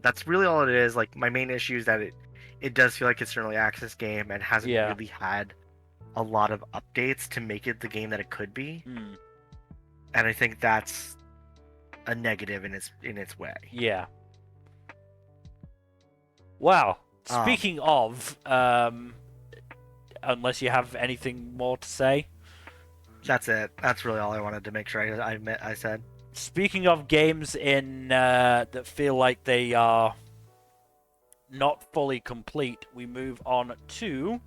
That's really all it is. Like, my main issue is that it does feel like it's an early access game and hasn't really had a lot of updates to make it the game that it could be. And I think that's a negative in its way. Yeah. Well, speaking of, unless you have anything more to say. That's it. That's really all I wanted to make sure I said. Speaking of games that feel like they are not fully complete, we move on to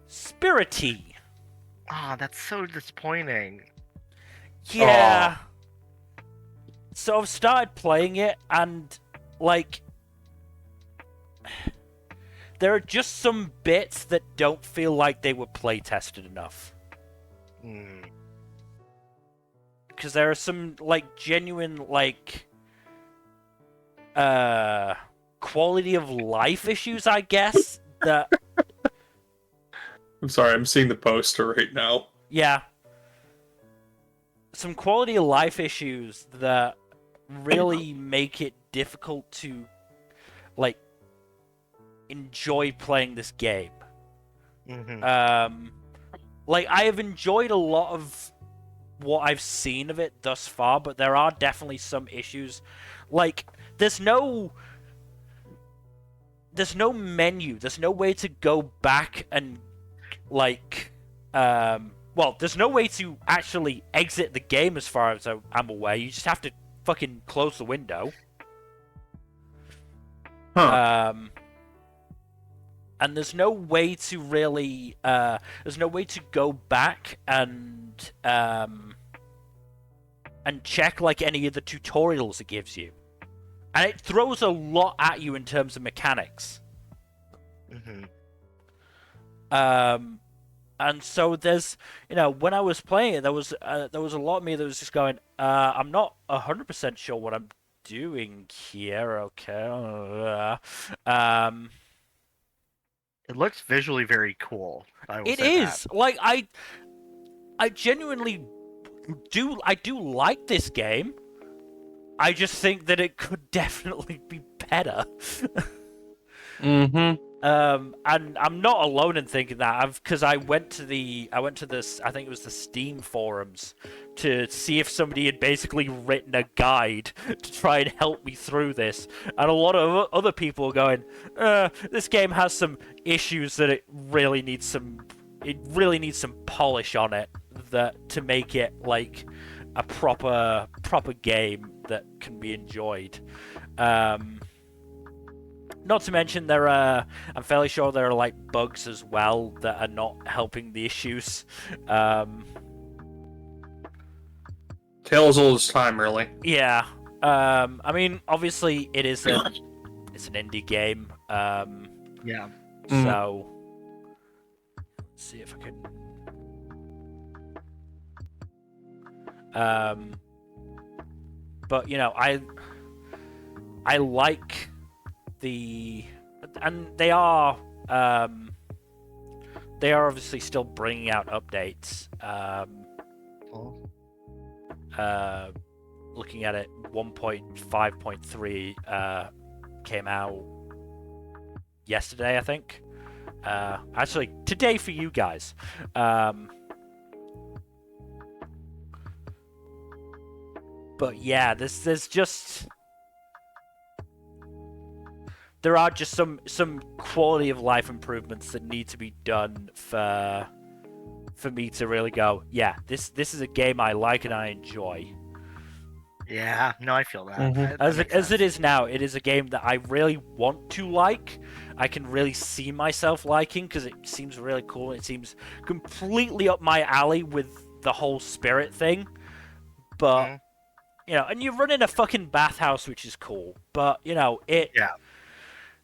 Spirittea. That's so disappointing. Yeah. So I've started playing it, and like, there are just some bits that don't feel like they were play tested enough. Because there are some like genuine like quality of life issues, I guess, that I'm sorry, I'm seeing the poster right now. Yeah. Some quality of life issues that really make it difficult to like enjoy playing this game. Like, I have enjoyed a lot of what I've seen of it thus far, but there are definitely some issues. Like, there's no menu. There's no way to go back and, like, well, there's no way to actually exit the game as far as I'm aware. You just have to fucking close the window. And there's no way to really, there's no way to go back and check, like, any of the tutorials it gives you. And it throws a lot at you in terms of mechanics. And so there's, you know, when I was playing it, there was a lot of me that was just going, I'm not 100% sure what I'm doing here, okay. It looks visually very cool. It is. Like, I genuinely do like this game. I just think that it could definitely be better. And I'm not alone in thinking that, because I went to this, I think it was the Steam forums, to see if somebody had basically written a guide to try and help me through this, and a lot of other people were going, this game has some issues that it really needs some polish on it, that to make it like a proper game that can be enjoyed. Not to mention I'm fairly sure there are like bugs as well that are not helping the issues. Tales all this time, really. Yeah. I mean, obviously it is it's an indie game. Yeah. So let's see if I can. But you know, I like and they are obviously still bringing out updates. Looking at it, 1.5.3 came out yesterday, I think. Actually, today for you guys. But yeah, there's just. There are just some quality of life improvements that need to be done for me to really go, yeah, this is a game I like and I enjoy. Yeah, no, I feel that. As it is now, it is a game that I really want to like. I can really see myself liking, because it seems really cool. It seems completely up my alley with the whole spirit thing. But and you run in a fucking bathhouse, which is cool, but it Yeah.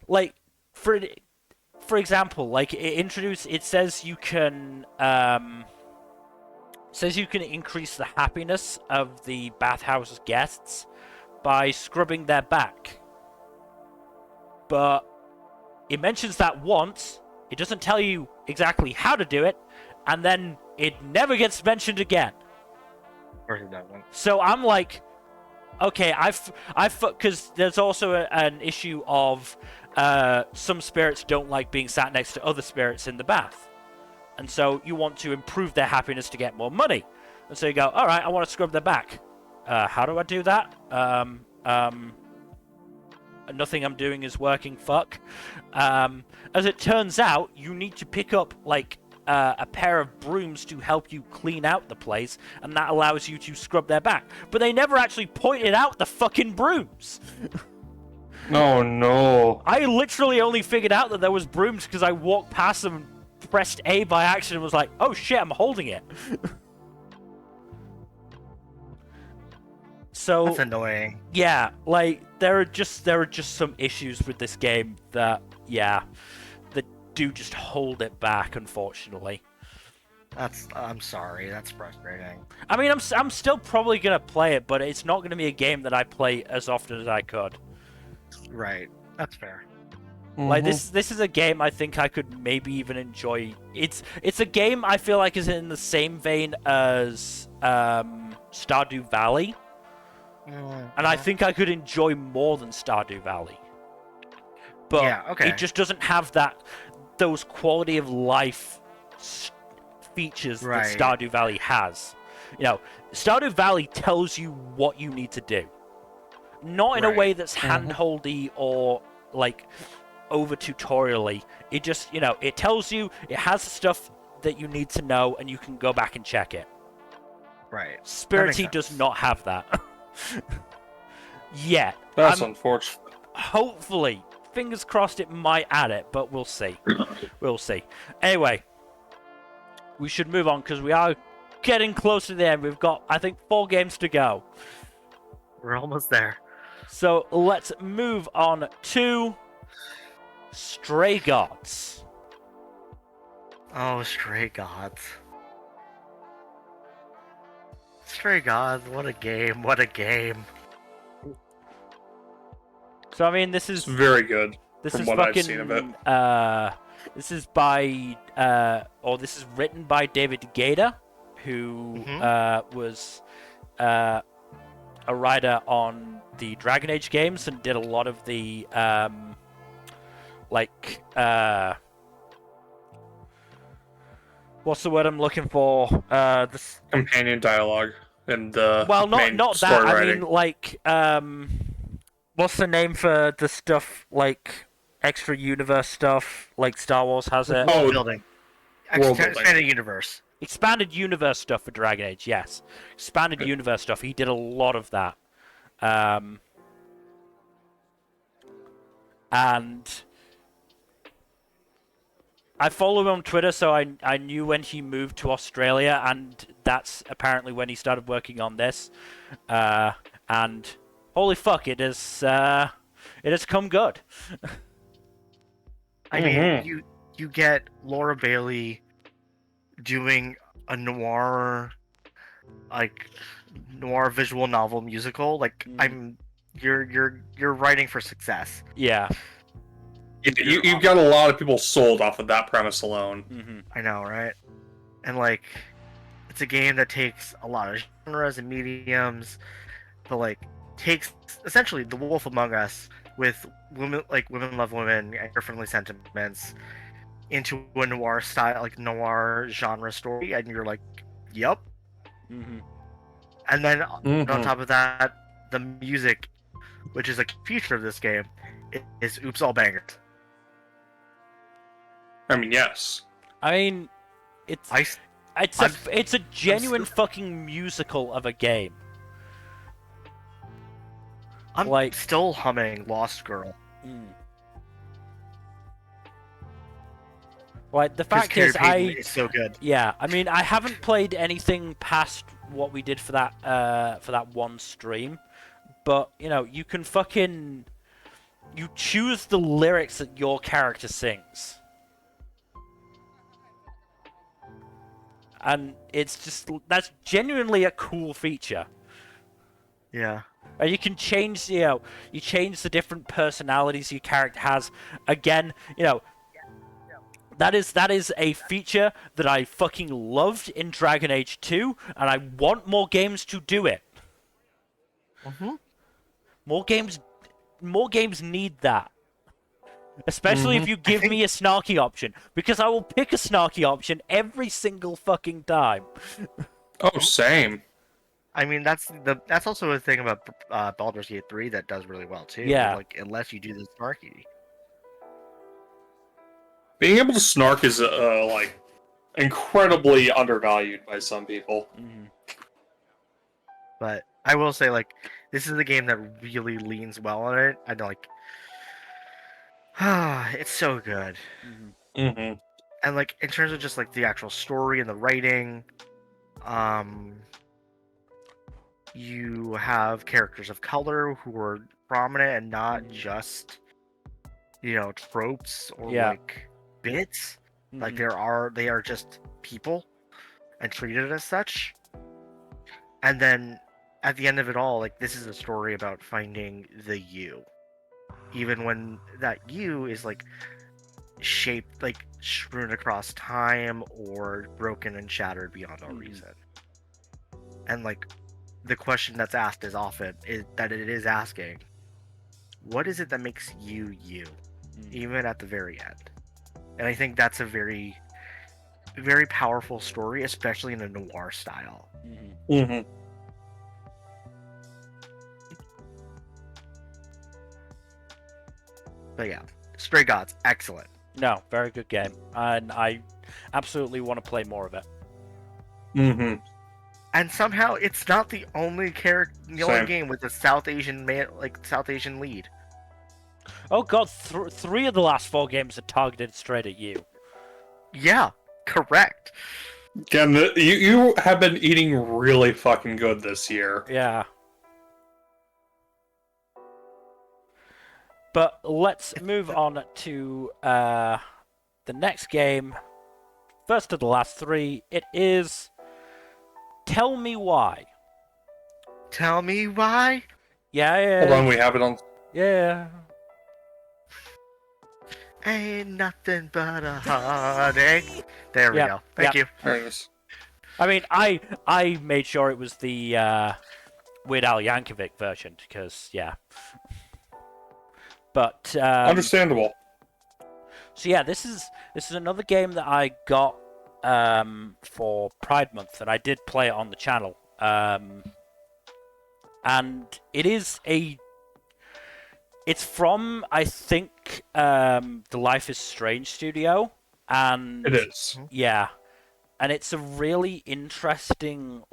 like for example, like it says you can increase the happiness of the bathhouse guests by scrubbing their back. But it mentions that once, it doesn't tell you exactly how to do it, and then it never gets mentioned again. So I'm like, okay, because there's also an issue of some spirits don't like being sat next to other spirits in the bath. And so you want to improve their happiness to get more money. And so you go, all right, I want to scrub their back. How do I do that? Nothing I'm doing is working, fuck. As it turns out, you need to pick up, like, a pair of brooms to help you clean out the place, and that allows you to scrub their back. But they never actually pointed out the fucking brooms. Oh, no. I literally only figured out that there was brooms because I walked past them and pressed A by accident and was like, oh shit, I'm holding it. So That's annoying. Yeah, like there are just some issues with this game that do just hold it back, unfortunately. I'm sorry, that's frustrating. I mean, I'm still probably gonna play it, but it's not gonna be a game that I play as often as I could. Right, that's fair. Like this is a game I think I could maybe even enjoy. It's a game I feel like is in the same vein as Stardew Valley. And I think I could enjoy more than Stardew Valley. But yeah, okay. It just doesn't have those quality of life features that Stardew Valley has. Stardew Valley tells you what you need to do. Not in a way that's hand-holdy or, like, over-tutorially. It just, it tells you, it has the stuff that you need to know, and you can go back and check it. Right. Spirittea does not have that. Yeah. That's unfortunate. Hopefully, fingers crossed it might add it, but we'll see. We'll see. Anyway, we should move on because we are getting close to the end. We've got, I think, 4 games to go. We're almost there. So let's move on to Stray Gods. Oh, Stray Gods. Stray Gods, what a game, what a game. So, I mean, this is very good. This from is what fucking, I've seen of it. This is by, this is written by David Garde, who was a writer on the Dragon Age games and did a lot of the, what's the word I'm looking for? This companion dialogue and the not that. writing. I mean, what's the name for the stuff like extra universe stuff? Like Star Wars has it. World building. Expanded universe. Expanded universe stuff for Dragon Age. Yes, expanded universe stuff. He did a lot of that. And I follow him on Twitter, so I knew when he moved to Australia, and that's apparently when he started working on this. And holy fuck, it has come good. I mean, you get Laura Bailey doing a noir visual novel musical. Like you're writing for success. Yeah. You've got a lot of people sold off of that premise alone. I know, right? And like, it's a game that takes a lot of genres and mediums, but like takes essentially The Wolf Among Us with women love women and your friendly sentiments into a noir style, like noir genre story, and you're like, yep. And then on top of that, the music, which is a feature of this game, is oops all bangers. I mean, yes. I mean, it's a genuine fucking musical of a game. I'm still humming Lost Girl. Like, the fact is, it's so good. Yeah, I mean, I haven't played anything past what we did for that one stream, but you know, you can fucking choose the lyrics that your character sings. And it's just, that's genuinely a cool feature. Yeah. And you can change, you change the different personalities your character has. Again, that is a feature that I fucking loved in Dragon Age 2, and I want more games to do it. Mm-hmm. More games need that. Especially if you give me a snarky option, because I will pick a snarky option every single fucking time. Oh, same. I mean, that's also a thing about Baldur's Gate 3 that does really well too. Yeah. Like, unless you do the snarky. Being able to snark is like incredibly undervalued by some people. Mm-hmm. But I will say, like, this is a game that really leans well on it. I like, it's so good. Mm-hmm. And like, in terms of just like the actual story and the writing, you have characters of color who are prominent and not just, tropes or like bits. Like, they are just people and treated as such. And then at the end of it all, like, this is a story about finding the you. Even when that you is like shaped, like strewn across time or broken and shattered beyond all reason. And like, the question that's asked is often it is asking, what is it that makes you you, even at the very end? And I think that's a very, very powerful story, especially in a noir style. Mm-hmm. But yeah, Stray Gods, excellent. No, very good game, and I absolutely want to play more of it. Mm-hmm. And somehow it's not the only only game with a South Asian lead. Oh god, 3 of the last 4 games are targeted straight at you. Yeah, correct. Again, you have been eating really fucking good this year. Yeah. But let's move on to the next game. First of the last 3, it is Tell Me Why. Tell me why? Yeah. Hold on, we have it on. Yeah. Ain't nothing but a heartache. There we go. Thank you. There it is. I mean, I made sure it was the Weird Al Yankovic version, because, yeah. But Understandable. So yeah, this is another game that I got for Pride Month, and I did play it on the channel. And it's from, I think, the Life is Strange studio, and It is. Yeah, and it's a really interesting,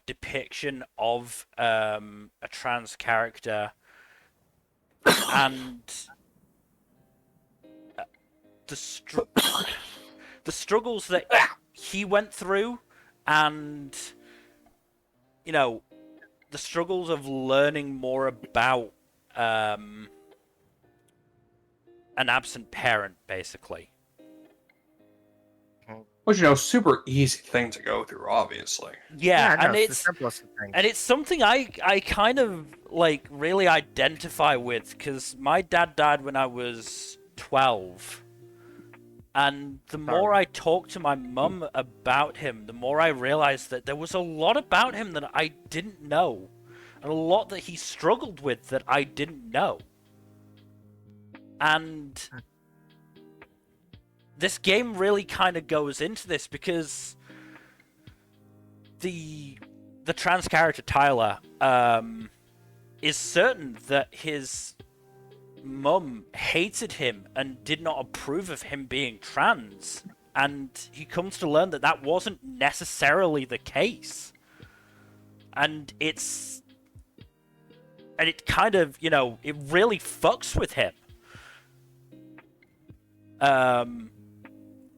depiction of a trans character and the struggles that he went through, and the struggles of learning more about an absent parent, basically. Which, super easy thing to go through, obviously. Yeah, no, and it's the simplest of things. And it's something I kind of, really identify with, because my dad died when I was 12. And the more I talked to my mum about him, the more I realized that there was a lot about him that I didn't know. And a lot that he struggled with that I didn't know. And this game really kind of goes into this, because the trans character Tyler is certain that his mum hated him and did not approve of him being trans, and he comes to learn that that wasn't necessarily the case. And it kind of, it really fucks with him.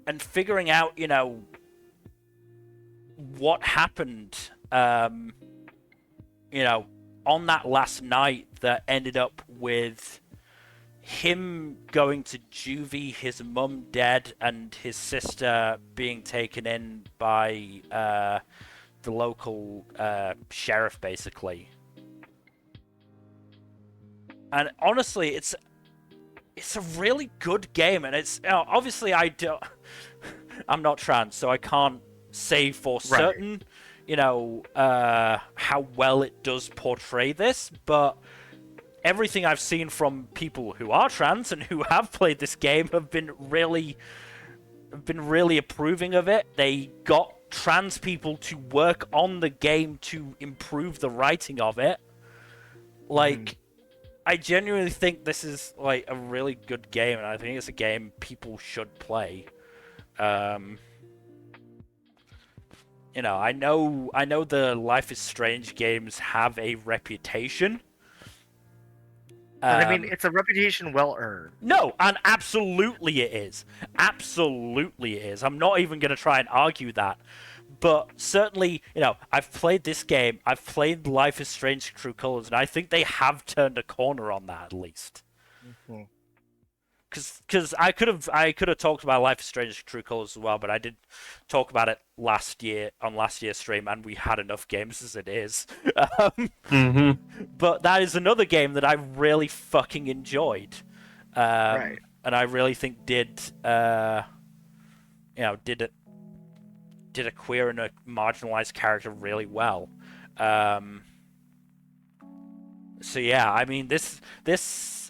and figuring out, what happened, on that last night that ended up with him going to juvie, his mum dead, and his sister being taken in by the local sheriff, basically. And honestly, it's a really good game, and it's obviously I'm not trans, so I can't say for certain, how well it does portray this, but everything I've seen from people who are trans and who have played this game have been really approving of it. They got trans people to work on the game to improve the writing of it. I genuinely think this is like a really good game, and I think it's a game people should play. I know the Life is Strange games have a reputation. And it's a reputation well earned. No, and absolutely it is. Absolutely it is. I'm not even going to try and argue that. But certainly, I've played this game, I've played Life is Strange True Colors, and I think they have turned a corner on that, at least. Because I could have talked about Life is Strange True Colors as well, but I did talk about it last year's stream, and we had enough games as it is. But that is another game that I really fucking enjoyed, and I really think did a queer and a marginalized character really well. So yeah, I mean this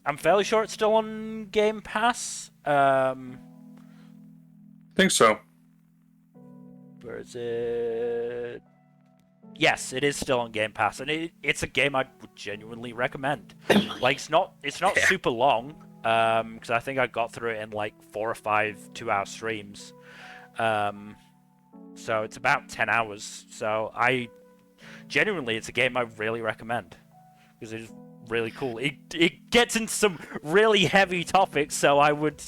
I'm fairly sure it's still on Game Pass. Think so. Where is it? Yes, it is still on Game Pass, and it's a game I would genuinely recommend. Like it's not super long, because I think I got through it in like 4 or 5 2-hour streams. So it's about 10 hours. So it's a game I really recommend because it's really cool. It gets into some really heavy topics, so I would,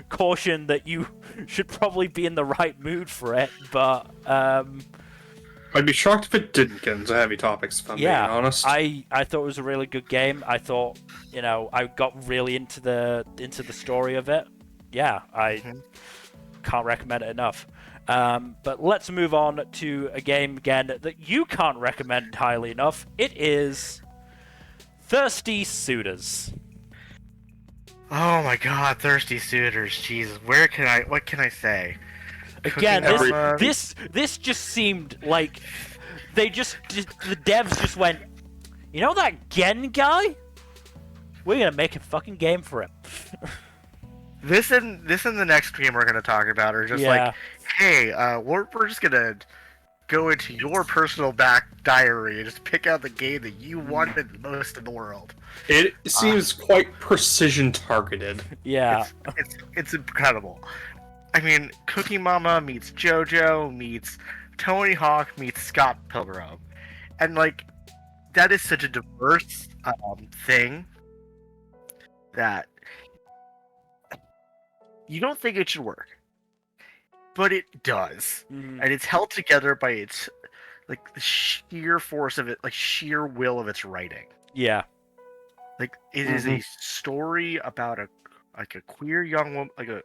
caution that you should probably be in the right mood for it. But I'd be shocked if it didn't get into heavy topics, if I'm being honest. I thought it was a really good game. I thought, I got really into the story of it. Yeah, I can't recommend it enough. But let's move on to a game again that you can't recommend highly enough. It is Thirsty Suitors. Oh my god, Thirsty Suitors. Jesus, what can I say? Again, this just seemed like the devs just went, that Gen guy? We're gonna make a fucking game for him. This and the next game we're gonna talk about are just like, hey, we're just gonna go into your personal back diary and just pick out the game that you wanted the most in the world. It seems quite precision targeted. Yeah, it's incredible. I mean, Cookie Mama meets JoJo meets Tony Hawk meets Scott Pilgrim, and like that is such a diverse thing that you don't think it should work, but it does, and it's held together by its like the sheer force of it, like sheer will of its writing. Yeah, like it is a story about a queer young woman, like a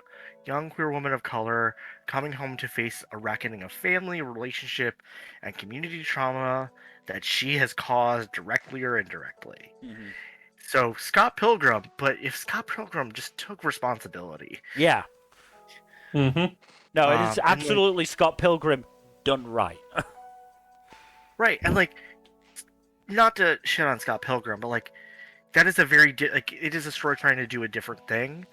young queer woman of color coming home to face a reckoning of family, relationship, and community trauma that she has caused directly or indirectly. So Scott Pilgrim, but if Scott Pilgrim just took responsibility. Yeah. No, it is absolutely Scott Pilgrim done right. Right, and like, not to shit on Scott Pilgrim, but like, that is a very it is a story trying to do a different thing,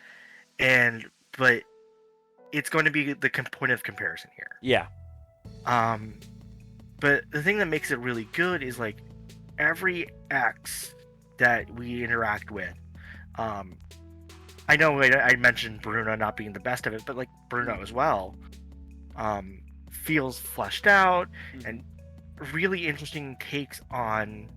but it's going to be the point of comparison here. Yeah. But the thing that makes it really good is like every X that we interact with. I know I mentioned Bruno not being the best of it, but like Bruno as well, feels fleshed out and really interesting takes on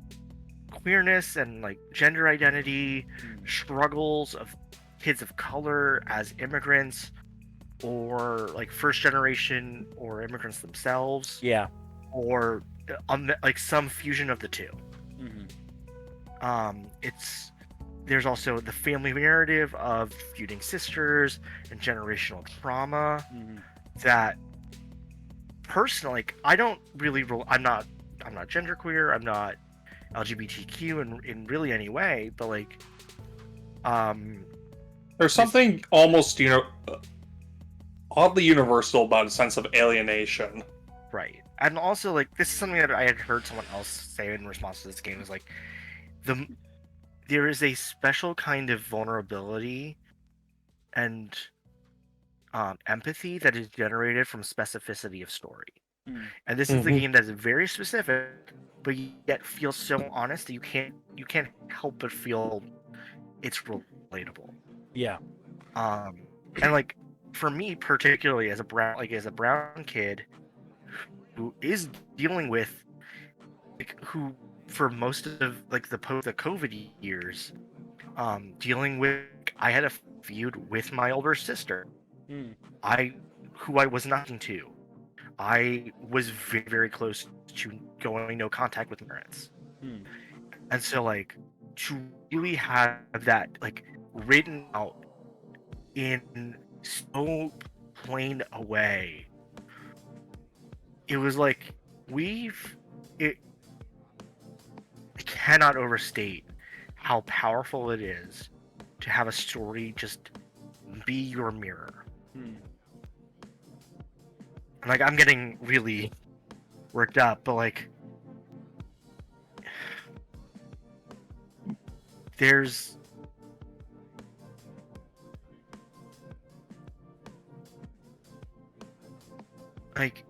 queerness and like gender identity, struggles of kids of color as immigrants, or like first generation or immigrants themselves, Yeah. or like some fusion of the two. Mm-hmm. There's also the family narrative of feuding sisters and generational trauma Mm-hmm. that personally, like, I don't really I'm not genderqueer, I'm not LGBTQ in really any way, but like There's something almost, oddly universal about a sense of alienation. right. And also, like, this is something that I had heard someone else say in response to this game, is like there is a special kind of vulnerability and empathy that is generated from specificity of story. Mm. And this is the game that is very specific, but yet feels so honest that you can't help but feel it's relatable. Yeah. And like for me particularly as a brown kid who is dealing with who for most of like the COVID years, dealing with I had a feud with my older sister. Mm. Who I was not into. I was very, very close to going no contact with parents. Mm. And so like to really have that like written out in so plain a way, it was like I cannot overstate how powerful it is to have a story just be your mirror. Mm. And like I'm getting really worked up, but like there's like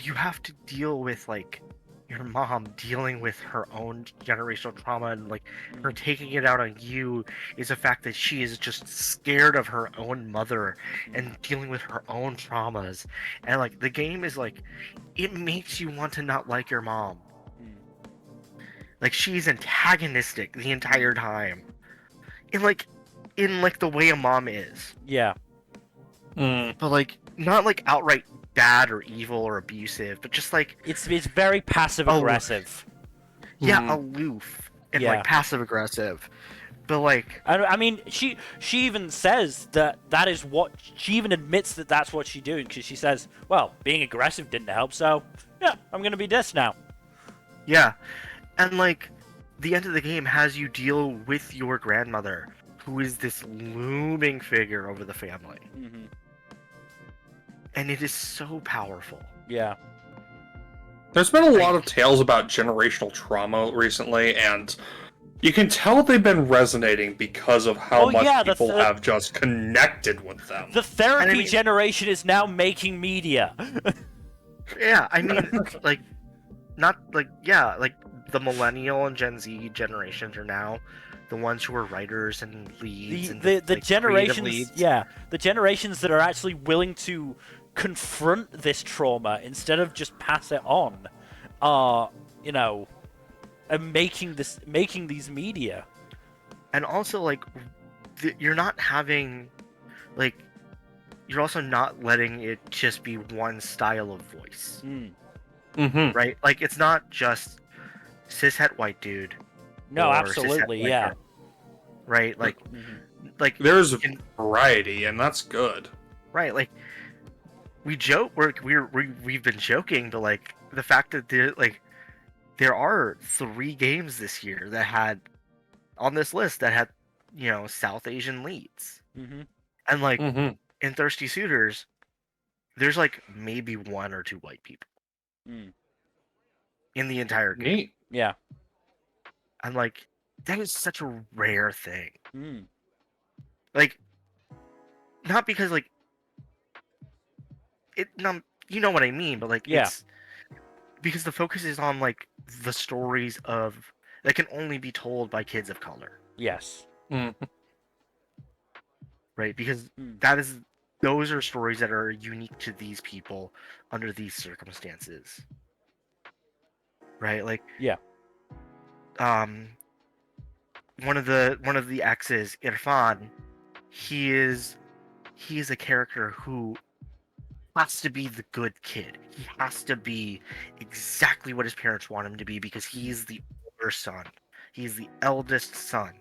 you have to deal with like your mom dealing with her own generational trauma, and like her taking it out on you is a fact that she is just scared of her own mother and dealing with her own traumas. And like the game is like it makes you want to not like your mom. Like she's antagonistic the entire time in like the way a mom is. Yeah. But like not like outright bad or evil or abusive, but just like It's very passive aggressive. Yeah, aloof and Yeah. like passive aggressive. But like I mean, she even says that is what she even admits that that's what she's doing, because she says, "Well, being aggressive didn't help, so yeah, I'm gonna be this now." yeah, and like the end of the game has you deal with your grandmother, who is this looming figure over the family, and it is so powerful. Yeah. There's been a lot of tales about generational trauma recently, and you can tell they've been resonating because of how much people have just connected with them. The therapy generation is now making media. Yeah, I mean, like, not like, yeah, like the millennial and Gen Z generations are now the ones who are writers and leads. The generations, yeah, the generations that are actually willing to confront this trauma instead of just pass it on, are, and making these media. And also, like, you're not having, like, you're also not letting it just be one style of voice. Right? Like, it's not just cishet white dude. No, absolutely, yeah. Girl, right? Like, like there's variety, and that's good. Right? Like, we joke, we've been joking, but like the fact that there are 3 games this year that had on this list that had South Asian leads, and like in Thirsty Suitors, there's like maybe 1 or 2 white people in the entire game. Neat. Yeah, and like that is such a rare thing. Like, not because like it, you know what I mean, but like it's because the focus is on like the stories that can only be told by kids of color. Yes. Right, because those are stories that are unique to these people under these circumstances. Right, like one of the exes, Irfan, he is a character who has to be the good kid. He has to be exactly what his parents want him to be because he's the older son. He's the eldest son.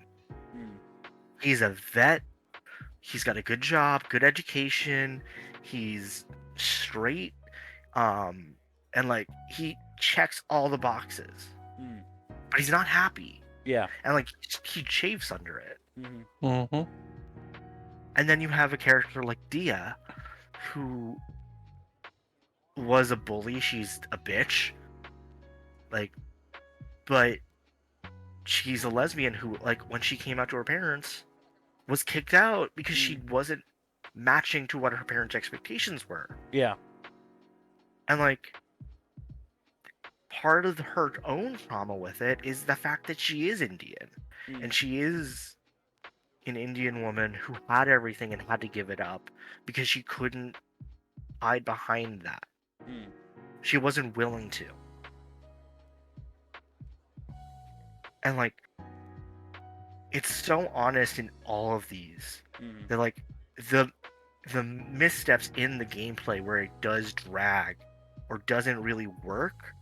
He's a vet. He's got a good job, good education. He's straight. And like he checks all the boxes. But he's not happy. Yeah. And like he chafes under it. Mm-hmm. And then you have a character like Dia, who was a bully. She's a bitch. Like, but she's a lesbian who, like, when she came out to her parents, was kicked out because she wasn't matching to what her parents' expectations were. Yeah. And like, part of her own trauma with it is the fact that she is Indian. And she is an Indian woman who had everything and had to give it up because she couldn't hide behind that. She wasn't willing to. And like, it's so honest in all of these. That like the missteps in the gameplay where it does drag or doesn't really work,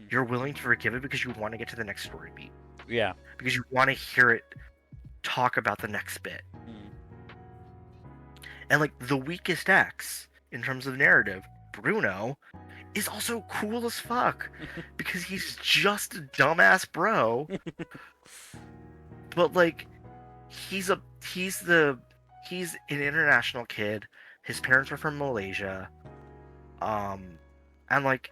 you're willing to forgive it because you want to get to the next story beat. Yeah. Because you want to hear it talk about the next bit. And like the weakest X in terms of narrative, Bruno, is also cool as fuck because he's just a dumbass bro. But like he's an international kid. His parents are from Malaysia. And like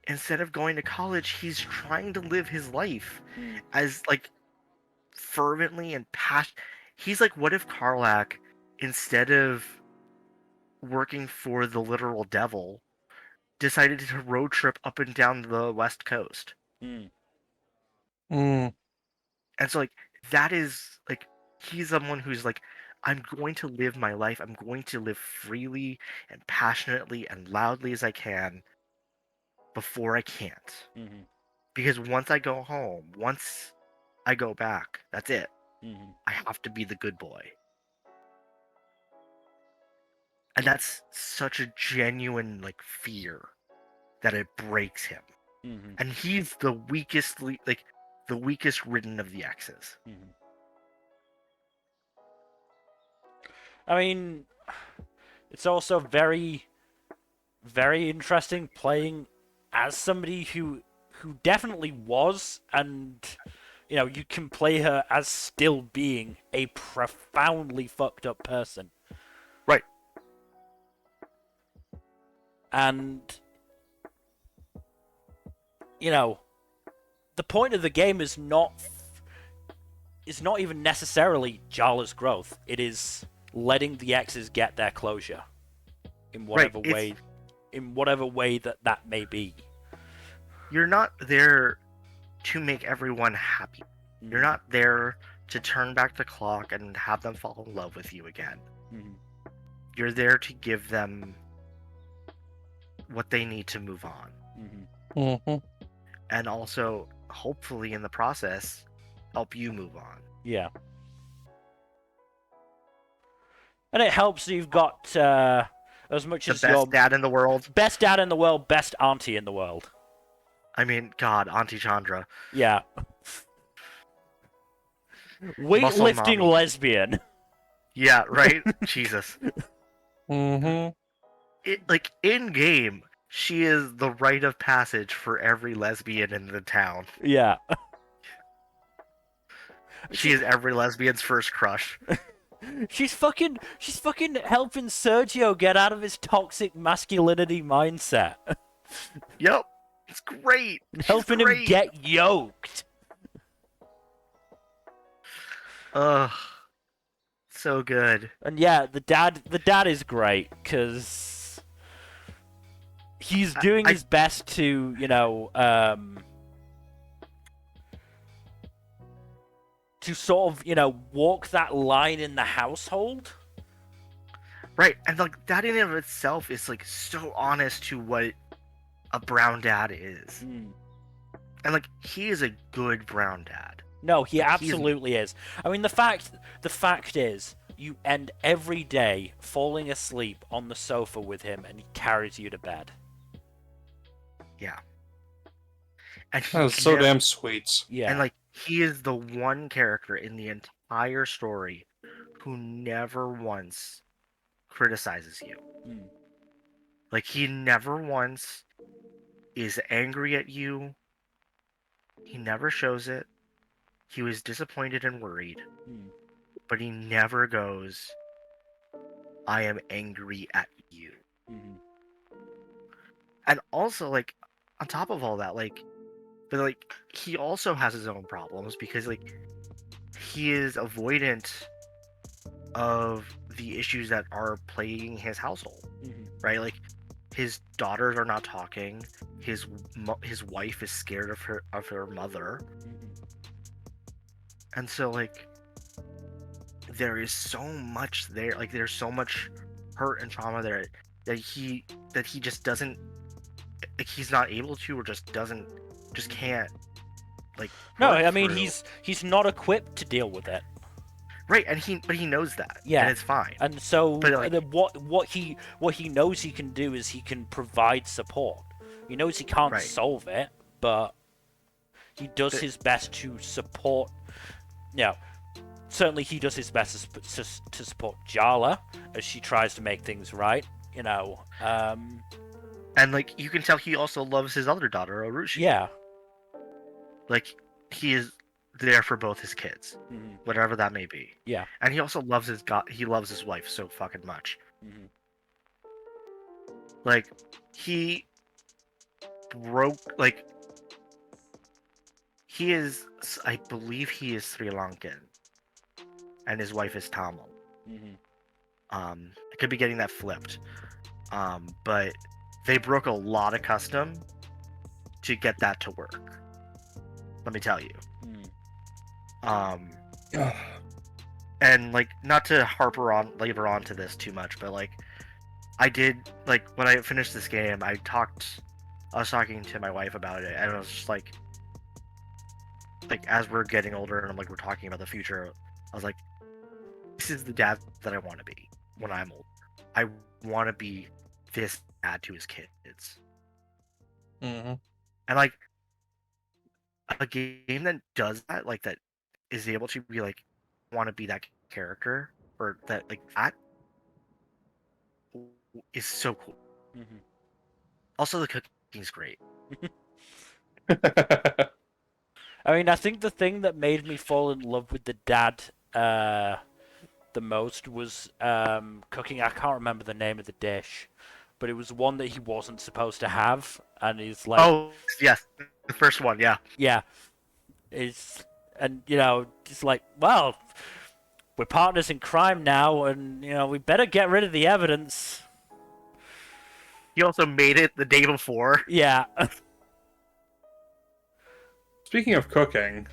instead of going to college, he's trying to live his life as like fervently and passionate. He's like, what if Karlach, instead of working for the literal devil, decided to road trip up and down the West Coast? And so like that is like, he's someone who's like, I'm going to live my life. I'm going to live freely and passionately and loudly as I can before I can't. Because once I go home, once I go back, that's it. I have to be the good boy. And that's such a genuine like fear that it breaks him. And he's the weakest ridden of the X's. I mean, it's also very, very interesting playing as somebody who definitely was, and you know, you can play her as still being a profoundly fucked up person. Right. And you know, the point of the game is not even necessarily Jala's growth. It is letting the X's get their closure in whatever way that may be. You're not there to make everyone happy. You're not there to turn back the clock and have them fall in love with you again. You're there to give them what they need to move on. And also, hopefully in the process, help you move on. Yeah. And it helps that you've got as much as the best dad in the world. Best dad in the world, best auntie in the world. I mean, God, Auntie Chandra. Yeah. Weightlifting lesbian. Yeah, right? Jesus. It, like, in game, she is the rite of passage for every lesbian in the town. Yeah. She is every lesbian's first crush. She's fucking helping Sergio get out of his toxic masculinity mindset. Yep. It's great. Helping him get yoked. Ugh. So good. And yeah, the dad is great because he's doing his best to, you know, to sort of, you know, walk that line in the household. Right, and like that in and of itself is like so honest to what a brown dad is. And like he is a good brown dad. No, he absolutely is. I mean, the fact is you end every day falling asleep on the sofa with him, and he carries you to bed. Yeah. And That was so damn sweet. Yeah. And like he is the one character in the entire story who never once criticizes you. Mm. Like he never once is angry at you. He never shows it. He was disappointed and worried, but he never goes, I am angry at you. Mm-hmm. And also, like, on top of all that, like, but like, he also has his own problems because, like, he is avoidant of the issues that are plaguing his household, right? Like, his daughters are not talking. His wife is scared of her mother, and so like, there is so much there. Like, there's so much hurt and trauma there that he just doesn't. Like, he's not able to, or just can't. Like, No, work I mean through. he's not equipped to deal with it. Right, and he knows that. Yeah, and it's fine. And so, But, like, what he knows he can do is he can provide support. He knows he can't Right. solve it, but he does his best to support. Yeah, certainly he does his best to support Jala as she tries to make things right. You know, and like, you can tell he also loves his other daughter, Orushi. yeah, Like, he is there for both his kids, whatever that may be. yeah, And he also loves he loves his wife so fucking much. Like, he broke, like, he is, I believe he is Sri Lankan, and his wife is Tamil. I could be getting that flipped. But they broke a lot of custom to get that to work. Let me tell you. And like, not to labor on to this too much, but like, I did, like, when I finished this game, I was talking to my wife about it, and I was just like, as we're getting older and like we're talking about the future, I was like, this is the dad that I want to be when I'm older. I want to be this dad to his kids. And like, a game that does that, like, that is able to be like, want to be that character, or that, like, that is so cool. Also, the cooking's great. I mean, I think the thing that made me fall in love with the dad the most was cooking. I can't remember the name of the dish, but it was one that he wasn't supposed to have, and he's like, oh yes, the first one, yeah. And you know, it's like, well, we're partners in crime now, and you know, we better get rid of the evidence. He also made it the day before. Yeah. Speaking of cooking,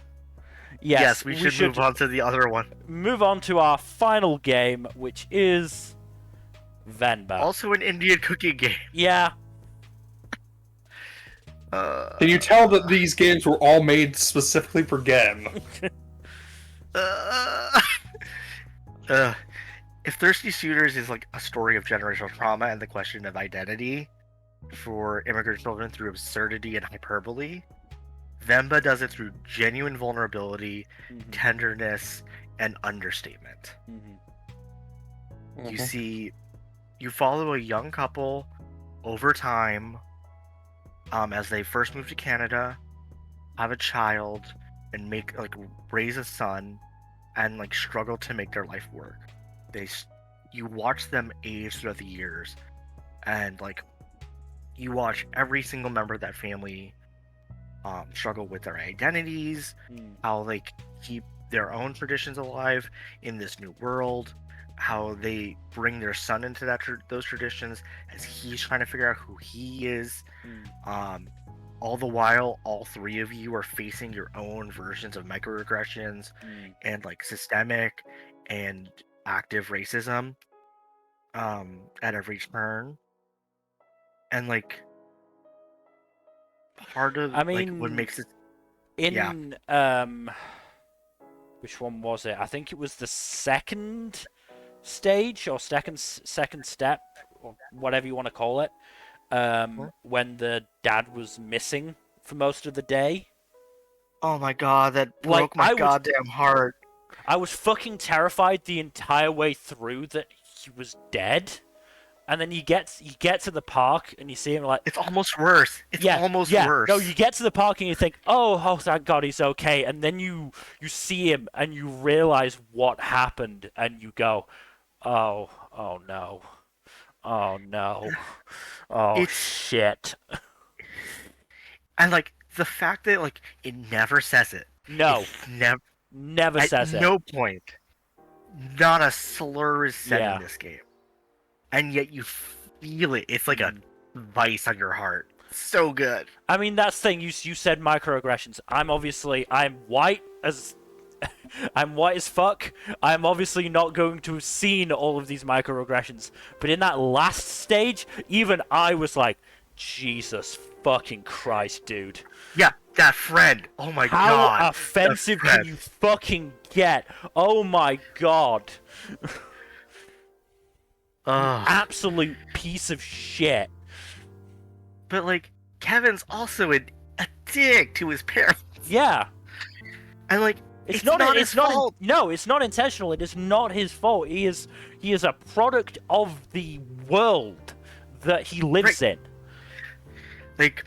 yes, we should move on to the other one. Move on to our final game, which is Venba. Also an Indian cooking game. Yeah. Can you tell that these games were all made specifically for Gen? If Thirsty Suitors is like a story of generational trauma and the question of identity for immigrant children through absurdity and hyperbole, Venba does it through genuine vulnerability, tenderness, and understatement. You follow a young couple over time, as they first move to Canada, have a child, and raise a son, and like struggle to make their life work. You watch them age throughout the years, and like, you watch every single member of that family struggle with their identities, how they keep their own traditions alive in this new world, how they bring their son into those traditions as he's trying to figure out who he is. All the while, all three of you are facing your own versions of microaggressions and like systemic and active racism at every turn. And like, part of what makes it which one was it? I think it was the second stage or second step or whatever you want to call it, when the dad was missing for most of the day. Oh my god, that Like, broke my goddamn heart. I was fucking terrified the entire way through that he was dead. And then you get to the park and you see him like... It's almost worse. It's almost worse. No, you get to the park and you think, oh, thank God he's okay. And then you see him and you realize what happened and you go, oh no. Oh no. Oh shit. And like the fact that like it never says it. No. Never says it. At no point. Not a slur is said in this game. And yet you feel it. It's like a vice on your heart. So good. I mean, that's the thing. You said microaggressions. I'm white as... I'm white as fuck. I'm obviously not going to have seen all of these microaggressions. But in that last stage, even I was like, Jesus fucking Christ, dude. Yeah, that friend. Oh my god. How offensive can you fucking get? Oh my god. Absolute piece of shit. But like, Kevin's also a dick to his parents. Yeah. And like, it's not his fault. No, it's not intentional. It is not his fault. He is a product of the world that he lives in. Like,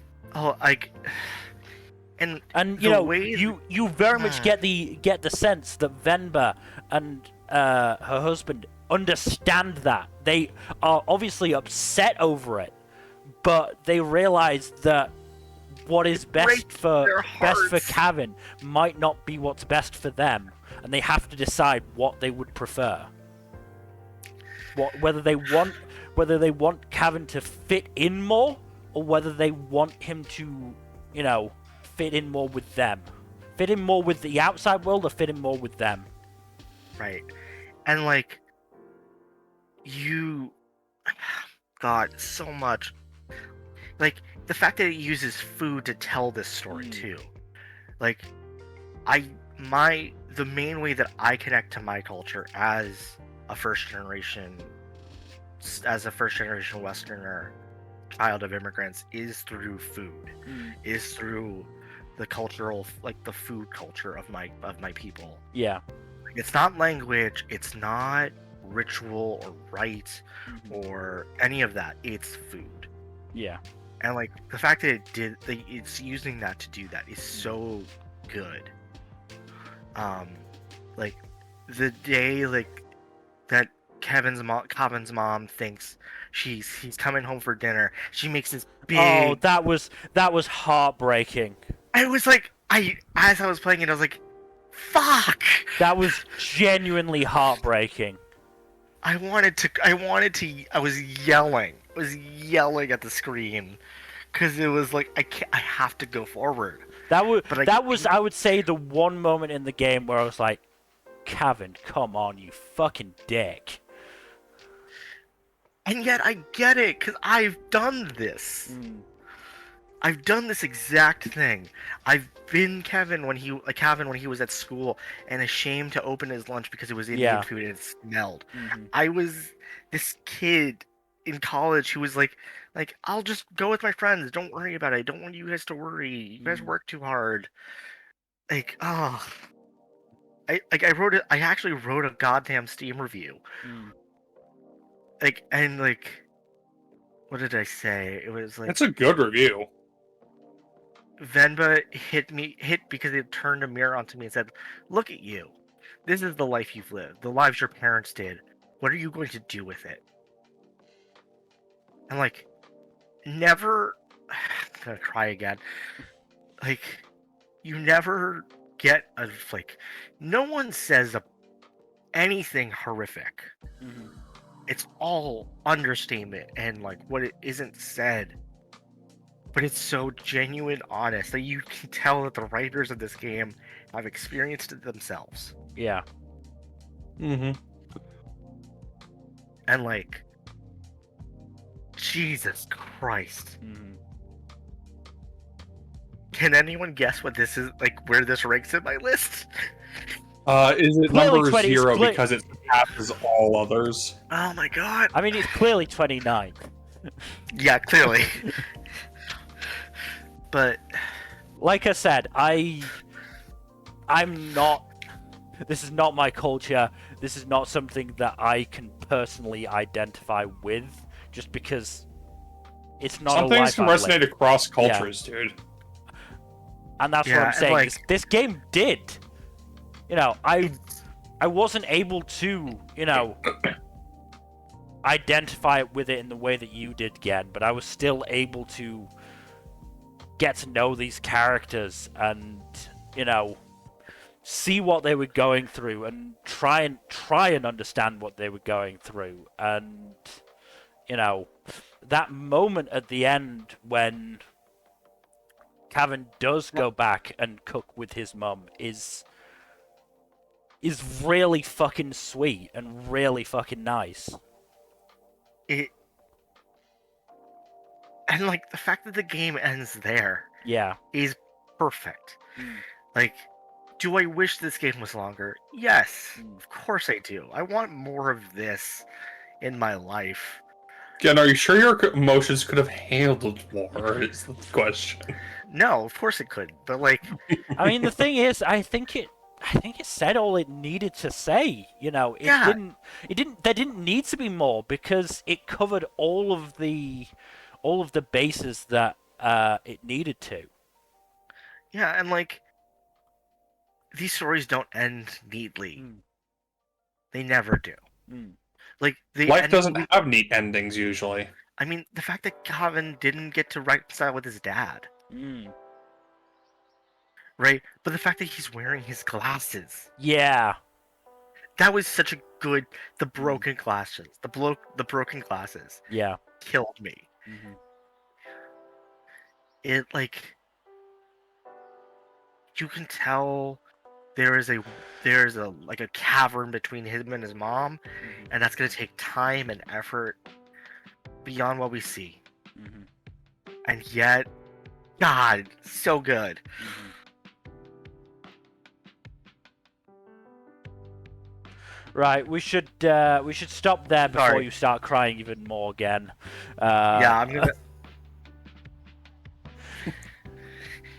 and you know, you very much get the sense that Venba and her husband understand that. They are obviously upset over it, but they realize that what is best for Kevin might not be what's best for them, and they have to decide what they would prefer. Whether they want Kevin to fit in more, or whether they want him to, you know, fit in more with them. Fit in more with the outside world, or fit in more with them. Right. And like, God, so much. Like, the fact that it uses food to tell this story too. Like, the main way that I connect to my culture as a first generation Westerner, child of immigrants, is through food. Is through the cultural, like the food culture of my people. Yeah. It's not language, it's not ritual or rite or any of that. It's food. Yeah. And like the fact that it's using that to do that is so good. Like the day like that Kevin's mom thinks he's coming home for dinner, she makes this big... Oh, that was heartbreaking. I was like, as I was playing it, I was like, fuck. That was genuinely heartbreaking. I was yelling at the screen because it was like, I have to go forward. That was I would say the one moment in the game where I was like, Kevin, come on, you fucking dick. And yet I get it, because I've done this. I've done this exact thing. I've been Kevin when he was at school and ashamed to open his lunch because it was Indian food and it smelled. I was this kid in college who was like, I'll just go with my friends. Don't worry about it. I don't want you guys to worry. You guys work too hard. Like, I actually wrote a goddamn Steam review. What did I say? It was like, it's a good review. Venba hit because it turned a mirror onto me and said, look at you. This is the life you've lived. The lives your parents did. What are you going to do with it? And like, never... I'm gonna cry again. Like, you never get a... Like, no one says anything horrific. It's all understatement and like what it isn't said. But it's so genuine, honest, that you can tell that the writers of this game have experienced it themselves. Yeah. And like, Jesus Christ. Can anyone guess what this is, like, where this ranks in my list? Is it Clearly number 20, 0 because it's passes all others. Oh my god. I mean, it's clearly 29. Yeah, clearly. But Like I said, I'm not. This is not my culture. This is not something that I can personally identify with, just because it's not Some a things life can I've resonate lived. across cultures, dude. And that's what Yeah, I'm and, saying. like- This game did. You know, I wasn't able to, you know, identify with it in the way that you did, again, but I was still able to get to know these characters and, you know, see what they were going through and try and understand what they were going through. And, you know, that moment at the end when Cavan does go back and cook with his mum is really fucking sweet and really fucking nice. it, and like the fact that the game ends there Yeah. is perfect. Mm. Like, do I wish this game was longer? Yes, Mm. of course I do. I want more of this in my life. Again, are you sure your emotions could have handled more? Is the question. No, of course it could, but like, I mean, the thing is, I think it said all it needed to say. You know, Yeah. there didn't need to be more because it covered all of the bases that it needed to. yeah, and like, these stories don't end neatly. Mm. They never do. Mm. Like, Life doesn't have neat endings usually. I mean, the fact that Cavan didn't get to reconcile with his dad, Mm. right? But the fact that he's wearing his glasses, Yeah. that was such a good. The broken glasses, the broken glasses Yeah. killed me. Mm-hmm. It like, you can tell there's a like a cavern between him and his mom, and that's gonna take time and effort beyond what we see. Mm-hmm. And yet, God, so good. Mm-hmm. Right, we should stop there before Sorry. you start crying even more again. Yeah, I'm gonna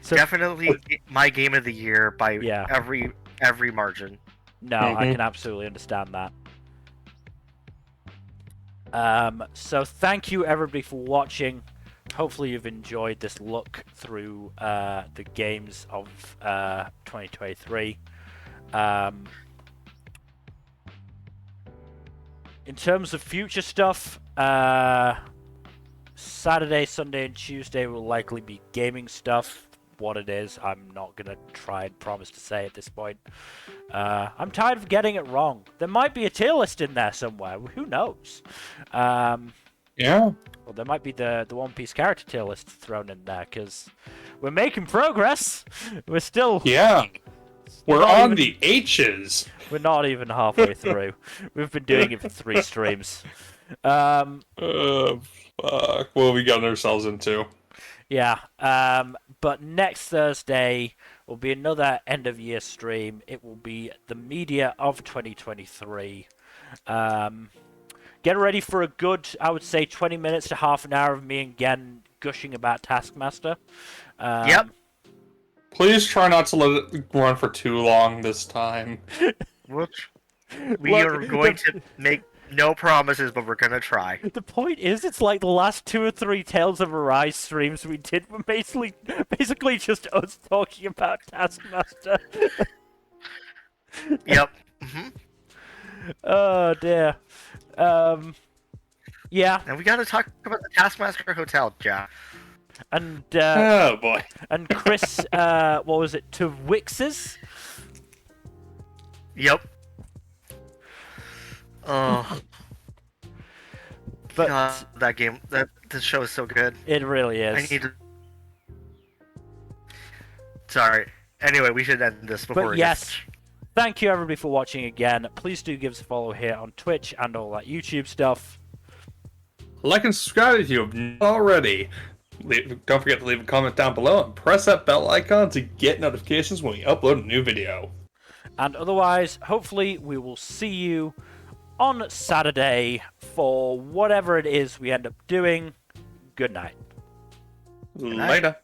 So- definitely my game of the year by Yeah. every margin. No, I Mhm. can absolutely understand that. So thank you everybody for watching. Hopefully you've enjoyed this look through the games of 2023. In terms of future stuff, Saturday, Sunday, and Tuesday will likely be gaming stuff. What it is, I'm not gonna try and promise to say at this point. I'm tired of getting it wrong. There might be a tier list in there somewhere. Who knows? Yeah. Well, there might be the One Piece character tier list thrown in there because we're making progress. We're still Yeah. We're not on even- the H's. We're not even halfway through. We've been doing it for 3 streams. Fuck. What have we gotten ourselves into? Yeah. But next Thursday will be another end of year stream. It will be the media of 2023. Get ready for a good, I would say, 20 minutes to half an hour of me and Gen gushing about Taskmaster. Yep. Please try not to let it run for too long this time. Which we Look, are going to make no promises, but we're gonna try. The point is, it's like the last 2 or 3 Tales of Arise streams we did were basically just us talking about Taskmaster. Yep. Hmm. Oh dear. Yeah, And we gotta talk about the Taskmaster Hotel, Jack. and Oh boy. and Chris, what was it, to Wix's? Yep. Oh, But God, that game, this show is so good. it really I is. need to. Sorry. Anyway, we should end this before. But it yes, gets- thank you everybody for watching again. Please do give us a follow here on Twitch and all that YouTube stuff. Like and subscribe if you have not already. Don't forget to leave a comment down below and press that bell icon to get notifications when we upload a new video. And otherwise, hopefully we will see you on Saturday for whatever it is we end up doing. Good night. night. Later.